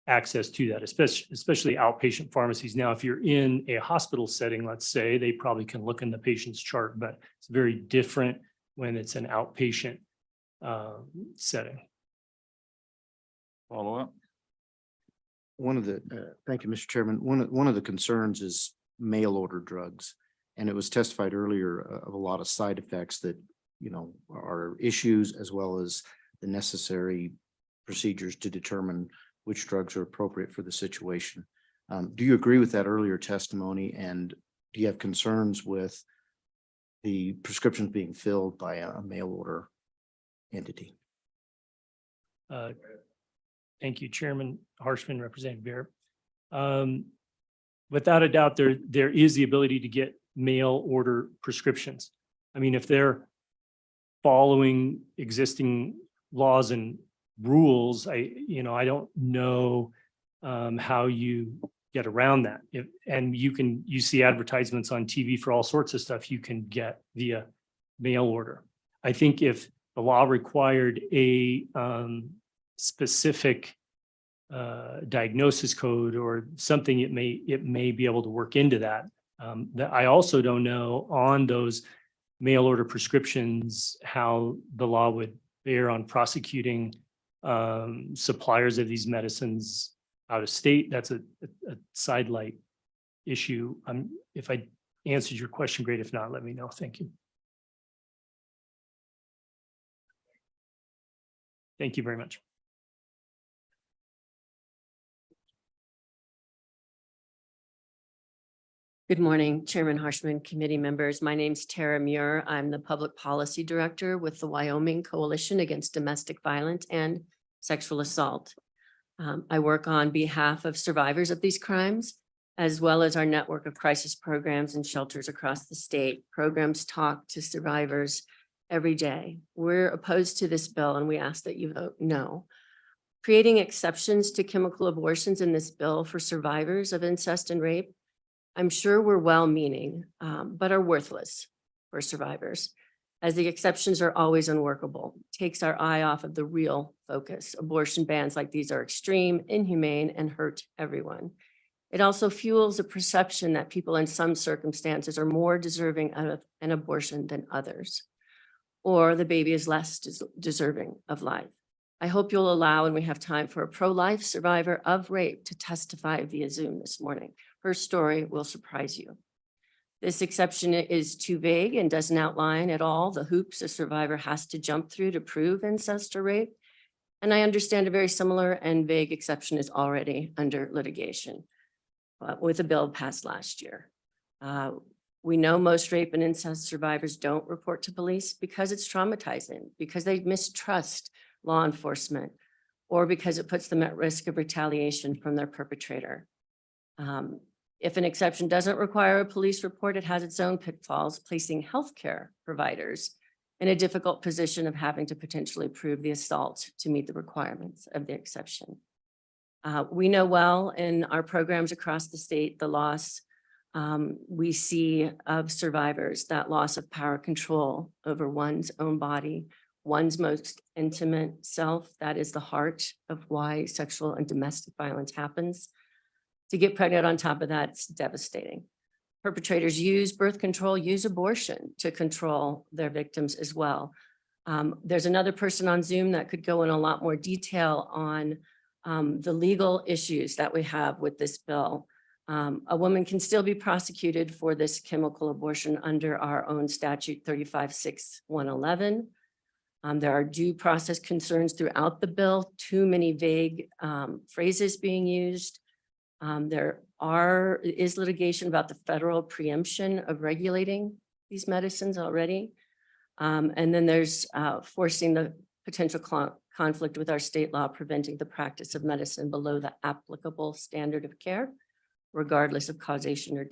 access to that, especially outpatient pharmacies. Now, if you're in a hospital setting, let's say, they probably can look in the patient's chart, but it's very different when it's an outpatient setting. Follow up. Thank you, Mr. Chairman. One of the concerns is mail order drugs. And it was testified earlier of a lot of side effects that, are issues as well as the necessary procedures to determine which drugs are appropriate for the situation. Do you agree with that earlier testimony? And do you have concerns with the prescriptions being filled by a mail order entity? Thank you, Chairman Harshman, Representative Bear. Without a doubt, there is the ability to get mail order prescriptions. I mean, if they're following existing laws and rules, I don't know how you get around that. You see advertisements on TV for all sorts of stuff you can get via mail order. I think if the law required a specific diagnosis code or something, it may be able to work into that. That I also don't know on those mail order prescriptions how the law would bear on prosecuting suppliers of these medicines out of state. That's a sidelight issue. If I answered your question, great. If not, let me know. Thank you. Thank you very much. Good morning, Chairman Harshman, committee members. My name's Tara Muir. I'm the Public Policy Director with the Wyoming Coalition Against Domestic Violence and Sexual Assault. I work on behalf of survivors of these crimes, as well as our network of crisis programs and shelters across the state. Programs talk to survivors every day. We're opposed to this bill and we ask that you vote no. Creating exceptions to chemical abortions in this bill for survivors of incest and rape, I'm sure we're well-meaning, but are worthless for survivors, as the exceptions are always unworkable. Takes our eye off of the real focus. Abortion bans like these are extreme, inhumane, and hurt everyone. It also fuels a perception that people in some circumstances are more deserving of an abortion than others, or the baby is less deserving of life. I hope you'll allow, and we have time, for a pro-life survivor of rape to testify via Zoom this morning. Her story will surprise you. This exception is too vague and doesn't outline at all the hoops a survivor has to jump through to prove incest or rape. And I understand a very similar and vague exception is already under litigation with a bill passed last year. We know most rape and incest survivors don't report to police because it's traumatizing, because they mistrust law enforcement, or because it puts them at risk of retaliation from their perpetrator. If an exception doesn't require a police report, it has its own pitfalls, placing healthcare providers in a difficult position of having to potentially prove the assault to meet the requirements of the exception. We know well in our programs across the state, the loss we see of survivors, that loss of power control over one's own body, one's most intimate self. That is the heart of why sexual and domestic violence happens. To get pregnant on top of that, it's devastating. Perpetrators use birth control, use abortion to control their victims as well. There's another person on Zoom that could go in a lot more detail on the legal issues that we have with this bill. A woman can still be prosecuted for this chemical abortion under our own statute 35-6-111. There are due process concerns throughout the bill, too many vague phrases being used. There is litigation about the federal preemption of regulating these medicines already. And then there's forcing the potential conflict with our state law, preventing the practice of medicine below the applicable standard of care, regardless of causation or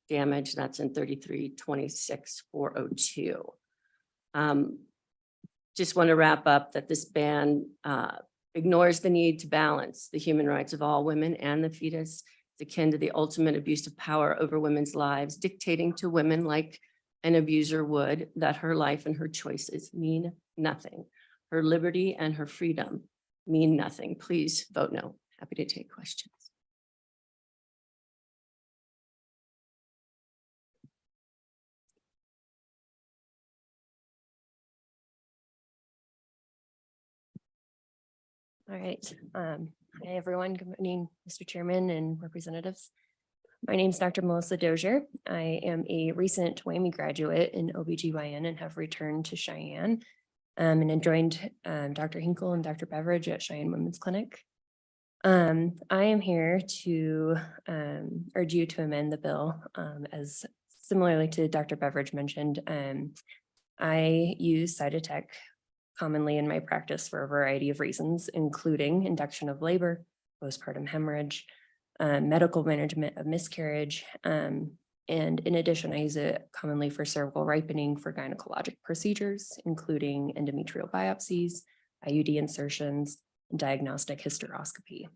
damage. That's in 33-26-402. Just want to wrap up that this ban ignores the need to balance the human rights of all women and the fetus. It's akin to the ultimate abuse of power over women's lives, dictating to women like an abuser would that her life and her choices mean nothing. Her liberty and her freedom mean nothing. Please vote no. Happy to take questions. All right. Hi, everyone. Good morning, Mr. Chairman and representatives. My name is Dr. Melissa Dozier. I am a recent WAMI graduate in OBGYN and have returned to Cheyenne and then joined Dr. Hinkle and Dr. Beveridge at Cheyenne Women's Clinic. I am here to urge you to amend the bill as similarly to Dr. Beveridge mentioned. I use Cytotec commonly in my practice for a variety of reasons, including induction of labor, postpartum hemorrhage, medical management of miscarriage, and in addition, I use it commonly for cervical ripening for gynecologic procedures, including endometrial biopsies, IUD insertions, and diagnostic hysteroscopy.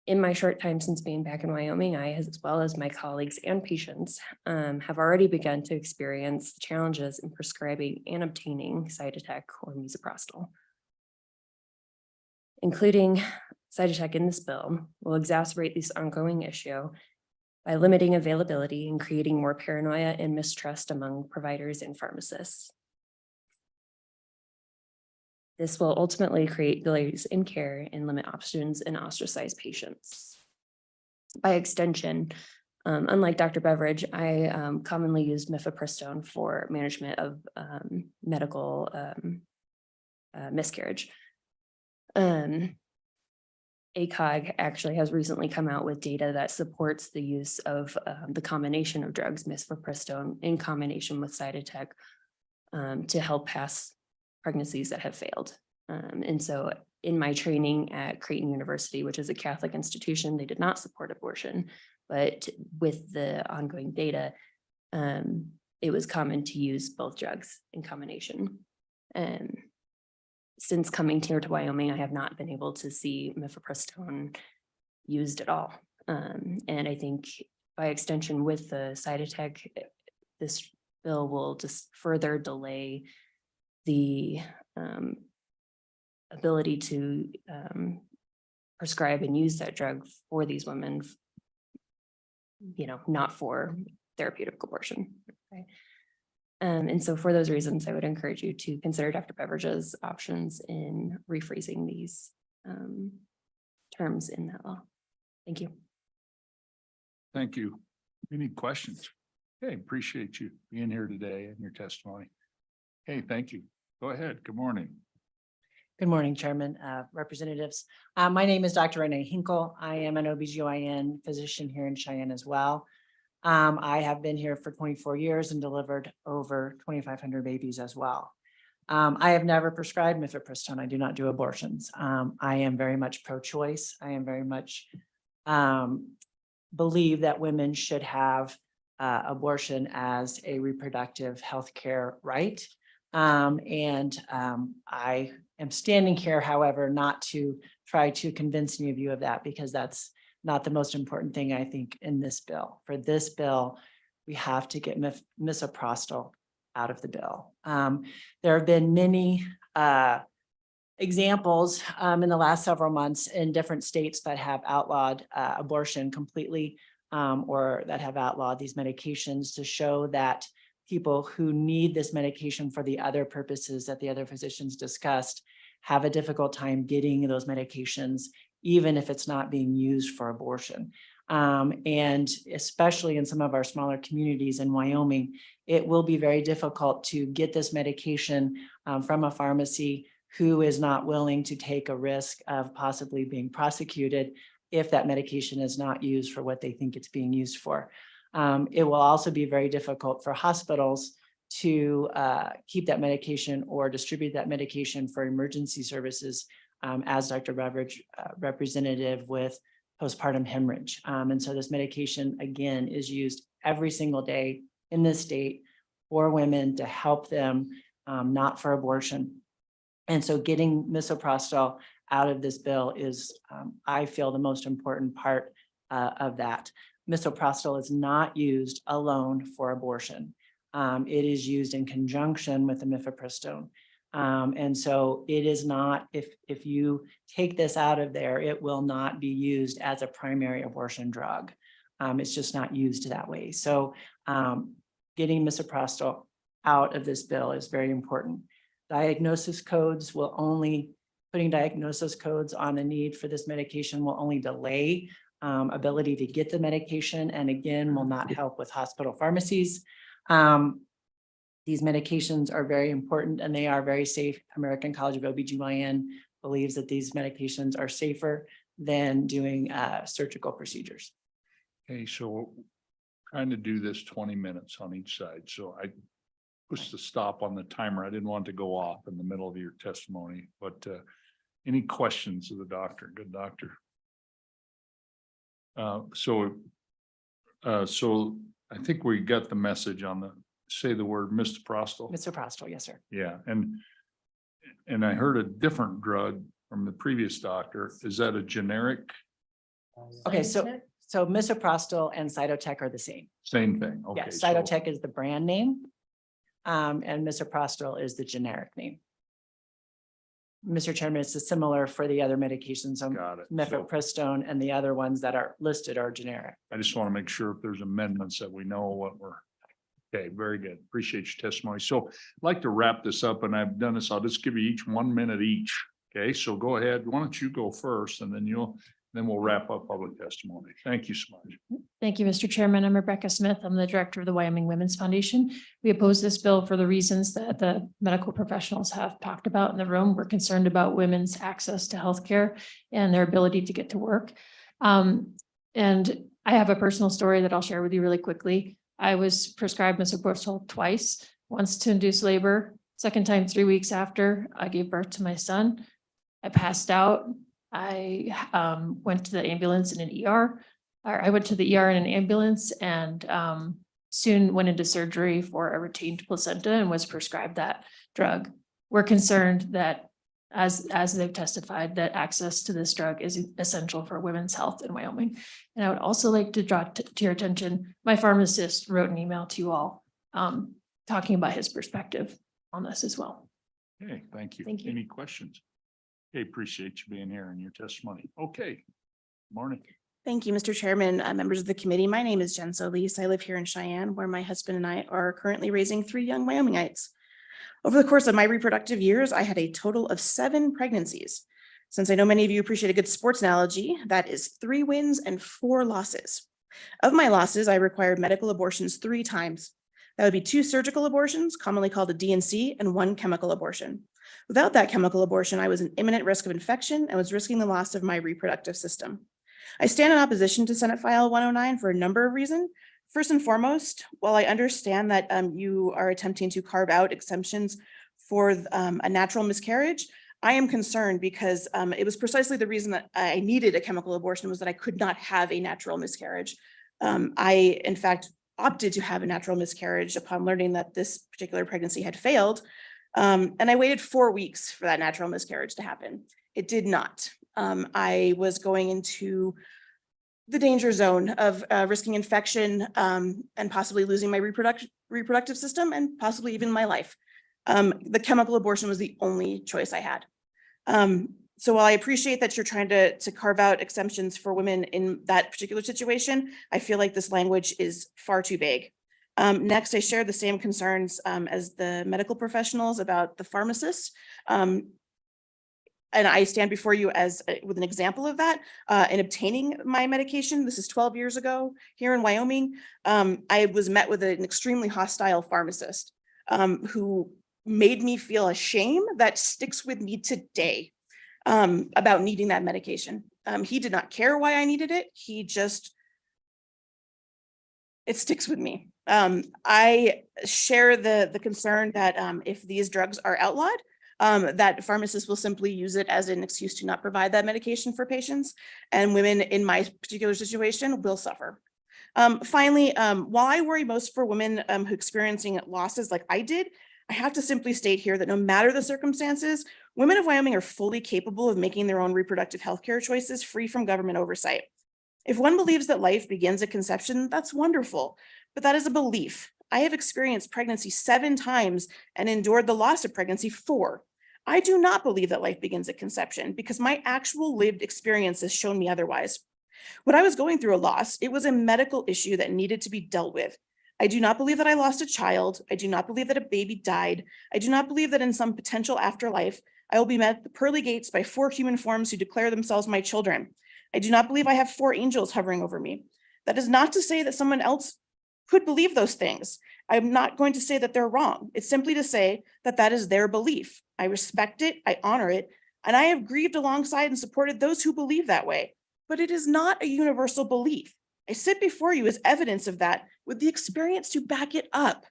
In my short time since being back in Wyoming, I, as well as my colleagues and patients, have already begun to experience challenges in prescribing and obtaining Cytotec or misoprostol. Including Cytotec in this bill will exacerbate this ongoing issue by limiting availability and creating more paranoia and mistrust among providers and pharmacists. This will ultimately create delays in care and limit options and ostracize patients. By extension, unlike Dr. Beveridge, I commonly use mifepristone for management of medical miscarriage. ACOG actually has recently come out with data that supports the use of the combination of drugs, mifepristone, in combination with Cytotec to help pass pregnancies that have failed. And so in my training at Creighton University, which is a Catholic institution, they did not support abortion, but with the ongoing data, it was common to use both drugs in combination. And since coming here to Wyoming, I have not been able to see mifepristone used at all. And I think by extension with the Cytotec, this bill will just further delay the ability to prescribe and use that drug for these women, you know, not for therapeutic abortion. Okay. And so for those reasons, I would encourage you to consider Dr. Beveridge's options in rephrasing these terms in that law. Thank you. Thank you. Any questions? Okay, appreciate you being here today and your testimony. Hey, thank you. Go ahead. Good morning. Good morning, Chairman, representatives. My name is Dr. Renee Hinkle. I am an OBGYN physician here in Cheyenne as well. I have been here for 24 years and delivered over 2,500 babies as well. I have never prescribed mifepristone. I do not do abortions. I am very much pro-choice. I am very much believe that women should have abortion as a reproductive health care right. I am standing here, however, not to try to convince any of you of that, because that's not the most important thing, I think, in this bill. For this bill, we have to get misoprostol out of the bill. There have been many examples in the last several months in different states that have outlawed abortion completely, or that have outlawed these medications, to show that people who need this medication for the other purposes that the other physicians discussed have a difficult time getting those medications, even if it's not being used for abortion. And especially in some of our smaller communities in Wyoming, it will be very difficult to get this medication from a pharmacy who is not willing to take a risk of possibly being prosecuted if that medication is not used for what they think it's being used for. It will also be very difficult for hospitals to keep that medication or distribute that medication for emergency services, as Dr. Beveridge, representative with postpartum hemorrhage. And so this medication, again, is used every single day in this state for women to help them, not for abortion. And so getting misoprostol out of this bill is, I feel, the most important part of that. Misoprostol is not used alone for abortion. It is used in conjunction with the mifepristone. And so it is not, if you take this out of there, it will not be used as a primary abortion drug. It's just not used that way. So getting misoprostol out of this bill is very important. Diagnosis codes will only, putting diagnosis codes on the need for this medication will only delay ability to get the medication, and again, will not help with hospital pharmacies. These medications are very important and they are very safe. American College of OBGYN believes that these medications are safer than doing surgical procedures. Okay, so trying to do this 20 minutes on each side. So I pushed the stop on the timer. I didn't want to go off in the middle of your testimony, but any questions of the doctor? Good doctor. So I think we got the message on the, say the word misoprostol. Misoprostol, yes, sir. Yeah, and I heard a different drug from the previous doctor. Is that a generic? Okay, so misoprostol and Cytotec are the same. Same thing, okay. Yes, so- Cytotec is the brand name, and misoprostol is the generic name. Mr. Chairman, it's similar for the other medications, Got it. So mifepristone and the other ones that are listed are generic. I just want to make sure if there's amendments that we know what we're. Okay, very good. Appreciate your testimony. So I'd like to wrap this up, and I've done this. I'll just give you each 1 minute each. Okay, so go ahead. Why don't you go first, and then we'll wrap up public testimony. Thank you so much. Thank you, Mr. Chairman. I'm Rebecca Smith. I'm the director of the Wyoming Women's Foundation. We oppose this bill for the reasons that the medical professionals have talked about in the room. We're concerned about women's access to healthcare and their ability to get to work. And I have a personal story that I'll share with you really quickly. I was prescribed misoprostol twice, once to induce labor, second time 3 weeks after I gave birth to my son. I passed out. I went to the ambulance in an ER, or I went to the ER in an ambulance, and soon went into surgery for a retained placenta and was prescribed that drug. We're concerned that, as they've testified, that access to this drug is essential for women's health in Wyoming. And I would also like to draw to your attention, my pharmacist wrote an email to you all talking about his perspective on this as well. Okay, thank you. Thank you. Any questions? Okay, appreciate you being here and your testimony. Okay, morning. Thank you, Mr. Chairman, members of the committee. My name is Jen Solis. I live here in Cheyenne, where my husband and I are currently raising 3 young Wyomingites. Over the course of my reproductive years, I had a total of 7 pregnancies. Since I know many of you appreciate a good sports analogy, that is 3 wins and 4 losses. Of my losses, I required medical abortions 3 times. That would be 2 surgical abortions, commonly called a D&C, and 1 chemical abortion. Without that chemical abortion, I was in imminent risk of infection and was risking the loss of my reproductive system. I stand in opposition to Senate File 109 for a number of reasons. First and foremost, while I understand that you are attempting to carve out exemptions for a natural miscarriage, I am concerned because it was precisely the reason that I needed a chemical abortion was that I could not have a natural miscarriage. I, in fact, opted to have a natural miscarriage upon learning that this particular pregnancy had failed. And I waited 4 weeks for that natural miscarriage to happen. It did not. I was going into the danger zone of risking infection and possibly losing my reproductive system and possibly even my life. The chemical abortion was the only choice I had. So while I appreciate that you're trying to carve out exemptions for women in that particular situation, I feel like this language is far too vague. Next, I share the same concerns as the medical professionals about the pharmacists. And I stand before you as with an example of that in obtaining my medication. This is 12 years ago here in Wyoming. I was met with an extremely hostile pharmacist who made me feel a shame that sticks with me today about needing that medication. He did not care why I needed it. It sticks with me. I share the concern that if these drugs are outlawed, that pharmacists will simply use it as an excuse to not provide that medication for patients, and women in my particular situation will suffer. Finally, while I worry most for women who experiencing losses like I did, I have to simply state here that no matter the circumstances, women of Wyoming are fully capable of making their own reproductive healthcare choices free from government oversight. If one believes that life begins at conception, that's wonderful, but that is a belief. I have experienced pregnancy 7 times and endured the loss of pregnancy 4. I do not believe that life begins at conception because my actual lived experience has shown me otherwise. When I was going through a loss, it was a medical issue that needed to be dealt with. I do not believe that I lost a child. I do not believe that a baby died. I do not believe that in some potential afterlife, I will be met at the pearly gates by 4 human forms who declare themselves my children. I do not believe I have 4 angels hovering over me. That is not to say that someone else could believe those things. I'm not going to say that they're wrong. It's simply to say that that is their belief. I respect it, I honor it, and I have grieved alongside and supported those who believe that way. But it is not a universal belief. I sit before you as evidence of that with the experience to back it up.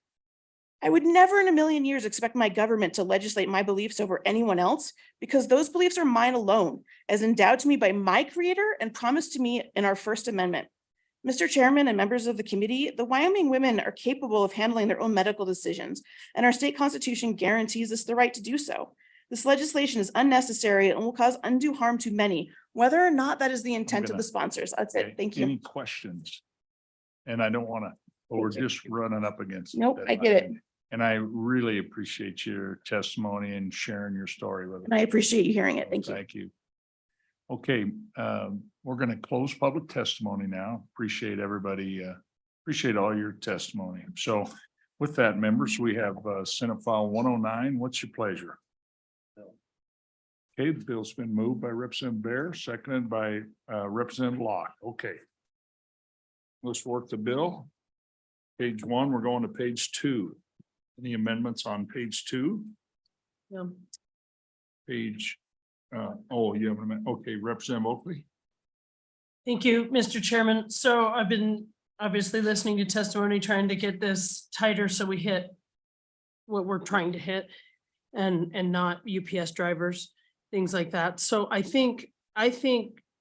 I would never in a million years expect my government to legislate my beliefs over anyone else because those beliefs are mine alone, as endowed to me by my creator and promised to me in our First Amendment. Mr. Chairman and members of the committee, the Wyoming women are capable of handling their own medical decisions, and our state constitution guarantees us the right to do so. This legislation is unnecessary and will cause undue harm to many, whether or not that is the intent of the sponsors. That's it. Thank you. Any questions? And I don't want to, we're just running up against. Nope, I get it. And I really appreciate your testimony and sharing your story with us. And I appreciate you hearing it. Thank you. Thank you. Okay, we're going to close public testimony now. Appreciate everybody, appreciate all your testimony. So with that, members, we have Senate File 109. What's your pleasure? Okay, the bill's been moved by Representative Bear, seconded by Representative Locke. Okay. Let's work the bill. Page 1, we're going to page 2. Any amendments on page 2? Yeah. Page, you have an amendment. Okay, Representative Oakley. Thank you, Mr. Chairman. So I've been obviously listening to testimony, trying to get this tighter so we hit what we're trying to hit and not UPS drivers, things like that. So I think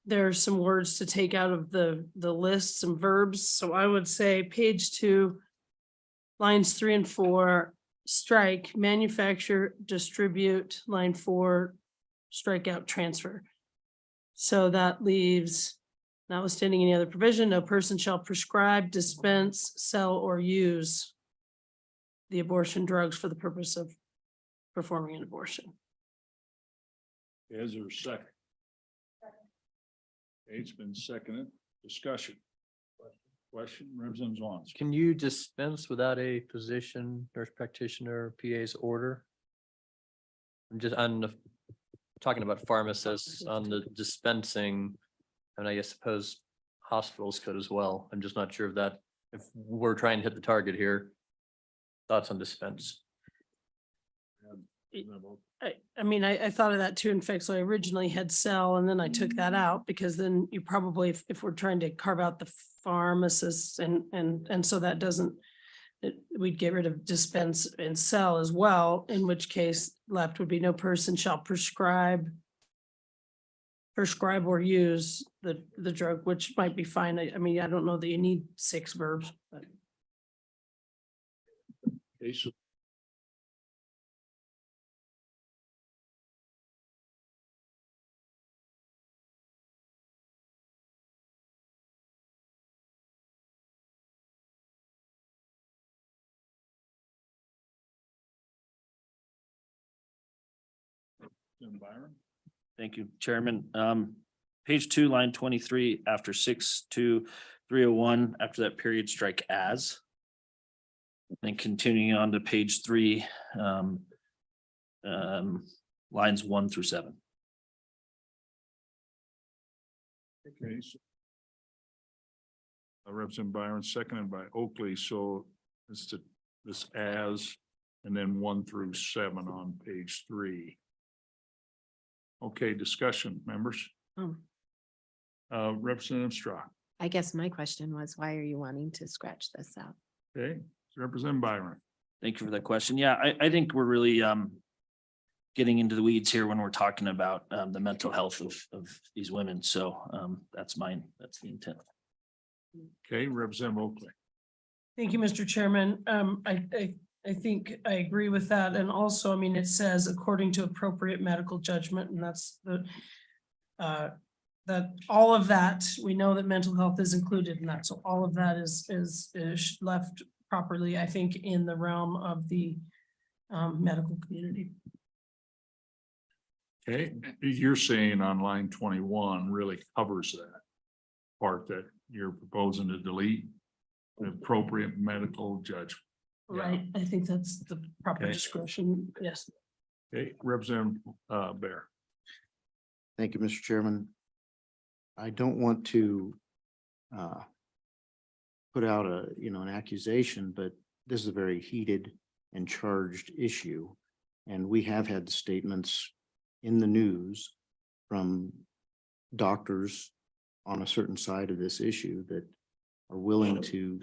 there's some words to take out of the lists and verbs. So I would say page 2, lines 3 and 4, strike, manufacture, distribute, line 4, strike out, transfer. So that leaves, notwithstanding any other provision, no person shall prescribe, dispense, sell, or use the abortion drugs for the purpose of performing an abortion. Is there a second? Okay, it's been seconded. Discussion. Question, Representative Zwans. Can you dispense without a physician, nurse practitioner, PA's order? I'm talking about pharmacists on the dispensing, and I suppose hospitals could as well. I'm just not sure if we're trying to hit the target here. Thoughts on dispense? I thought of that too. In fact, so I originally had sell and then I took that out because then you probably, if we're trying to carve out the pharmacists and so that doesn't we'd get rid of dispense and sell as well, in which case left would be no person shall prescribe or use the drug, which might be fine. I mean, I don't know that you need 6 verbs, but. Okay, so Byron? Thank you, Chairman. Page 2, line 23, after 6 to 301, after that period, strike as. Then continuing on to page 3, lines 1 through 7. Okay. So Representative Byron, seconded by Oakley. So it's this as, and then 1 through 7 on page 3. Okay, discussion, members. Representative Straw. I guess my question was, why are you wanting to scratch this out? Okay, Representative Byron. Thank you for that question. Yeah, I think we're really getting into the weeds here when we're talking about the mental health of these women. So that's the intent. Okay, Representative Oakley. Thank you, Mr. Chairman. I think I agree with that. And also, I mean, it says according to appropriate medical judgment, and that's that all of that, we know that mental health is included in that. So all of that is left properly, I think, in the realm of the medical community. Okay, you're saying on line 21 really covers that part that you're proposing to delete, the appropriate medical judgment. Right, I think that's the proper Okay. discretion, yes. Okay, Representative Bear. Thank you, Mr. Chairman. I don't want to put out an accusation, but this is a very heated and charged issue. And we have had statements in the news from doctors on a certain side of this issue that are willing to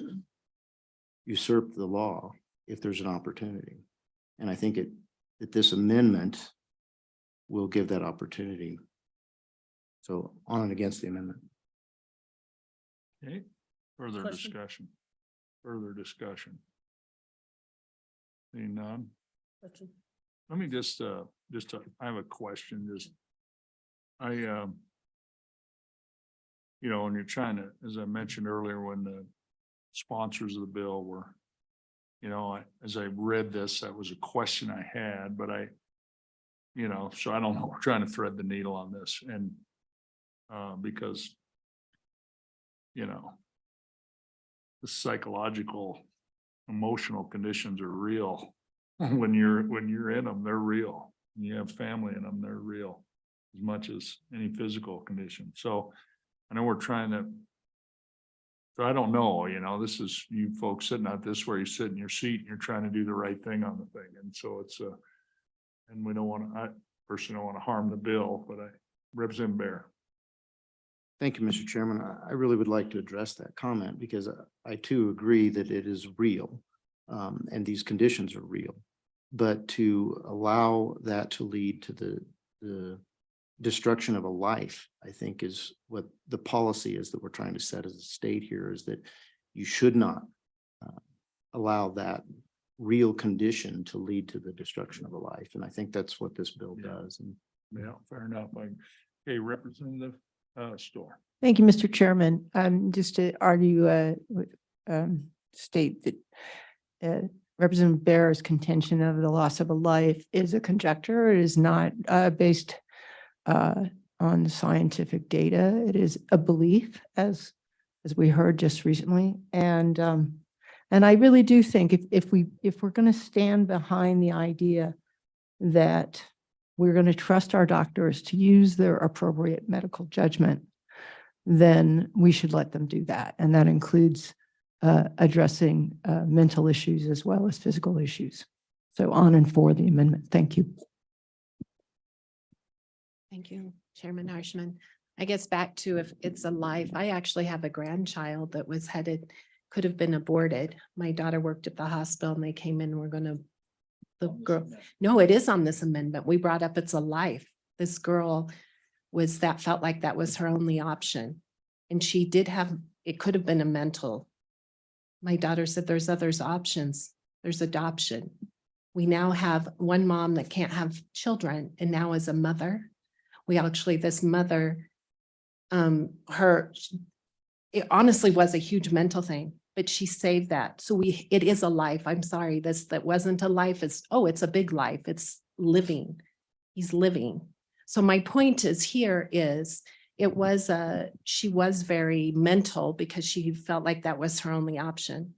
usurp the law if there's an opportunity. And I think that this amendment will give that opportunity. So on and against the amendment. Okay, further discussion. Seeing none. Let me just I have a question, when you're trying to, as I mentioned earlier, when the sponsors of the bill were, as I read this, that was a question I had, but so I don't know, we're trying to thread the needle on this and because, the psychological, emotional conditions are real. When you're in them, they're real. When you have family in them, they're real as much as any physical condition. So I know we're trying to, so I don't know, this is you folks sitting out this where you sit in your seat and you're trying to do the right thing on the thing. And so and we don't want to, I personally don't want to harm the bill, but I represent Bear. Thank you, Mr. Chairman. I really would like to address that comment because I too agree that it is real and these conditions are real. But to allow that to lead to the destruction of a life, I think is what the policy is that we're trying to set as a state here, is that you should not allow that real condition to lead to the destruction of a life. And I think that's what this bill does. And Yeah, fair enough. Okay, Representative Store. Thank you, Mr. Chairman. Just to argue, state that Representative Bear's contention of the loss of a life is a conjecture. It is not based on scientific data. It is a belief, as we heard just recently. And I really do think if we're going to stand behind the idea that we're going to trust our doctors to use their appropriate medical judgment, then we should let them do that. And that includes addressing mental issues as well as physical issues. So on and for the amendment. Thank you. Thank you, Chairman Harshman. I guess back to if it's a life, I actually have a grandchild that was headed could have been aborted. My daughter worked at the hospital and they came in, we're gonna, the girl, no, it is on this amendment. We brought up it's a life. This girl felt like that was her only option. And she did have, it could have been a mental. My daughter said there's others options. There's adoption. We now have one mom that can't have children and now as a mother, this mother, it honestly was a huge mental thing, but she saved that. So it is a life. I'm sorry, that wasn't a life. It's a big life. It's living. He's living. So my point is she was very mental because she felt like that was her only option.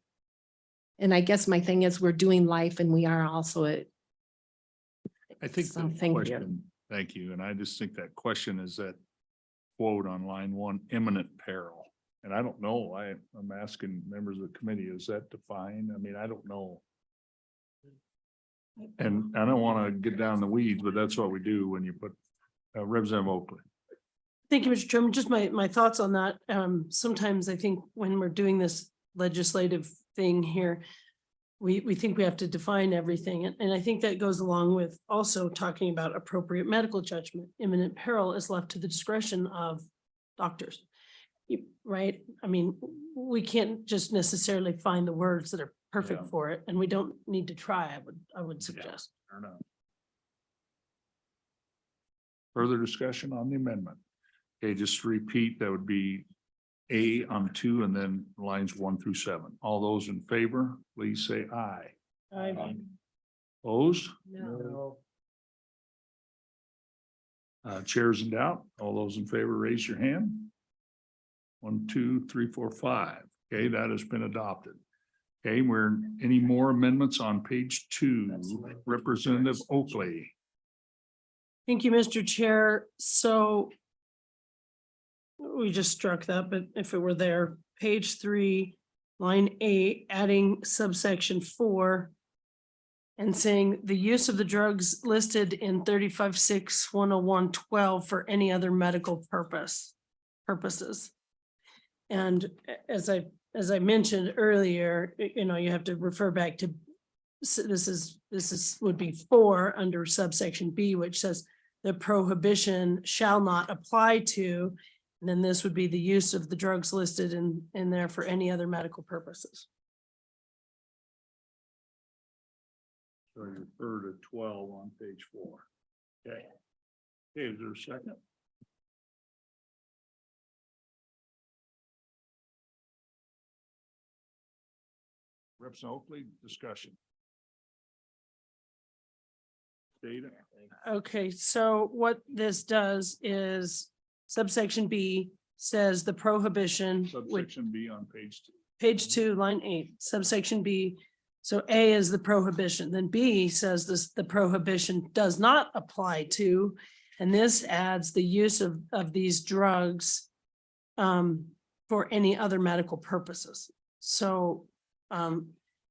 And I guess my thing is we're doing life and we are also I think So, the thank you. question, thank you. And I just think that question is that quote on line 1, imminent peril. And I don't know, I'm asking members of the committee, is that defined? I mean, I don't know. And I don't want to get down the weeds, but that's what we do when you put Representative Oakley. Thank you, Mr. Chairman. Just my thoughts on that. Sometimes I think when we're doing this legislative thing here, we think we have to define everything. And I think that goes along with also talking about appropriate medical judgment. Imminent peril is left to the discretion of doctors. Right? I mean, we can't just necessarily find the words that are perfect Yeah. for it, and we don't need to try, I would suggest. Fair enough. Further discussion on the amendment? Okay, just to repeat, that would be A on 2 and then lines 1 through 7. All those in favor, please say aye. Opposed? No. Chairs in doubt. All those in favor, raise your hand. 1, 2, 3, 4, 5. Okay, that has been adopted. Okay, any more amendments on page 2? Representative Oakley. Thank you, Mr. Chair. So we just struck that, but if it were there, page 3, line 8, adding subsection 4 and saying the use of the drugs listed in 35-6-101-12 for any other medical purposes. And as I mentioned earlier, you have to refer back to, this would be 4 under subsection B, which says the prohibition shall not apply to, and then this would be the use of the drugs listed in there for any other medical purposes. So you refer to 12 on page 4. Okay. Okay, is there a second? Representative Oakley, discussion. Data. Okay, so what this does is subsection B says the prohibition, which Subsection B on page 2. page 2, line 8, subsection B. So A is the prohibition, then B says the prohibition does not apply to, and this adds the use of these drugs for any other medical purposes. So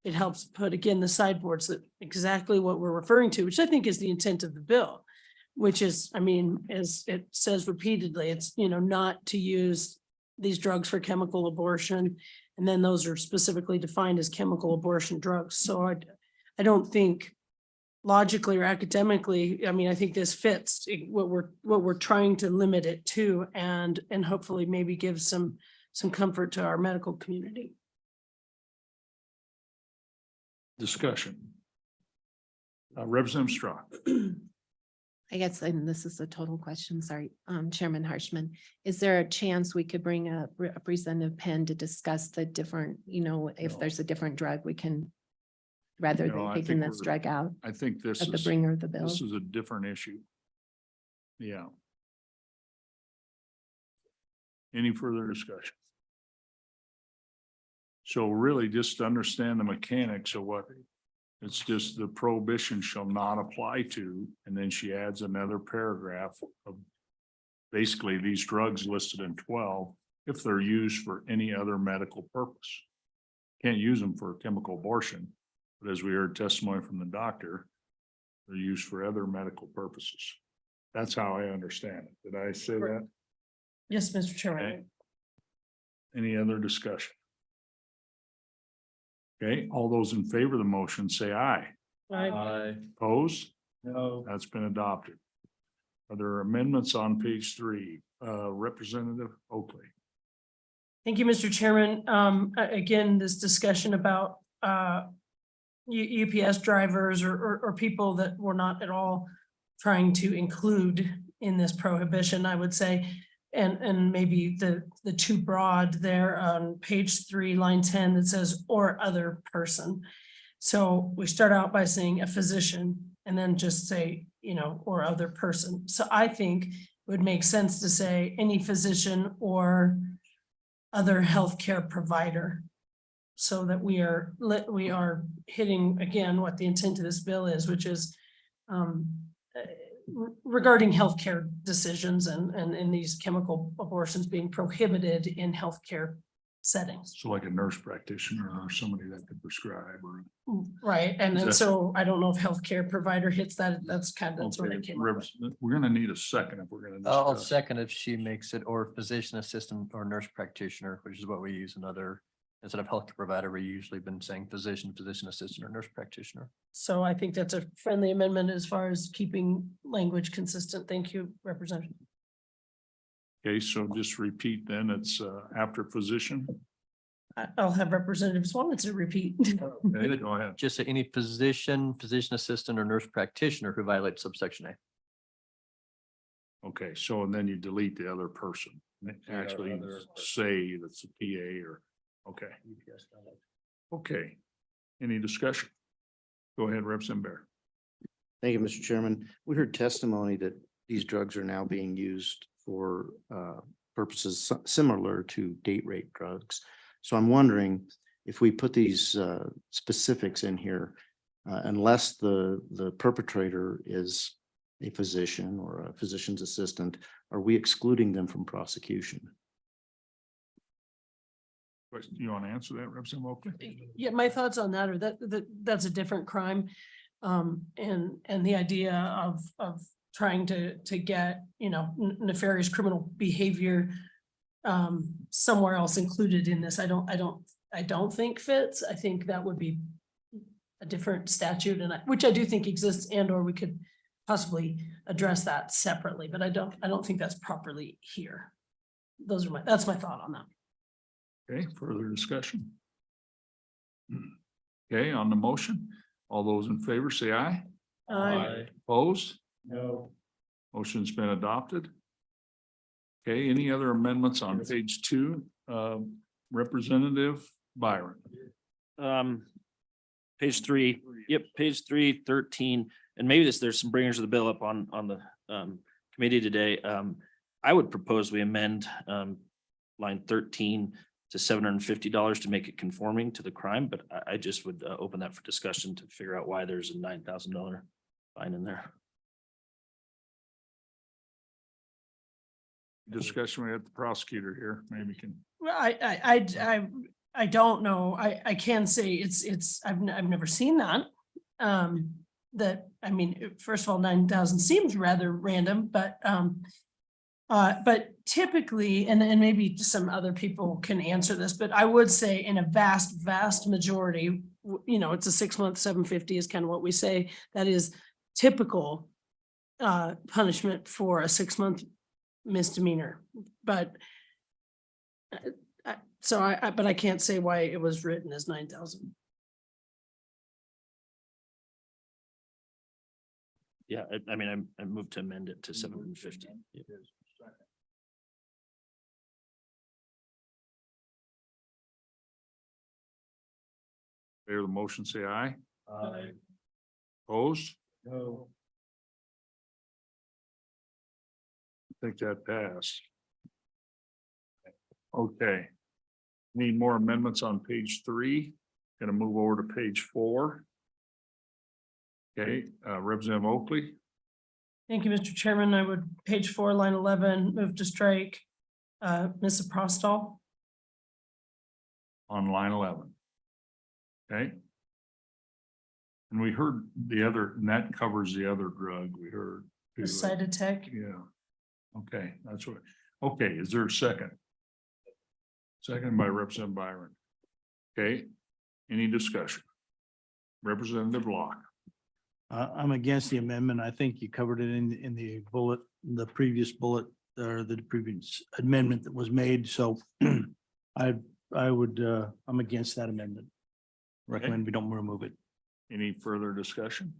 it helps put, again, the sideboards that exactly what we're referring to, which I think is the intent of the bill, which is, I mean, as it says repeatedly, it's, not to use these drugs for chemical abortion. And then those are specifically defined as chemical abortion drugs. So I don't think logically or academically, I mean, I think this fits what we're trying to limit it to, and hopefully maybe give some comfort to our medical community. Discussion. Representative Strong. I guess, and this is a total question, sorry, Chairman Harshman, is there a chance we could bring a Representative Penn to discuss the different, if there's a different drug, we can, rather No, than I taking think this drug out I think this of the is, bringer of the bill? this is a different issue. Yeah. Any further discussion? So really just to understand the mechanics of what, it's just the prohibition shall not apply to, and then she adds another paragraph of basically these drugs listed in 12, if they're used for any other medical purpose. Can't use them for chemical abortion, but as we heard testimony from the doctor, they're used for other medical purposes. That's how I understand it. Did I say that? Yes, Mr. Chairman. Okay. Any other discussion? Okay, all those in favor of the motion, say aye. Aye. Opposed? No. That's been adopted. Are there amendments on page 3? Representative Oakley. Thank you, Mr. Chairman. Again, this discussion about UPS drivers or people that we're not at all trying to include in this prohibition, I would say. And maybe the too broad there on page 3, line 10, that says or other person. So we start out by saying a physician and then just say, or other person. So I think it would make sense to say any physician or other healthcare provider. So that we are hitting again what the intent of this bill is, which is regarding healthcare decisions and these chemical abortions being prohibited in healthcare settings. So like a nurse practitioner or somebody that could prescribe or. Right, and then That's- so I don't know if healthcare provider hits that, that's where Okay, they came up with. we're gonna need a second if we're gonna. I'll discuss. second if she makes it or physician assistant or nurse practitioner, which is what we use in other, instead of healthcare provider, we usually been saying physician assistant or nurse practitioner. So I think that's a friendly amendment as far as keeping language consistent. Thank you, Representative. Okay, so just repeat then, it's after physician. I'll have Representative Swan to repeat. Okay, go ahead. Just say any physician assistant or nurse practitioner who violates subsection A. Okay, so and then you delete the other person, actually say that's a PA or, okay. Okay, any discussion? Go ahead, Representative Bear. Thank you, Mr. Chairman. We heard testimony that these drugs are now being used for purposes similar to date rape drugs. So I'm wondering if we put these specifics in here, unless the perpetrator is a physician or a physician's assistant, are we excluding them from prosecution? You want to answer that, Representative Oakley? Yeah, my thoughts on that are that's a different crime. And the idea of trying to get, nefarious criminal behavior somewhere else included in this, I don't think fits. I think that would be a different statute which I do think exists, and or we could possibly address that separately, but I don't think that's properly here. That's my thought on that. Okay, further discussion? Okay, on the motion, all those in favor say aye. Opposed? No. Motion's been adopted. Okay, any other amendments on page 2? Representative Byron. Page 3, yep, page 3, 13, and maybe there's some bringers of the bill up on the committee today. I would propose we amend line 13 to $750 to make it conforming to the crime, but I just would open that for discussion to figure out why there's a $9,000 fine in there. Discussion, we have the prosecutor here, maybe can. Well, I don't know. I can say I've never seen that. First of all, 9,000 seems rather random, but typically, and maybe some other people can answer this, but I would say in a vast majority, it's a 6 month, 750 is kind of what we say. That is typical punishment for a 6 month misdemeanor, but I can't say why it was written as 9,000. Yeah, I moved to amend it to 750. Favor the motion, say aye. Aye. Opposed? No. I think that passed. Okay. Need more amendments on page 3. Gonna move over to page 4. Okay, Representative Oakley. Thank you, Mr. Chairman. I would, page 4, line 11, move to strike Ms. Prostall. On line 11. Okay. And we heard the other, and that covers the other drug we heard. The Cytotec. Yeah. Okay, that's what, okay, is there a second? Second by Representative Byron. Okay, Any discussion? Representative Locke. I'm against the amendment. I think you covered it in the bullet, the previous bullet, or the previous amendment that was made. So I'm against that amendment. Recommend we don't remove it. Any further discussion?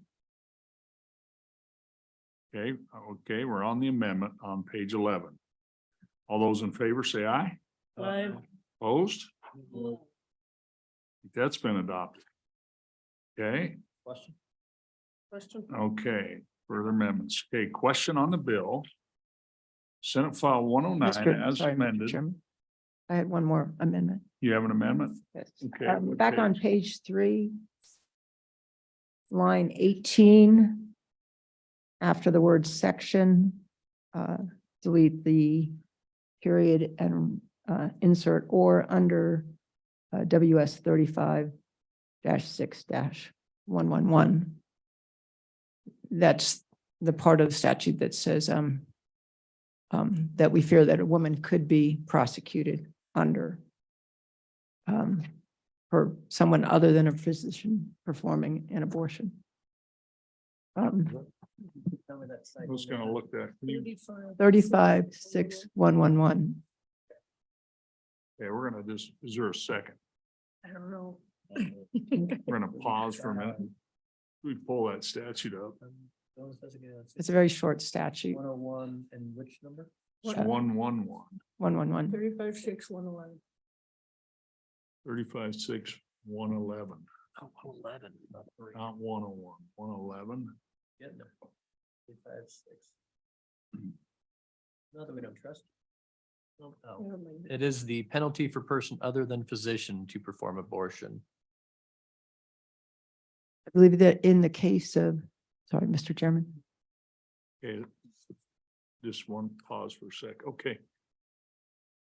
Okay, we're on the amendment on page 11. All those in favor say aye. Aye. Opposed? That's been adopted. Okay, Question? okay, further amendments. Okay, question on the bill. Senate File 109 as Sorry, Mr. amended. Chairman. I had one more amendment. You have an amendment? Yes. Okay. what Back on page? page 3, line 18, after the word section, delete the period and insert or under WS 35-6-111. That's the part of the statute that says that we fear that a woman could be prosecuted under for someone other than a physician performing an abortion. Who's gonna look that? Can you- 35-6-111. Okay, we're gonna just, is there a second? I don't know. We're gonna pause for a minute. We pull that statute up. It's a very short statute. 101 and which number? It's 111, 111. 35-6-111. 35-6-111, Oh, 11. not 101, 111. Yeah, no. 35-6. Not that we don't trust. Oh. It is the penalty for person other than physician to perform abortion. I believe that in the case of, sorry, Mr. Chairman. Okay. Just one pause for a sec. Okay.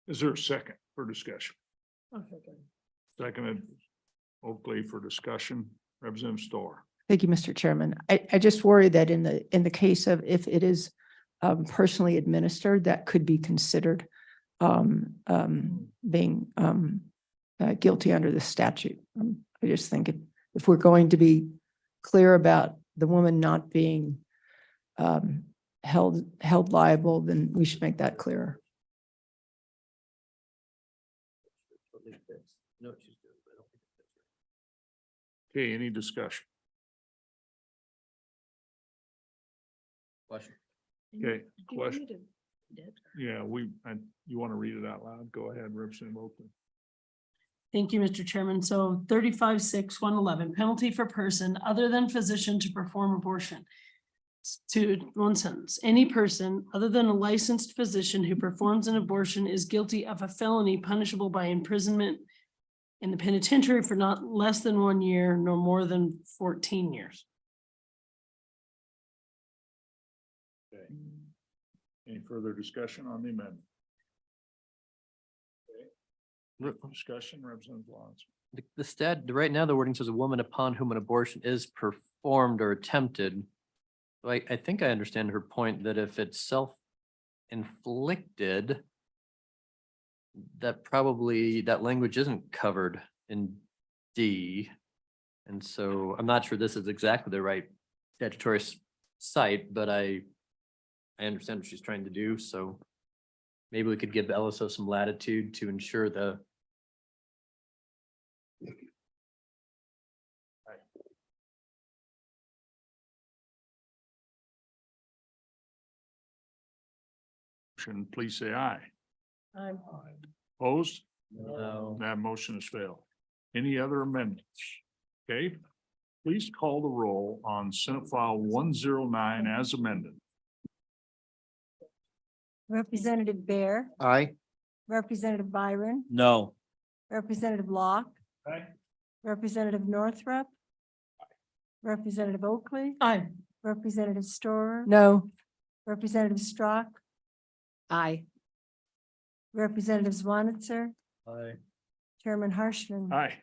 Is there a second for discussion? Seconded Oakley for discussion. Representative Storer. Thank you, Mr. Chairman. I just worry that in the case of if it is personally administered, that could be considered being guilty under the statute. I just think if we're going to be clear about the woman not being held liable, then we should make that clearer. Okay, any discussion? Question. Okay, question. Yeah, you want to read it out loud? Go ahead, Representative Oakley. Thank you, Mr. Chairman. So 35-6-111, penalty for person other than physician to perform abortion. To one sentence, any person other than a licensed physician who performs an abortion is guilty of a felony punishable by imprisonment in the penitentiary for not less than 1 year nor more than 14 years. Okay. Any further discussion on the amendment? Okay. Discussion, Representative Lawrence. Right now, the wording says a woman upon whom an abortion is performed or attempted. So I think I understand her point that if it's self-inflicted, that language isn't covered in D. And so I'm not sure this is exactly the right statutory site, but I understand what she's trying to do, so maybe we could give LSO some latitude to ensure the please say aye. Aye. Opposed? No. That motion has failed. Any other amendments? Okay, please call the roll on Senate File 109 as amended. Representative Bear, Aye. Representative Byron, No. Representative Locke, Aye. Representative Northrup, Representative Oakley, Aye. Representative Storer, No. Representative Strock, Aye. Representative Zwanitzer, Aye. Chairman Harshman. Aye.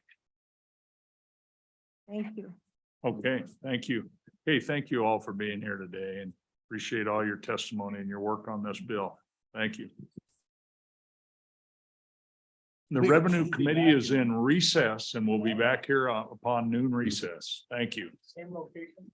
Thank you. Okay, thank you. Hey, thank you all for being here today and appreciate all your testimony and your work on this bill. Thank you. The Revenue Committee is in recess and we'll be back here upon noon recess. Thank you. Same location?